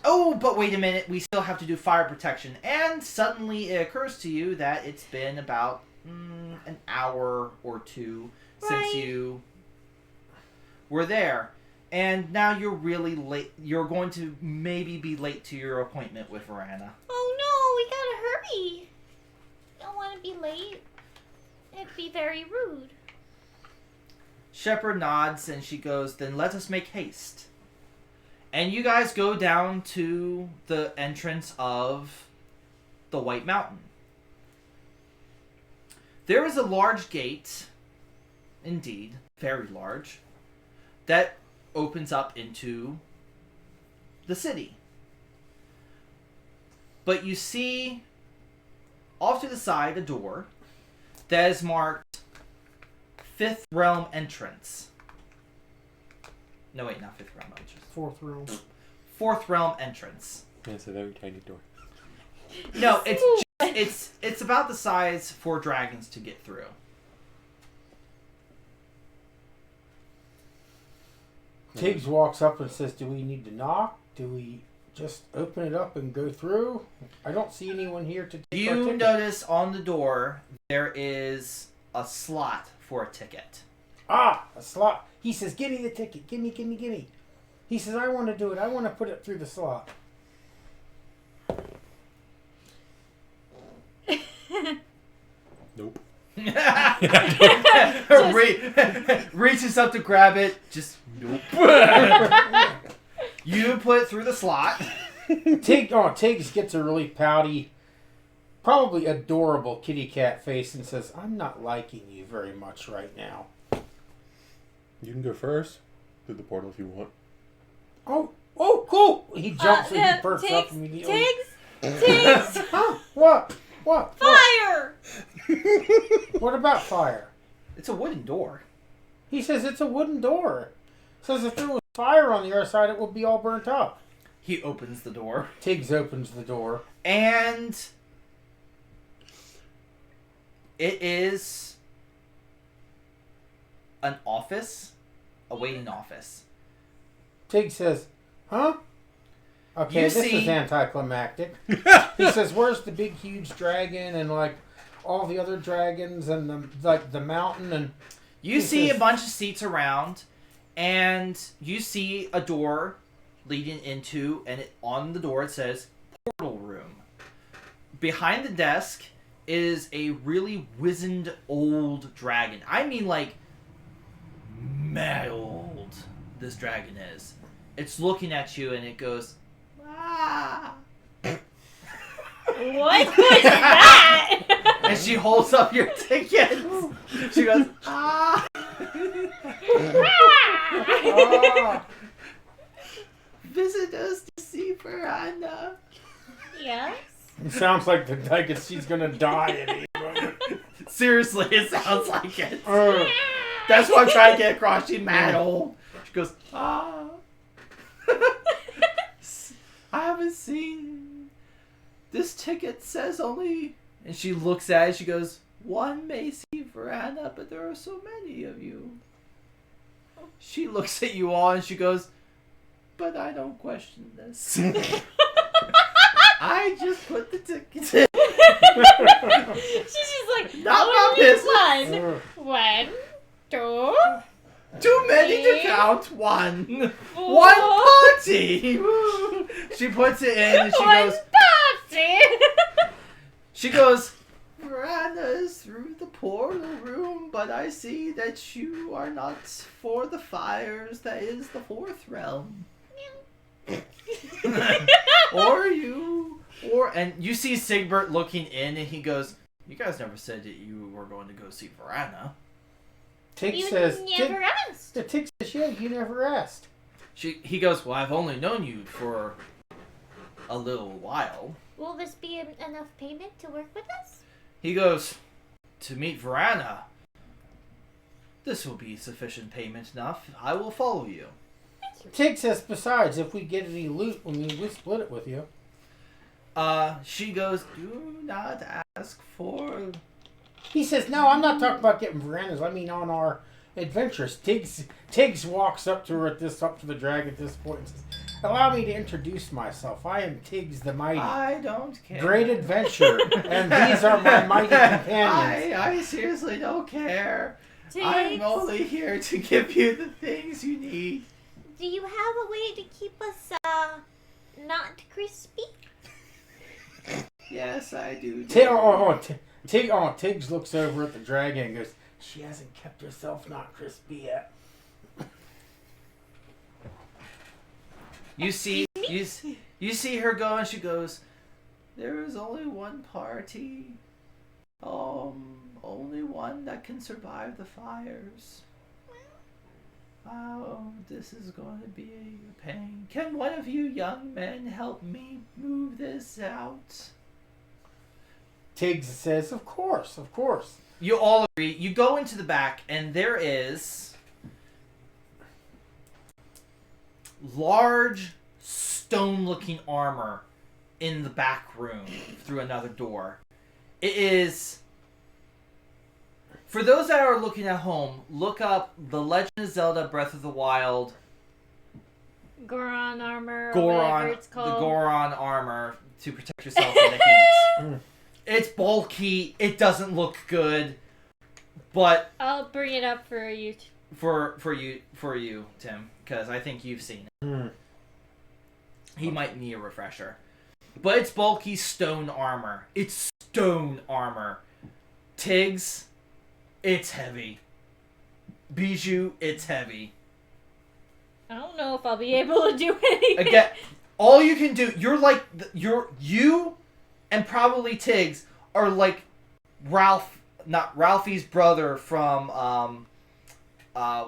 oh, but wait a minute, we still have to do fire protection. And suddenly it occurs to you that it's been about an hour or 2 since you were there. And now you're really late. You're going to maybe be late to your appointment with Vrana. Oh no, we gotta hurry. Don't want to be late. It'd be very rude. Shepherd nods and she goes, then let us make haste. And you guys go down to the entrance of the White Mountain. There is a large gate, indeed, very large, that opens up into the city. But you see off to the side a door that is marked 5th Realm Entrance. No, wait, not 5th Realm Entrance. 4th room. 4th Realm Entrance. Yeah, it's a very tiny door. No, it's about the size for dragons to get through. Tiggs walks up and says, do we need to knock? Do we just open it up and go through? I don't see anyone here to take our You ticket. notice on the door there is a slot for a ticket. Ah, a slot. He says, give me the ticket. Give me. He says, I want to do it. I want to put it through the slot. Nope. Reaches up to grab it. Just nope. You put it through the slot. Tiggs gets a really pouty, probably adorable kitty cat face and says, I'm not liking you very much right now. You can go first through the portal if you want. Oh, cool. He jumps and he perks up Tiggs, immediately. Tiggs! Huh? What? Fire! What about fire? It's a wooden door. He says it's a wooden door. Says if there was fire on the other side, it would be all burnt up. He opens the door. Tiggs opens the door. And it is an office, a waiting office. Tiggs says, huh? Okay, You this see- is anticlimactic. He says, where's the big, huge dragon and, like, all the other dragons and, the mountain and... You He see says- a bunch of seats around, and you see a door leading into, and on the door it says, Portal Room. Behind the desk is a really wizened old dragon. I mean, like, mad old this dragon is. It's looking at you, and it goes, ah. What was that? And she holds up your tickets. She goes, ah. Ah! Visit us to see Vrana. Yes? It sounds like she's gonna die at any moment. Seriously, it sounds like it. Uh, That's what I'm trying to get across. She's mad old. She goes, ah. I haven't seen. This ticket says only. And she looks at it. She goes, one may see Vrana, but there are so many of you. She looks at you all and she goes, but I don't question this. I just put the tickets in. She's just like, Not my business. One, two. Too many to count. One party. She puts it in and she One goes. party. She goes. Vrana is through the portal room, but I see that you are not for the fires. That is the fourth realm. And you see Sigbert looking in, and he goes, "You guys never said that you were going to go see Vrana." Tig You says, never asked. Tig says, yeah, you never asked. He goes, "Well, I've only known you for a little while." Will this be enough payment to work with us? He goes, "To meet Vrana, this will be sufficient payment enough. I will follow you." Tig says, besides, if we get any loot, we split it with you. She goes, "Do not ask for..." He says, no, I'm not talking about getting Vrana's. I mean on our adventures. Tiggs walks up to her up to the drag at this point and says, allow me to introduce myself. I am Tiggs the Mighty. I don't care. Great adventure, and these are my mighty companions. I seriously don't care. Tiggs, I'm only here to give you the things you need. do you have a way to keep us, not crispy? Yes, I do. Tiggs looks over at the dragon and goes, she hasn't kept herself not crispy yet. You see her go, and she goes, "There is only one party. Only one that can survive the fires. Oh, this is going to be a pain. Can one of you young men help me move this out?" Tiggs says, of course. You all agree. You go into the back, and there is large stone-looking armor in the back room through another door. It is... For those that are looking at home, look up The Legend of Zelda Breath of the Wild. Goron armor, or whatever it's called. The Goron armor to protect yourself from the heat. It's bulky. It doesn't look good, but I'll bring it up for you. for you, Tim, because I think you've seen it. He might need a refresher, but it's bulky stone armor. It's stone armor. Tiggs, it's heavy. Bijou, it's heavy. I don't know if I'll be able to do anything. Again, all you can do, you and probably Tiggs are like Ralphie's brother from A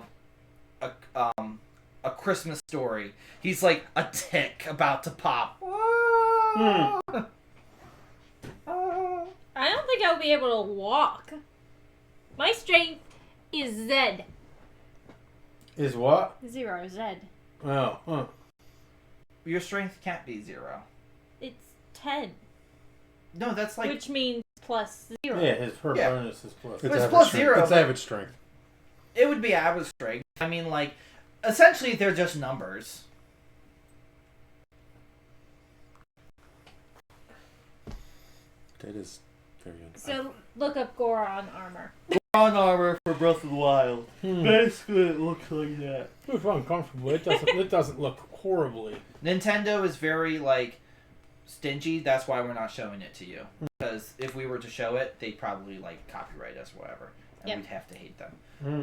Christmas Story. He's like a tick about to pop. I don't think I'll be able to walk. My strength is Z. Is what? 0, Z. Oh, huh. Your strength can't be 0. It's 10. No, that's like... Which means plus 0. Yeah, her bonus is plus. It's plus 0. It's average strength. It would be average strength. I mean, like, essentially they're just numbers. That is very So look up Goron armor. Goron armor for Breath of the Wild. Basically, it looks like that. It's uncomfortable. It doesn't look horribly. Nintendo is very, like, stingy. That's why we're not showing it to you. Because if we were to show it, they'd probably, like, copyright us or whatever. And we'd have to hate them.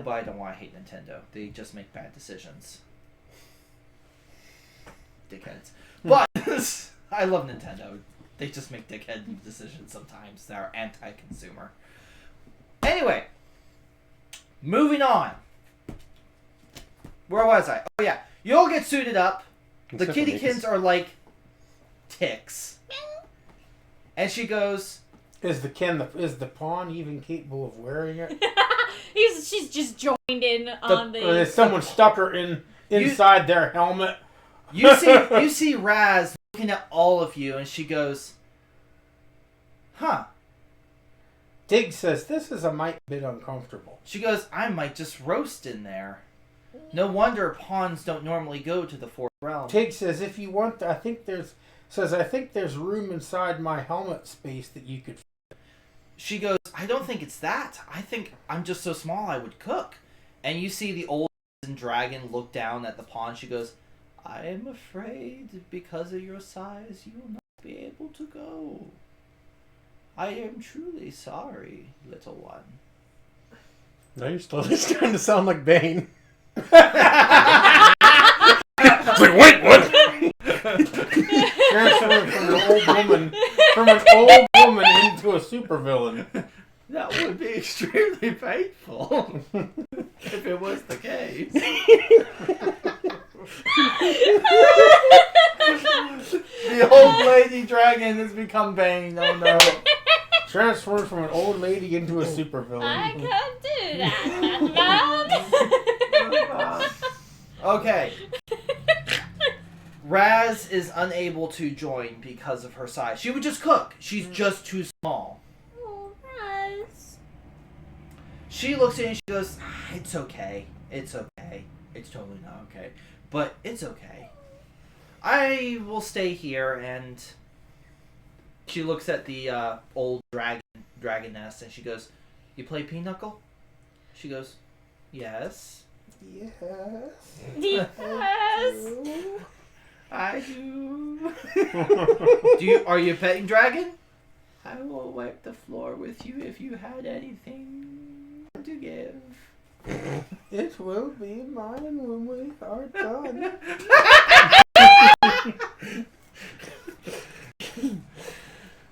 But I don't want to hate Nintendo. They just make bad decisions. Dickheads. But I love Nintendo. They just make dickhead decisions sometimes that are anti-consumer. Anyway. Moving on. Where was I? Oh, yeah. You all get suited up. The kittykins are like ticks. And she goes... Is the pawn even capable of wearing it? She's just joined in on the... someone stuck her inside their helmet. You see Raz looking at all of you, and she goes, "Huh. Tig says, this is a mite bit uncomfortable. She goes, I might just roast in there. No wonder pawns don't normally go to the fourth realm. Tig says, if you want, I think there's room inside my helmet space that you could. She goes, I don't think it's that. I think I'm just so small I would cook. And you see the old dragon look down at the pawn. She goes, I am afraid because of your size you will not be able to go. I am truly sorry, little one. No, you're still starting to sound like Bane. It's like, wait, what? Transferring from an old woman into a supervillain. That would be extremely painful if it was the case. The old lady dragon has become Bane. Oh no. Transferred from an old lady into a supervillain. I can't do that, Mom. Okay. Raz is unable to join because of her size. She would just cook. She's just too small. Oh, Raz. She looks at it and she goes, it's okay. It's okay. It's totally not okay. But it's okay. I will stay here. And she looks at the old dragon nest and she goes, you play pinochle? She goes, yes. Yes. Yes. I do. Are you a petting dragon? I will wipe the floor with you if you had anything to give. It will be mine when we are done.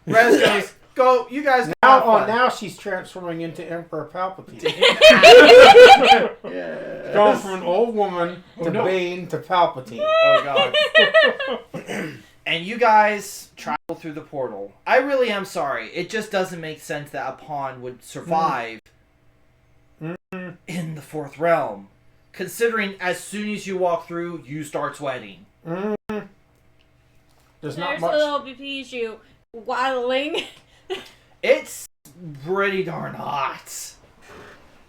Raz goes, go, you guys go. Now she's transforming into Emperor Palpatine. Yeah. Going from an old woman to Bane to Palpatine. Oh god. And you guys travel through the portal. I really am sorry. It just doesn't make sense that a pawn would survive in the fourth realm. Considering as soon as you walk through, you start sweating. There's not There's much. a little Bijou waddling. It's pretty darn hot.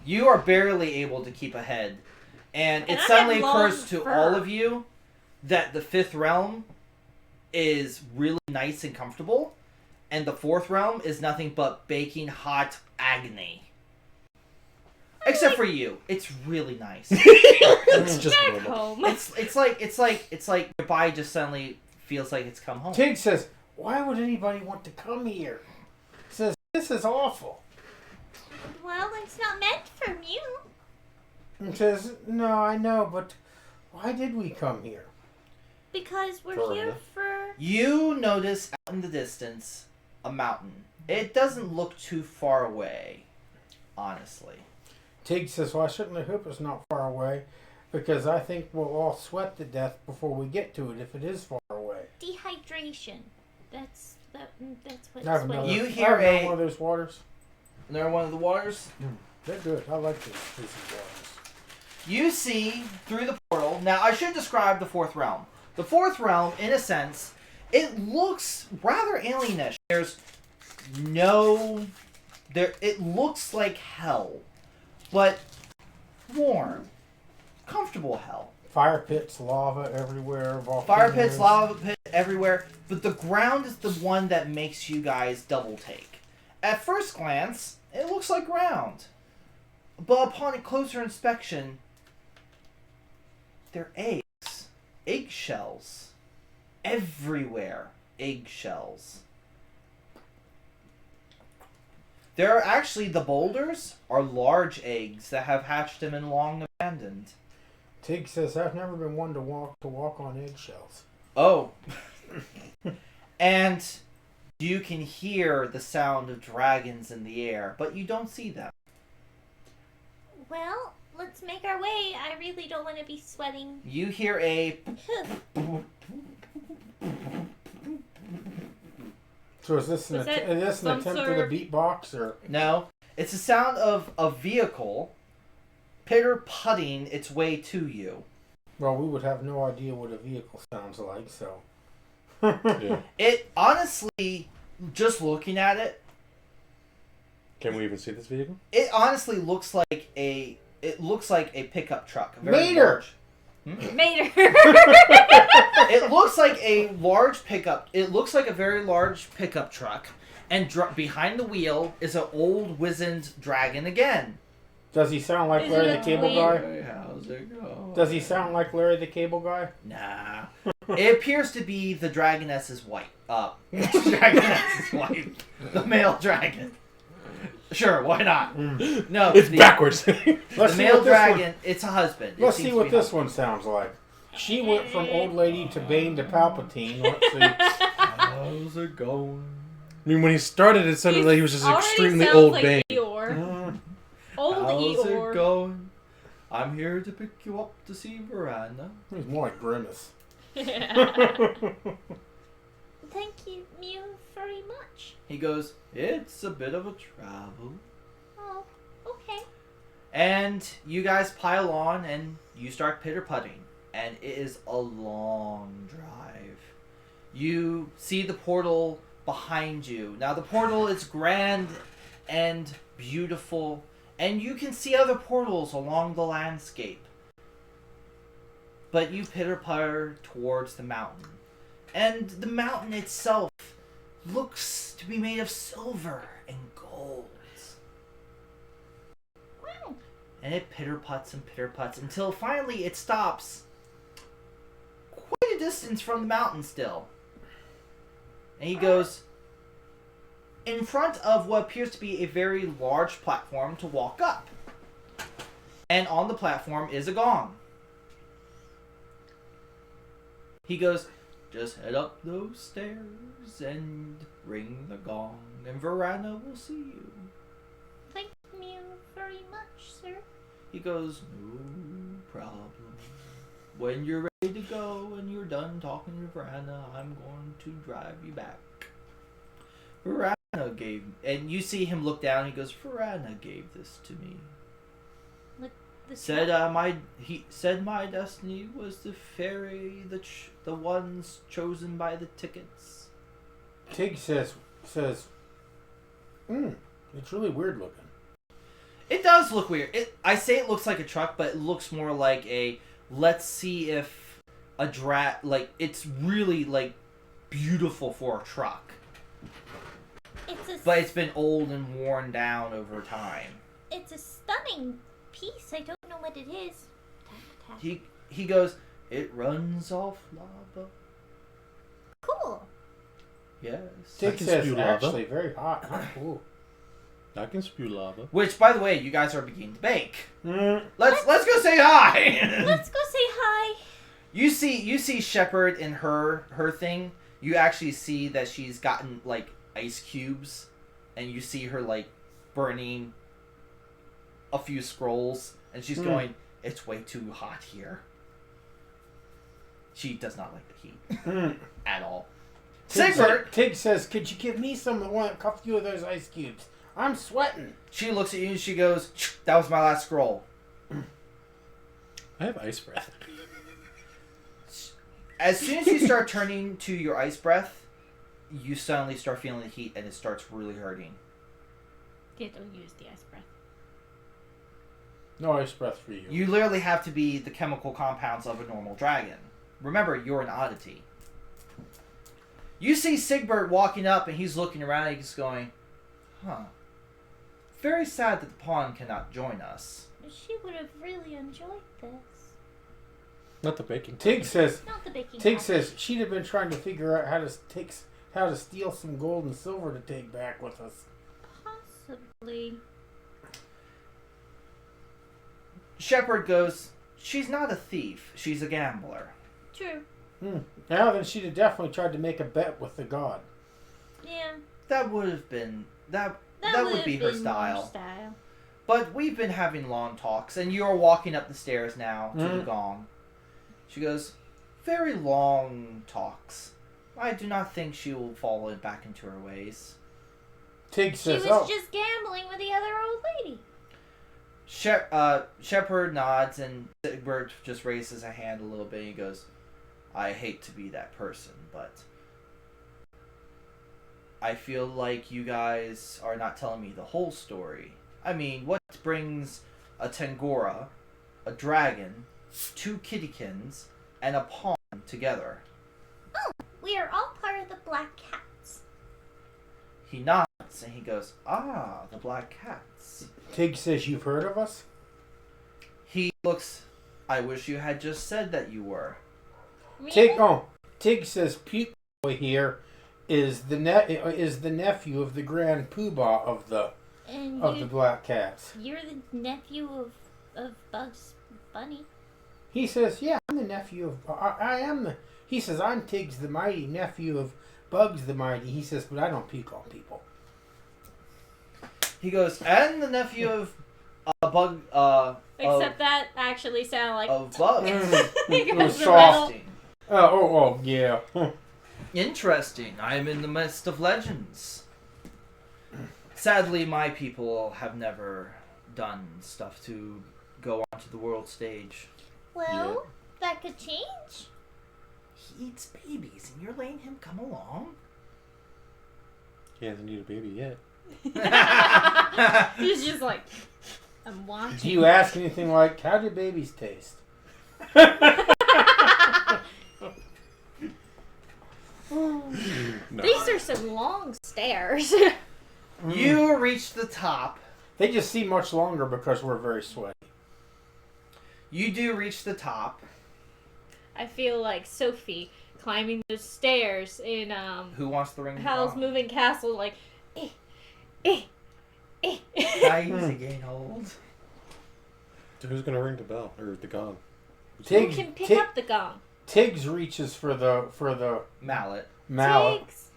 You are barely able to keep ahead. And it I suddenly have long occurs to fur. all of you that the fifth realm is really nice and comfortable. And the fourth realm is nothing but baking hot agony. Except for you. It's really nice. It's just Back normal. home. It's like your body just suddenly feels like it's come home. Tig says, why would anybody want to come here? Says, this is awful. Well, it's not meant for you. And says, no, I know, but why did we come here? Because we're For here you. for... You notice out in the distance a mountain. It doesn't look too far away, honestly. Tig says, well, I certainly hope it's not far away, because I think we'll all sweat to death before we get to it if it is far away. Dehydration. That's what I have it's another, You I hear have a- one of those waters. Another one of the waters. They're good. I like these waters. You see through the portal. Now, I should describe the fourth realm. The fourth realm, in a sense, it looks rather alienish. There's no... It looks like hell, but warm, comfortable hell. Fire pits, lava everywhere. Fire pits, volcanoes. lava pits everywhere, but the ground is the one that makes you guys double take. At first glance, it looks like ground, but upon a closer inspection, they're eggs. Eggshells. Everywhere. Eggshells. There are actually, the boulders are large eggs that have hatched them and long abandoned. Tig says, I've never been one to walk on eggshells. Oh. And you can hear the sound of dragons in the air, but you don't see them. Well, let's make our way. I really don't want to be sweating. You hear a... So is this an Was that attempt some at sort a of- beatbox or? No. It's the sound of a vehicle pitter-putting its way to you. Well, we would have no idea what a vehicle sounds like, so. Yeah. It, honestly, just looking at it, Can we even see this vehicle? It honestly looks like a pickup truck. A very Mater! large- Mater. It looks like a large pickup. It looks like a very large pickup truck, and behind the wheel is an old wizened dragon again. Does he sound like Is Larry it the a Cable twin? Guy? Hey, how's it going? Does he sound like Larry the Cable Guy? Nah. It appears to be the dragoness's wife. Dragoness's wife. The male dragon. Sure, why not? No, It's backwards. The Let's see male what this one- dragon. It's a husband. It Let's seems see to what be this husband. one sounds like. She went from old lady to Bane to Palpatine. Let's see. How's it going? I mean, when he started, it sounded like he was just Already extremely sounds old like Bane. Eeyore. Old How's Eeyore. it going? I'm here to pick you up to see Vrana. He's more like Grimace. Thank you, Mew, very much. He goes, it's a bit of a travel. Oh, okay. And you guys pile on and you start pitter-putting. And it is a long drive. You see the portal behind you. Now the portal is grand and beautiful. And you can see other portals along the landscape. But you pitter-putter towards the mountain. And the mountain itself looks to be made of silver and gold. Wow. And it pitter-puts and pitter-puts until finally it stops quite a distance from the mountain still. And he goes in front of what appears to be a very large platform to walk up. And on the platform is a gong. He goes, just head up those stairs and ring the gong, and Vrana will see you. Thank you very much, sir. He goes, no problem. When you're ready to go and you're done talking to Vrana, I'm going to drive you back. Vrana gave, and you see him look down. He goes, Vrana gave this to me. The Said he said my destiny was to ferry the ones chosen by the tickets. Tig says, it's really weird looking. It does look weird. I say it looks like a truck, but it looks more like a. Let's see if a it's really like beautiful for a truck, but it's been old and worn down over time. It's a stunning piece. I don't know what it is. Tap, tap. He goes, it runs off lava. Cool. Yes. Tig can says, spew lava. actually, very hot. Not cool. I can spew lava. Which, by the way, you guys are beginning to bake. Mm. Let's go say hi. Let's go say hi. You see Shepherd in her thing. You actually see that she's gotten like ice cubes, and you see her like burning a few scrolls, and she's going, it's way too hot here. She does not like the heat at all. Sigbert! Tig says, could you give me a few of those ice cubes? I'm sweating. She looks at you and she goes, that was my last scroll. I have ice breath. As soon as you start turning to your ice breath, you suddenly start feeling the heat and it starts really hurting. Yeah, don't use the ice breath. No ice breath for you. You literally have to be the chemical compounds of a normal dragon. Remember, you're an oddity. You see Sigbert walking up and he's looking around and he's going, huh. Very sad that the pawn cannot join us. She would have really enjoyed this. Not the baking. Tig says, Not the baking. Tig powder. says she'd have been trying to figure out how to steal some gold and silver to take back with us. Possibly. Shepherd goes, she's not a thief, she's a gambler. True. Now then, she'd have definitely tried to make a bet with the god. Yeah. That would have been, that That would be have her been style. more style. But we've been having long talks, and you're walking up the stairs now to the gong. She goes, very long talks. I do not think she will fall back into her ways. Tig She says, was just gambling with the other old lady. Shepherd nods, and Sigbert just raises a hand a little bit, and he goes, I hate to be that person, but I feel like you guys are not telling me the whole story. I mean, what brings a Tangora, a dragon, 2 kittykins, and a pawn together? We are all part of the Black Cats. He nods and he goes, "Ah, the Black Cats." Tig says, "You've heard of us?" He looks, "I wish you had just said that you were." Tig says, "Puke Boy here is the nephew of the Grand Poobah of the Black Cats." You're the nephew of Bugs Bunny. He says, "Yeah, I'm the nephew of. I am the." He says, "I'm Tiggs the Mighty, nephew of Bugs the Mighty." He says, "But I don't puke on people." He goes, "And the nephew of Bug." Except that actually sounded like of Bugs. It was soft. Interesting. Oh, yeah. Interesting. I am in the midst of legends. Sadly, my people have never done stuff to go onto the world stage. Well, that could change. He eats babies, and you're letting him come along? He hasn't eaten a baby yet. He's just like, I'm watching. Do you ask anything like, "How do babies taste?" No. These are some long stairs. You reach the top. They just seem much longer because we're very sweaty. You do reach the top. I feel like Sophie climbing those stairs in Who wants the ring? Howl's Moving Castle, like, Guys getting old. So who's gonna ring the bell or the gong? Who can pick up the gong? Tiggs reaches for the Mallet. mallet. Tiggs,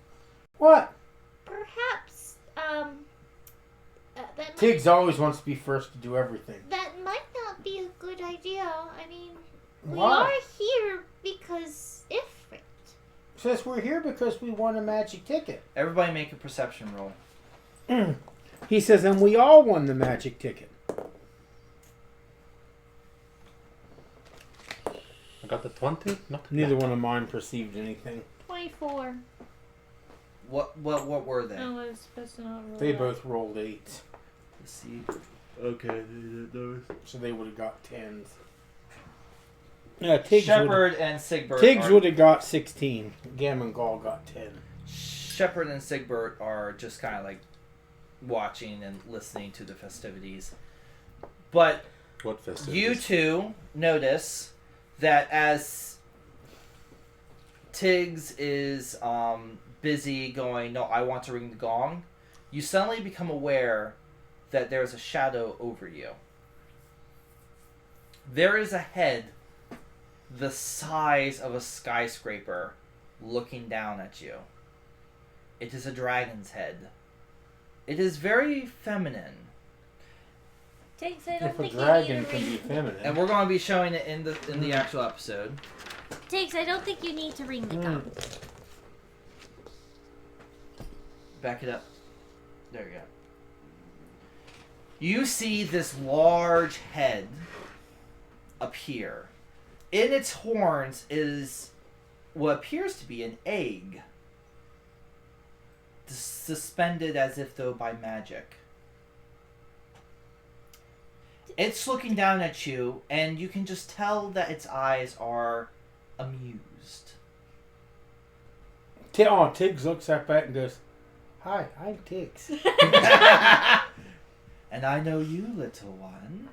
What? perhaps, that Tiggs always wants to be first to do everything. that might not be a good idea. I mean, we Why? are here because Ifrit. Says we're here because we won a magic ticket. Everybody make a perception roll. He says, and we all won the magic ticket. I got the 20. Not Neither one of mine perceived anything. 24. What were they? Oh, I was supposed to not roll They that. both rolled 8s, Let's see. Okay. so they would have got 10s. Yeah, Tiggs Shepard and Sigbert. would have got 16. Gam and Gall got 10. Shepard and Sigbert are just kind of like watching and listening to the festivities. But What festivities? you two notice that as Tiggs is busy going, "No, I want to ring the gong," you suddenly become aware that there's a shadow over you. There is a head the size of a skyscraper looking down at you. It is a dragon's head. It is very feminine. Tiggs, I don't If a think dragon you need can to be ring. feminine. And we're going to be showing it in the actual episode. Tiggs, I don't think you need to ring the gong. Back it up. There you go. You see this large head appear. In its horns is what appears to be an egg, suspended as if though by magic. It's looking down at you, and you can just tell that its eyes are amused. Tiggs looks up at it and goes, "Hi, I'm Tiggs." And I know you, little one.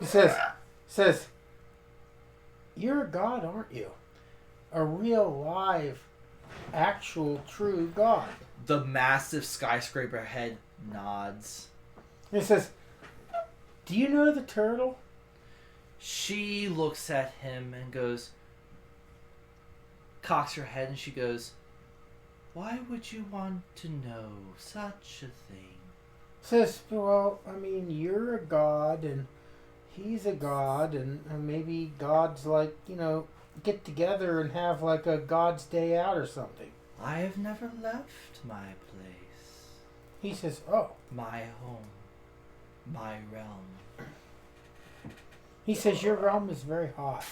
He says, "You're a god, aren't you? A real, live, actual, true god." The massive skyscraper head nods. He says, "Do you know the turtle?" She looks at him and goes, cocks her head, and she goes, "Why would you want to know such a thing?" Says, "Well, I mean, you're a god, and he's a god, and maybe gods, like, get together and have, like, a God's Day Out or something." I have never left my place, He says, "Oh." my home, my realm. He says, "Your realm is very hot."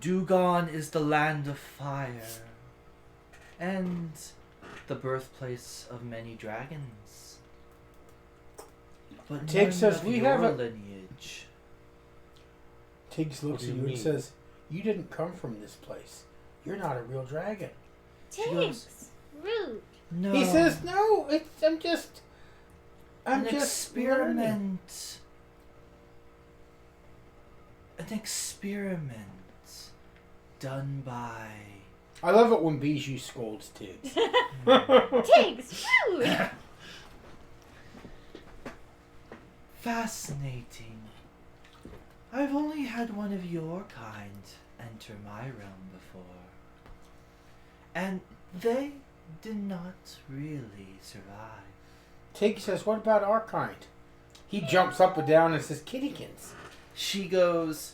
Dugon is the land of fire. and the birthplace of many dragons. But Tig none says, of "We your have a-" lineage. Tiggs looks What at do you you and mean? says, "You didn't come from this place. You're not a real dragon." Tiggs, rude. No. He says, "No, I'm just an learning." experiment. An experiment done by... I love it when Bijou scolds Tiggs. Tiggs, rude. Fascinating. I've only had one of your kind enter my realm before. And they did not really survive. Tiggs says, "What about our kind?" He jumps up and down and says, "Kittykins." She goes,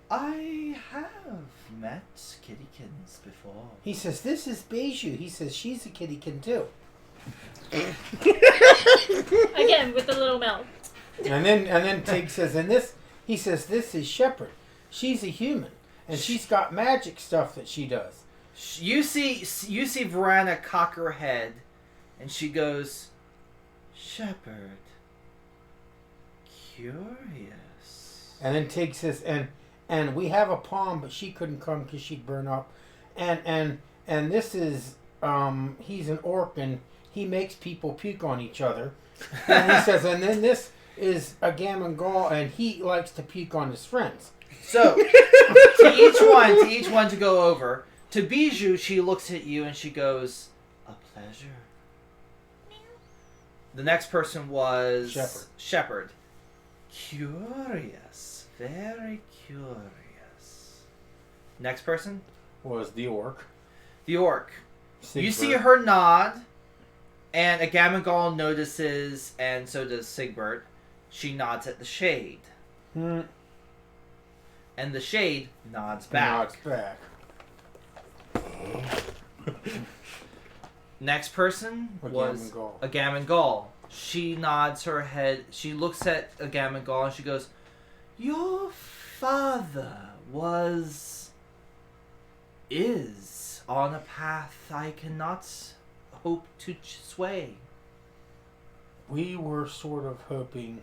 I have met kittykins before. He says, "This is Bijou." He says, "She's a kittykin too." Again, with the little mouth. And then Tiggs says, "And this," he says, "this is Shepherd. She's a human, and she's got magic stuff that she does." You see Vrana cock her head, and she goes, Shepherd. Curious. And then Tiggs says, and we have a palm, but she couldn't come because she'd burn up. And this is he's an orc, and he makes people puke on each other. And he says, and then this is a gammon gall, and he likes to puke on his friends. So to each one to go over. To Bijou, she looks at you and she goes, a pleasure. The next person was Shepherd. Curious. Very curious. Next person? Was the orc. The orc. Sigbert. You see her nod, and a Gammagall notices, and so does Sigbert. She nods at the shade. And the shade nods back. Next person was a Gammagall. She nods her head. She looks at a Gammagall and she goes, your father is on a path I cannot hope to sway. We were sort of hoping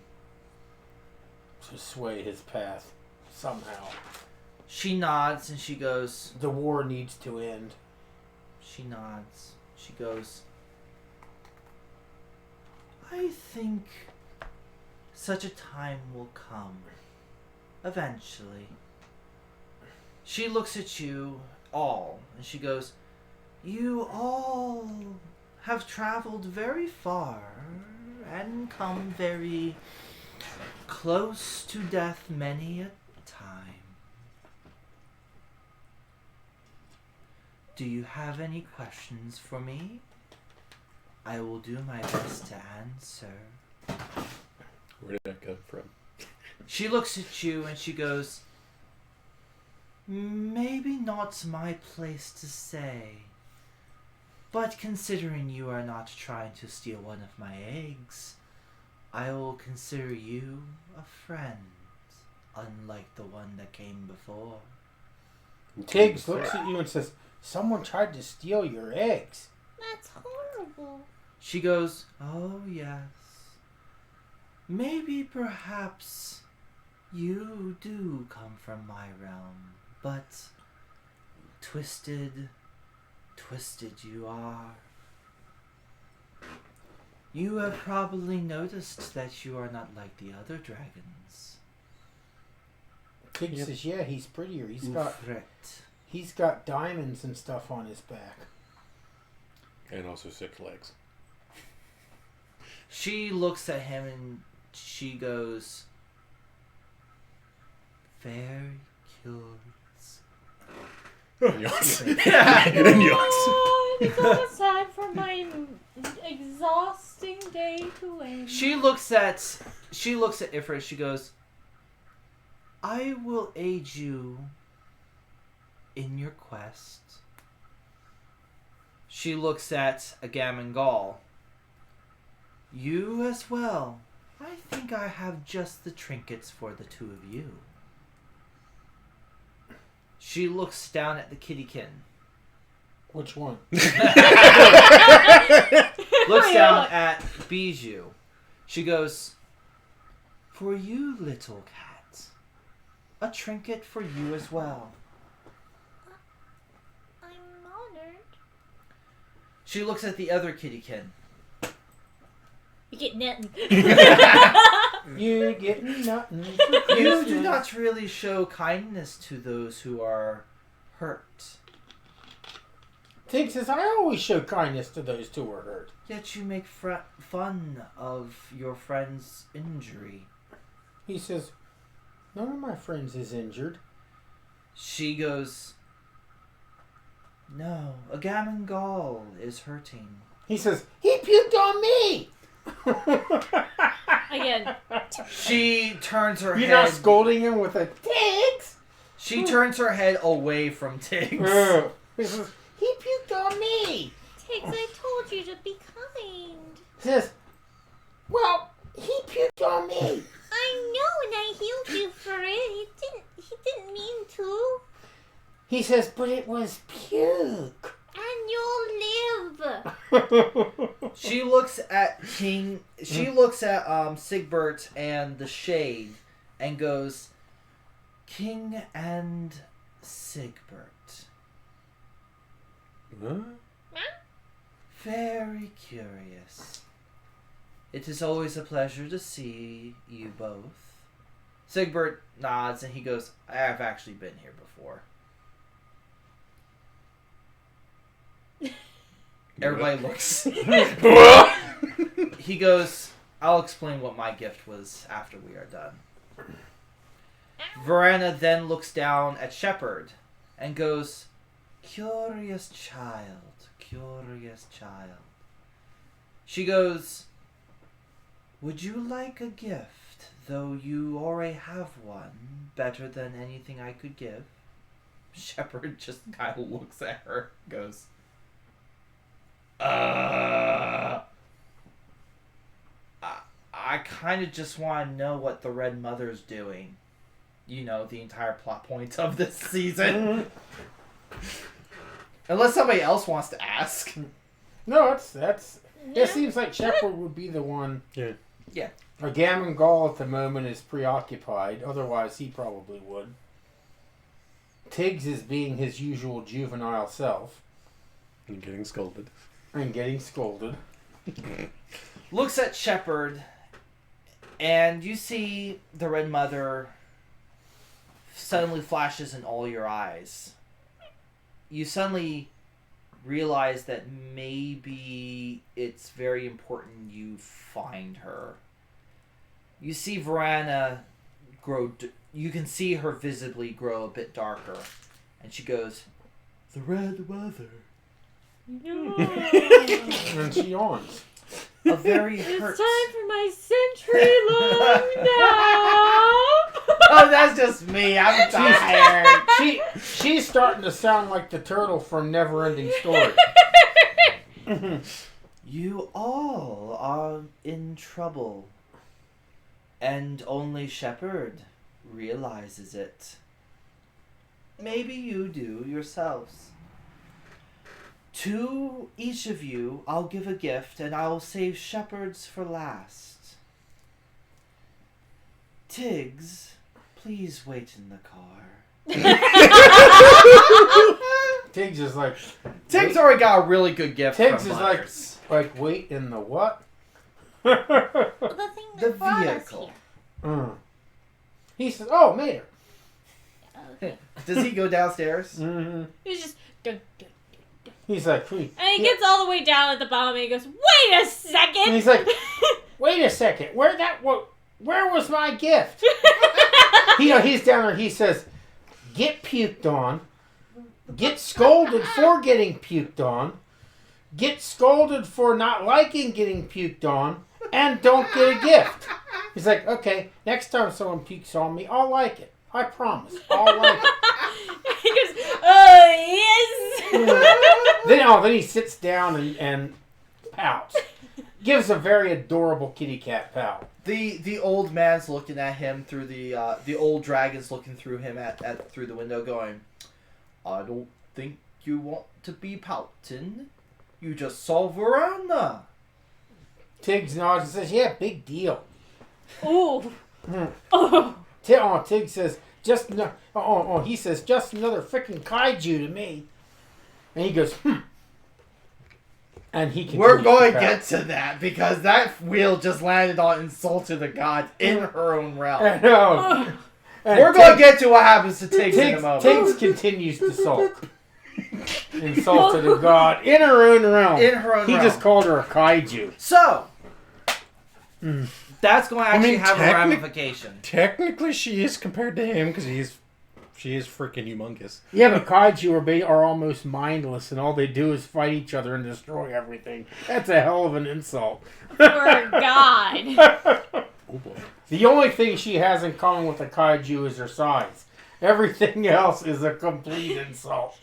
to sway his path somehow. She nods and she goes, the war needs to end. She nods. She goes, I think such a time will come. Eventually. She looks at you all and she goes, you all have traveled very far and come very close to death many a time. Do you have any questions for me? I will do my best to answer. Where did that come from? She looks at you and she goes, maybe not my place to say, but considering you are not trying to steal one of my eggs, I will consider you a friend, unlike the one that came before. Tiggs looks at you and says, someone tried to steal your eggs. That's horrible. She goes, oh yes. Maybe perhaps you do come from my realm, but twisted you are. You have probably noticed that you are not like the other dragons. Tiggs says, yeah, he's prettier. Ufret. He's got diamonds and stuff on his back. And also 6 legs. She looks at him and she goes, very curious. Yes. Oh, it's almost time for my exhausting day to end. She looks at Ifrit. She goes, I will aid you in your quest. She looks at a Gammagall. You as well. I think I have just the trinkets for the two of you. She looks down at the Kittykin. Which one? Looks down at Bijou. She goes, "For you, little cat. A trinket for you as well." I'm honored. She looks at the other kittiekin. You get nothing. You getting nothing. You do not really show kindness to those who are hurt. Tig says, I always show kindness to those who are hurt. Yet you make fun of your friend's injury. He says, none of my friends is injured. She goes, "No, a gammon gall is hurting." He says, he puked on me! Again. She turns her You're head. not scolding him with a Tiggs? She turns her head away from Tiggs. He says, he puked on me! Tiggs, I told you to be kind. He says, well, he puked on me. I know, and I healed you for it. He didn't mean to. He says, but it was puke. And you'll live. She looks at King. She looks at Sigbert and the Shade, and goes, "King and Sigbert. Huh? Very curious. It is always a pleasure to see you both." Sigbert nods and he goes, "I have actually been here before." Everybody looks. He goes, "I'll explain what my gift was after we are done." Vrana then looks down at Shepherd and goes, "Curious child, curious child." She goes, "Would you like a gift, though you already have one, better than anything I could give?" Shepherd just kind of looks at her, goes, I kind of just want to know what the Red Mother's doing. You know, the entire plot point of this season. Unless somebody else wants to ask. No, that's. It seems like Shepard would be the one. Yeah. Yeah. A Gammon Gall at the moment is preoccupied. Otherwise, he probably would. Tiggs is being his usual juvenile self. And getting scolded. And getting scolded. Looks at Shepherd, and you see the Red Mother suddenly flashes in all your eyes. You suddenly realize that maybe it's very important you find her. You see Vrana grow... You can see her visibly grow a bit darker. And she goes, "The Red Mother." No. And she yawns. A very It's hurt... time for my century long nap. Oh, that's just me. I'm tired. She's starting to sound like the turtle from Neverending Story. You all are in trouble. And only Shepherd realizes it. Maybe you do yourselves. To each of you, I'll give a gift, and I'll save Shepherd's for last. Tiggs, please wait in the car. Tiggs is like... Tiggs already got a really good gift Tiggs from is Butters. like, wait in the what? The thing The that brought us vehicle. here. He says, oh, Mater. Okay. Does he go downstairs? Mm-hmm. He's just... Dun, dun. He's like, And he gets all the way down at the bottom and he goes, "Wait a second!" And he's like, wait a second, where was my gift? He's down there, he says, get puked on, get scolded for getting puked on, get scolded for not liking getting puked on, and don't get a gift. He's like, okay, next time someone pukes on me, I'll like it. I promise, I'll like it. He goes, "Oh, yes!" Then he sits down and pouts. Gives a very adorable kitty cat pout. The old man's looking at him through the old dragon's looking through him at through the window, going, "I don't think you want to be pouting? You just saw Vrana. Tiggs nods and says, yeah, big deal. Ooh. Oh. Tig says, he says, just another freaking kaiju to me. And he goes, And he We're going to get to that because that wheel just landed on insult to the gods in her own realm. I know. We're going to get to what happens to Tiggs in a moment. Tiggs continues to sulk. Insulted a god in her own realm. In her own realm. He just called her a kaiju. So, that's going to actually have a ramification. Technically, she is compared to him because she is freaking humongous. Yeah, but kaiju are almost mindless, and all they do is fight each other and destroy everything. That's a hell of an insult. Poor God. Oh boy. The only thing she has in common with a kaiju is her size. Everything else is a complete insult.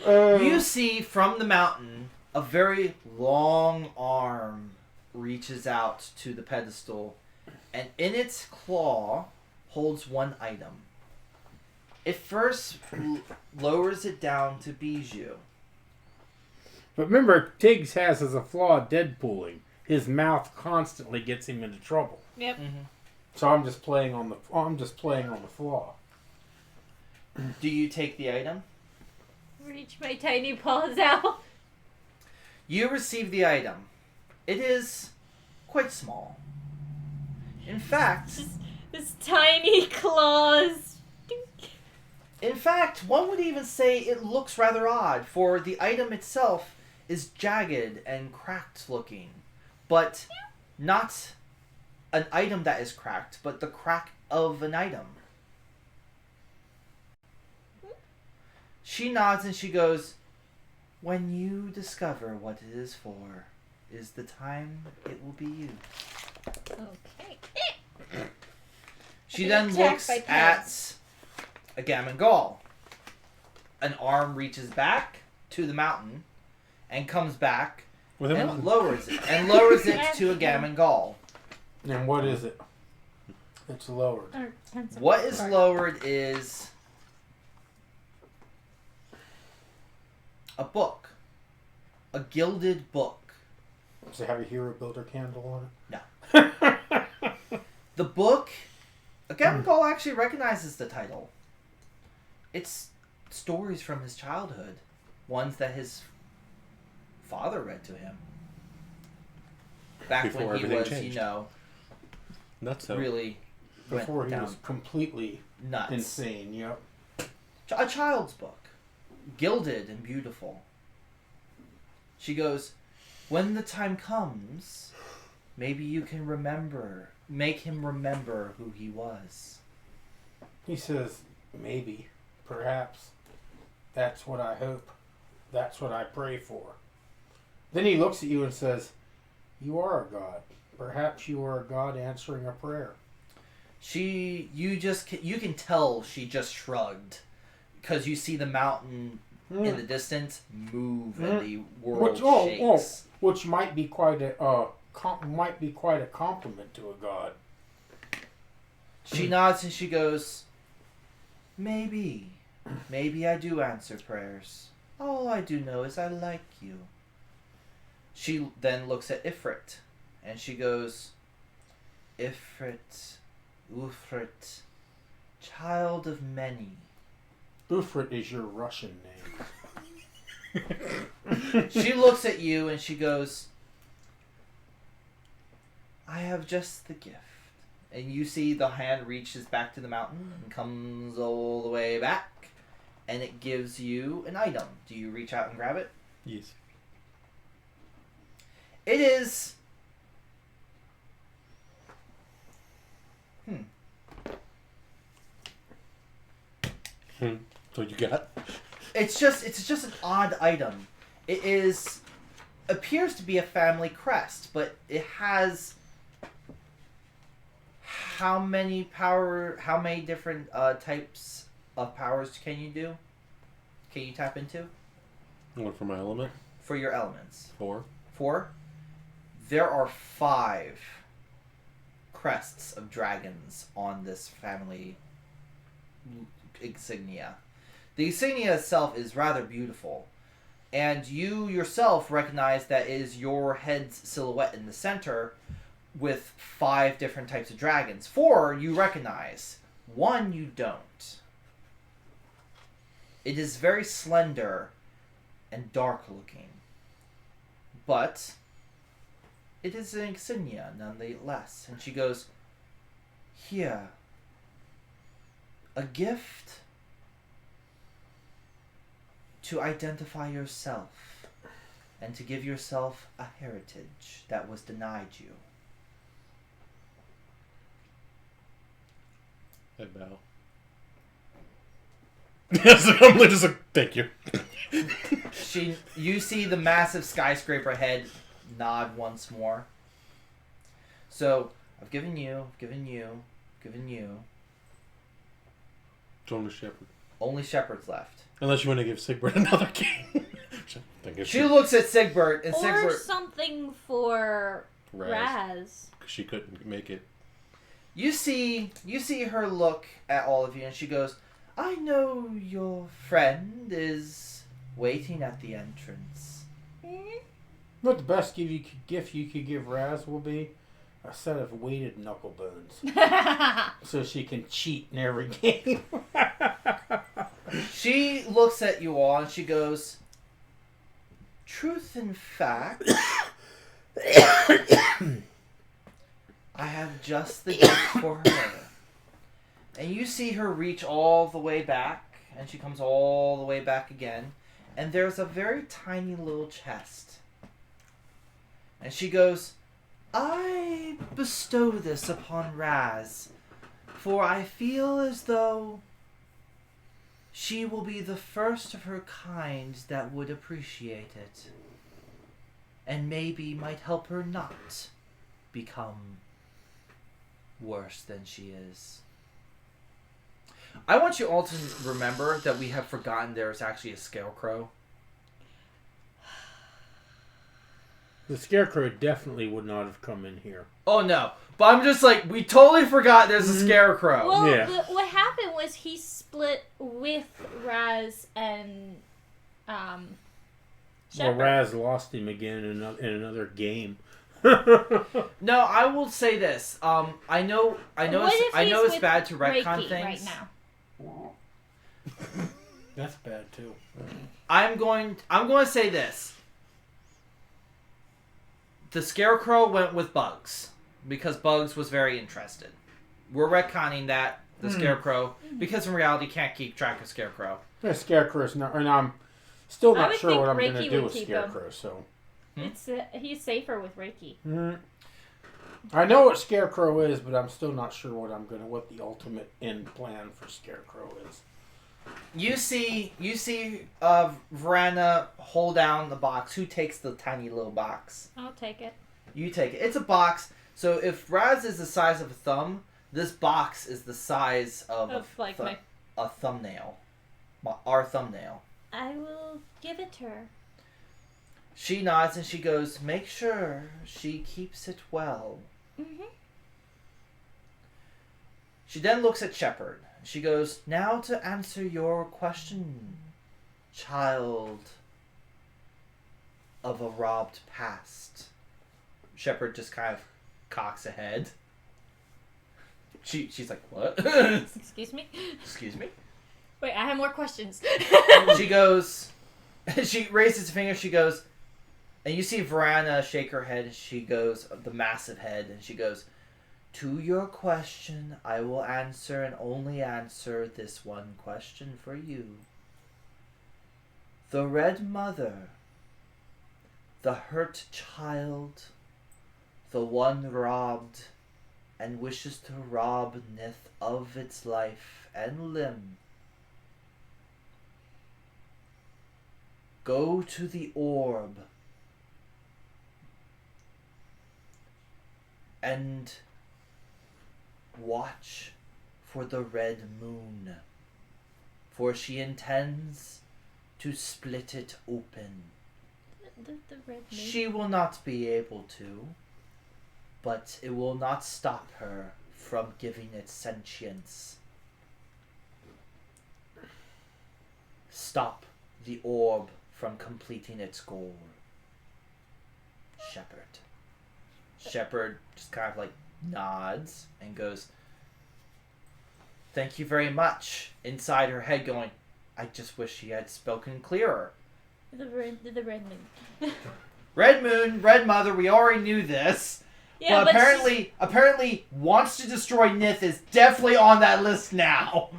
You see from the mountain a very long arm reaches out to the pedestal, and in its claw holds one item. It first lowers it down to Bijou. But remember, Tiggs has as a flaw Deadpooling. His mouth constantly gets him into trouble. Yep. Mm-hmm. So I'm just playing on the flaw. Do you take the item? Reach my tiny paws out. You receive the item. It is quite small. In fact, Just this tiny claws. In fact, one would even say it looks rather odd, for the item itself is jagged and cracked looking. But not an item that is cracked, but the crack of an item. She nods and she goes, when you discover what it is for, is the time it will be you. Okay. She then looks at a gammon gall. An arm reaches back to the mountain and comes back With a and mountain. lowers it to a gammon gall. And what is it? It's lowered. What is lowered is a book. A gilded book. Does it have a hero builder candle on it? No. The book, a gammon gall actually recognizes the title. It's stories from his childhood. Ones that his father read to him. Back Before when he everything was, changed. Nuts so. really Before went he down was completely nuts. insane, yep. A child's book. Gilded and beautiful. She goes, when the time comes, maybe you can make him remember who he was. He says, maybe, perhaps. That's what I hope. That's what I pray for. Then he looks at you and says, you are a god. Perhaps you are a god answering a prayer. You can tell she just shrugged. Because you see the mountain in the distance move and the world shakes. Which might be quite a compliment to a god. She nods and she goes, maybe I do answer prayers. All I do know is I like you. She then looks at Ifrit and she goes, Ifrit, Ufrit, child of many. Ufrit is your Russian name. She looks at you and she goes, I have just the gift. And you see the hand reaches back to the mountain and comes all the way back. And it gives you an item. Do you reach out and grab it? Yes. It is... So you got? It's just an odd item. It appears to be a family crest, but it has how many different types of powers can you do? Can you tap into? One for my element. For your elements. 4. 4. There are 5 crests of dragons on this family insignia. The insignia itself is rather beautiful. And you yourself recognize that it is your head's silhouette in the center with 5 different types of dragons. 4 you recognize. 1 you don't. It is very slender and dark looking. But it is an insignia nonetheless. And she goes, "Here. A gift to identify yourself and to give yourself a heritage that was denied you." I bow. Yes, I'm just like, thank you. You see the massive skyscraper head nod once more. So, I've given you. It's only Shepherd. Only Shepherd's left. Unless you want to give Sigbert another game. She looks at Sigbert and Or Sigbert... something for Raz. Because she couldn't make it. You see her look at all of you and she goes, "I know your friend is waiting at the entrance." But the best gift you could give Raz will be a set of weighted knuckle bones. So she can cheat in every game. She looks at you all and she goes, "Truth in fact, I have just the gift for her." And you see her reach all the way back, and she comes all the way back again, and there's a very tiny little chest. And she goes, "I bestow this upon Raz, for I feel as though she will be the first of her kind that would appreciate it, and maybe might help her not become worse than she is." I want you all to remember that we have forgotten there is actually a scarecrow. The scarecrow definitely would not have come in here. Oh no, but I'm just like, we totally forgot there's a scarecrow. Well, Yeah. what happened was he split with Raz and Well, Shepherd. Raz lost him again in another game. No, I will say this. I know What if he's it's with bad to retcon Reiki things. right now. That's bad too. I'm going to say this. The scarecrow went with Bugs because Bugs was very interested. We're retconning that the scarecrow because in reality you can't keep track of scarecrow. The scarecrow's not, and I'm still I not would sure think what I'm going Reiki to do would with keep him. Scarecrow. So He's safer with Reiki. I know what Scarecrow is, but I'm still not sure what the ultimate end plan for Scarecrow is. You see Vrana hold down the box. Who takes the tiny little box? I'll take it. You take it. It's a box. So if Raz is the size of a thumb, this box is the size of a thumbnail. Our thumbnail. I will give it to her. She nods and she goes, "Make sure she keeps it well." Mm-hmm. She then looks at Shepherd. She goes, "Now to answer your question, child of a robbed past." Shepherd just kind of cocks a head. She's like, "What?" Excuse me? Excuse me? Wait, I have more questions. She goes, she raises a finger, she goes, and you see Vrana shake her head, and she goes, the massive head, and she goes, "To your question, I will answer and only answer this one question for you. The Red Mother, the hurt child, the one robbed, and wishes to rob Nith of its life and limb, go to the orb and watch for the red moon, for she intends to split it open. The red moon. She will not be able to, but it will not stop her from giving it sentience." stop the orb from completing its goal. Shepherd. Shepherd just kind of like nods and goes, thank you very much. Inside her head going, I just wish she had spoken clearer. The red moon. Red Moon, Red Mother, we already knew this. Yeah, but apparently wants to destroy Nith is definitely on that list now.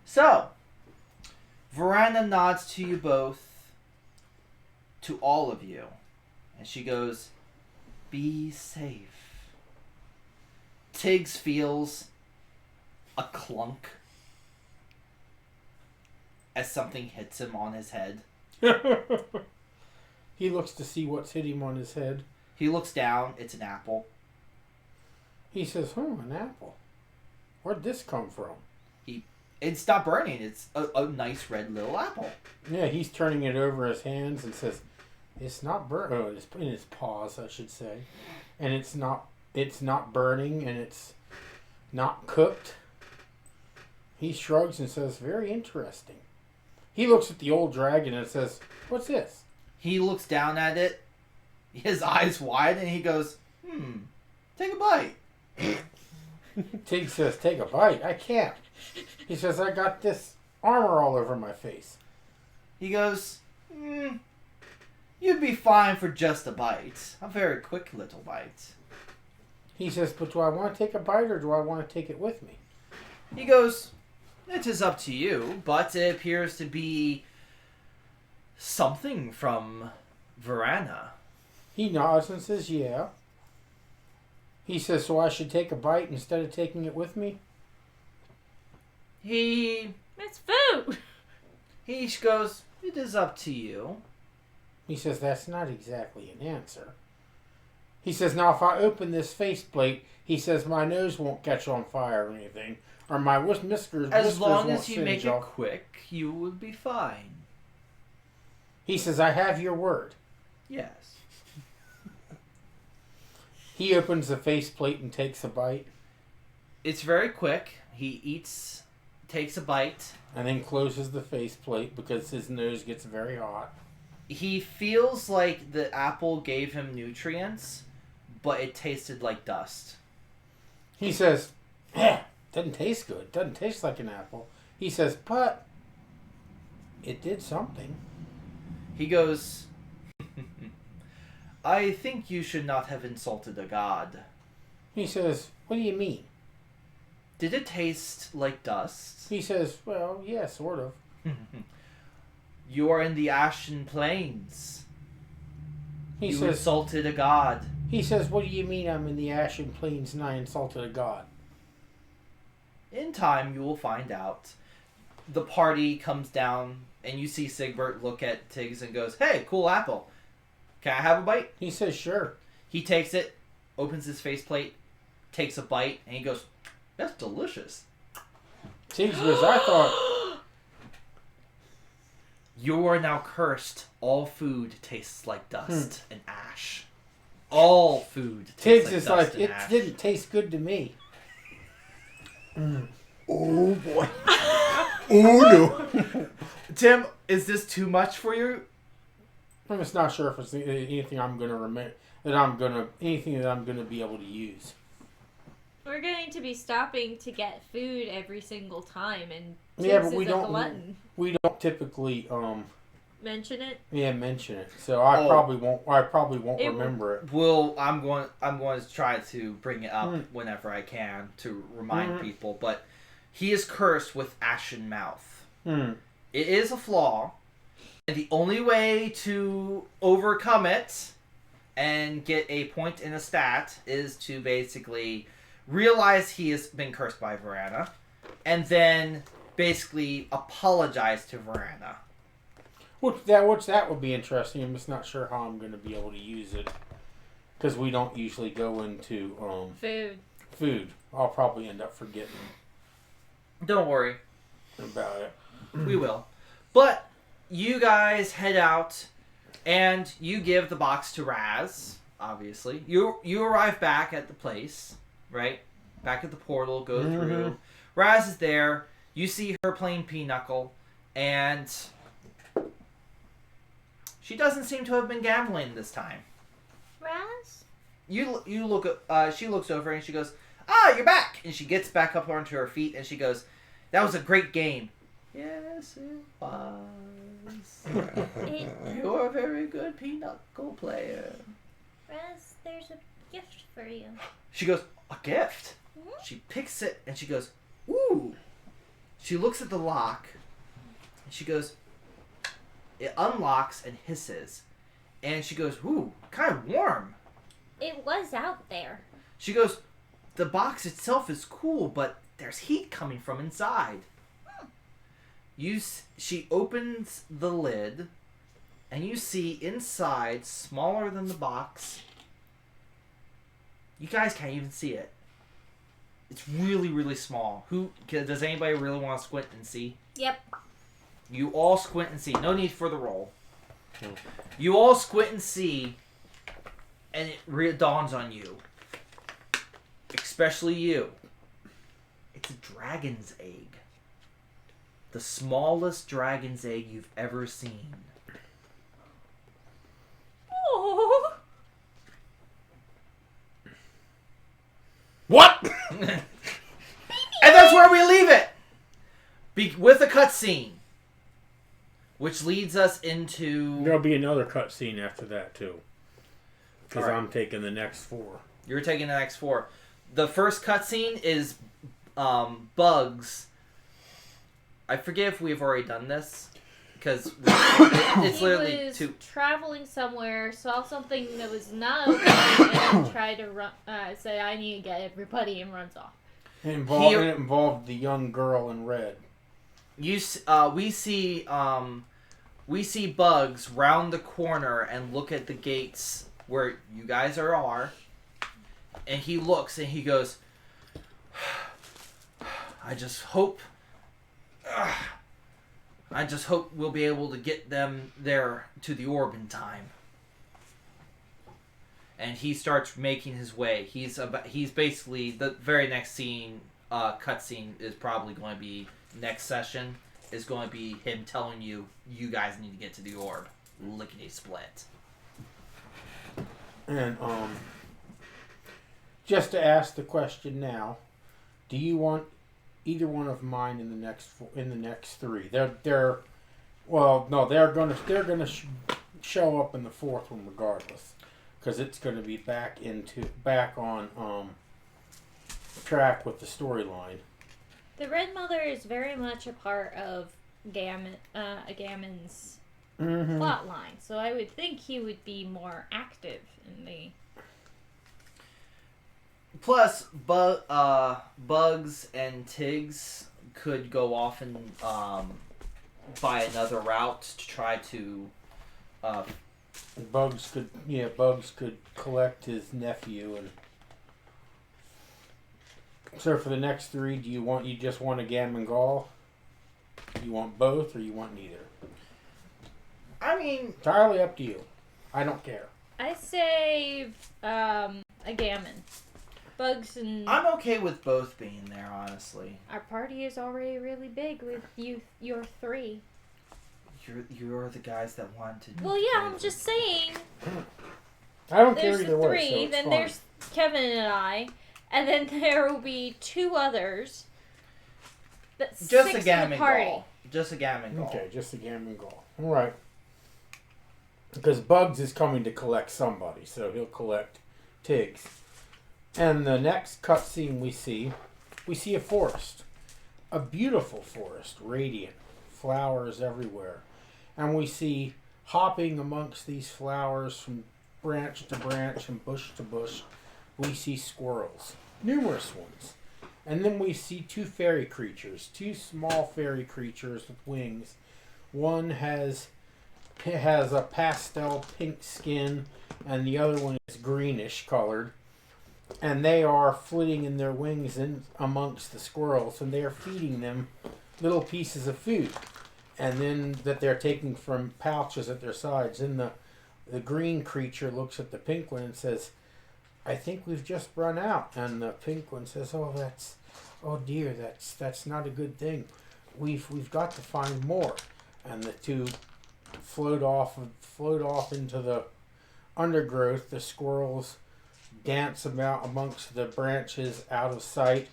So, Vrana nods to you both, to all of you, and she goes, be safe. Tiggs feels a clunk as something hits him on his head. He looks to see what's hit him on his head. He looks down, it's an apple. He says, an apple. Where'd this come from? It's not burning, it's a nice red little apple. Yeah, he's turning it over his hands and says, it's not burnt. Oh, it's in his paws, I should say. And it's not burning, and it's not cooked. He shrugs and says, very interesting. He looks at the old dragon and says, what's this? He looks down at it, his eyes wide, and he goes, take a bite. Tig says, take a bite? I can't. He says, I got this armor all over my face. He goes, you'd be fine for just a bite. A very quick little bite. He says, but do I want to take a bite or do I want to take it with me? He goes, it is up to you, but it appears to be something from Vrana. He nods and says, yeah. He says, so I should take a bite instead of taking it with me? It's food. He goes, it is up to you. He says, that's not exactly an answer. He says, now if I open this faceplate, he says, my nose won't catch on fire or anything. Or my whiskers as long won't as you singe make off. it quick, you would be fine. He says, I have your word. Yes. He opens the faceplate and takes a bite. It's very quick. He takes a bite. And then closes the faceplate because his nose gets very hot. He feels like the apple gave him nutrients, but it tasted like dust. He says, doesn't taste good. Doesn't taste like an apple. He says, but it did something. He goes, I think you should not have insulted a god. He says, what do you mean? Did it taste like dust? He says, well, yeah, sort of. You are in the Ashen Plains. He You says, insulted a god. he says, what do you mean I'm in the Ashen Plains and I insulted a god? In time, you will find out. The party comes down, and you see Sigbert look at Tiggs and goes, hey, cool apple. Can I have a bite? He says, sure. He takes it, opens his faceplate, takes a bite, and he goes, that's delicious. Tiggs goes, I thought, You are now cursed. All food tastes like dust and ash. All food tastes Tiggs like is dust like, and it ash. didn't taste good to me. Oh boy. Oh no. Tim, is this too much for you? I'm just not sure if it's anything I'm going to remember, anything that I'm going to be able to use. We're going to be stopping to get food every single time, and Yeah, Tiggs but we is a don't- glutton. We don't typically, Mention it. mention it, so I probably won't It- remember it. Well, I'm going to try to bring it up whenever I can to remind people, but he is cursed with ashen mouth. It is a flaw, and the only way to overcome it and get a point in a stat is to basically realize he has been cursed by Vrana, and then basically apologize to Vrana. Which that would be interesting. I'm just not sure how I'm going to be able to use it because we don't usually go into food. I'll probably end up forgetting Don't worry, about it. we will. But you guys head out, and you give the box to Raz. Obviously, you arrive back at the place, right? Back at the portal, go through. Raz is there. You see her playing pinochle, and she doesn't seem to have been gambling this time. Raz? You look she looks over and she goes, "Ah, you're back!" And she gets back up onto her feet and she goes, "That was a great game." Yes, it was. You're a very good pinochle player. Raz, there's a gift for you. She goes, "A gift?" Mhm. She picks it and she goes, "Ooh." She looks at the lock and she goes, it unlocks and hisses. And she goes, "Ooh, kind of warm." It was out there. She goes, "The box itself is cool, but there's heat coming from inside." She opens the lid, and you see inside, smaller than the box. You guys can't even see it. It's really, really small. Does anybody really want to squint and see? Yep. You all squint and see. No need for the roll. You all squint and see, and it dawns on you. Especially you. It's a dragon's egg. The smallest dragon's egg you've ever seen. Oh. What? And that's where we leave it! With a cutscene. Which leads us into... There'll be another cutscene after that, too. Because All right. I'm taking the next 4. You're taking the next 4. The first cutscene is Bugs. I forget if we've already done this. Because it's literally He was two... traveling somewhere, saw something that was not okay, and tried to run, say, "I need to get everybody," and runs off. It involved the young girl in red. We see Bugs round the corner and look at the gates where you guys are, and he looks and he goes, I just hope we'll be able to get them there to the orb in time." And he starts making his way. He's basically the very next scene, cutscene is probably going to be next session. Is going to be him telling you guys need to get to the orb. Lickety split. And just to ask the question now, do you want either one of mine in the next 3? They're gonna show up in the 4th one regardless, because it's gonna be back on track with the storyline. The Red Mother is very much a part of Gammon's plot line, so I would think he would be more active in the... Plus, Bugs and Tiggs could go off and by another route to try to... Bugs could collect his nephew. And so for the next 3, do you just want a Gammon Gall? You want both, or you want neither? I mean... Entirely up to you. I don't care. I say a Gammon. Bugs and... I'm okay with both being there, honestly. Our party is already really big with your 3. You're the guys that want to... Well, yeah, I'm just saying. I don't care There's either the way. 3, So it's then fine. there's Kevin and I, and then there will be 2 others. That's Just 6 a in the Gammon party. Gall. Just a Gammon Gall. Okay, just a Gammon Gall. All right. Because Bugs is coming to collect somebody, so he'll collect Tiggs. And the next cutscene we see a forest. A beautiful forest, radiant, flowers everywhere. And we see, hopping amongst these flowers from branch to branch and bush to bush, we see squirrels. Numerous ones. And then we see 2 fairy creatures. 2 small fairy creatures with wings. One has a pastel pink skin, and the other one is greenish colored. And they are flitting in their wings in amongst the squirrels, and they are feeding them little pieces of food. And then that they're taking from pouches at their sides. And the green creature looks at the pink one and says, "I think we've just run out." And the pink one says, "Oh dear, that's not a good thing. we've got to find more. And the two float off into the undergrowth. The squirrels dance about amongst the branches out of sight,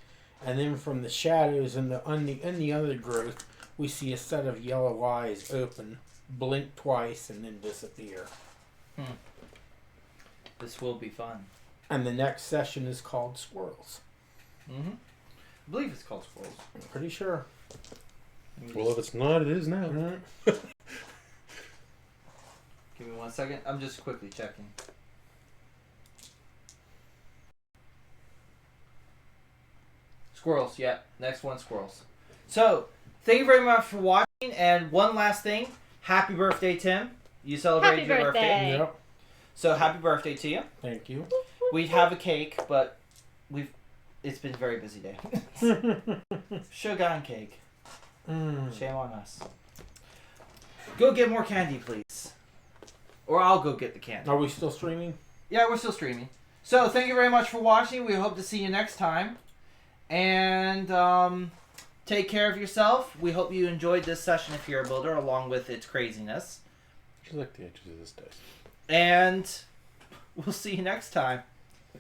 and then from the shadows in the undergrowth, we see a set of yellow eyes open, blink twice, and then disappear. This will be fun. And the next session is called Squirrels. Mm-hmm. I believe it's called Squirrels. I'm pretty sure. Well, if it's not, it is now. Give me 1 second. I'm just quickly checking. Squirrels, yeah. Next one, Squirrels. So, thank you very much for watching. And one last thing. Happy birthday, Tim. You celebrated your birthday. Yep. So, happy birthday to you. Thank you. We'd have a cake, but it's been a very busy day. Sugar and cake. Shame on us. Go get more candy, please. Or I'll go get the candy. Are we still streaming? Yeah, we're still streaming. So, thank you very much for watching. We hope to see you next time. And take care of yourself. We hope you enjoyed this session of Hero Builder along with its craziness. I like the edges of this dice. And we'll see you next time.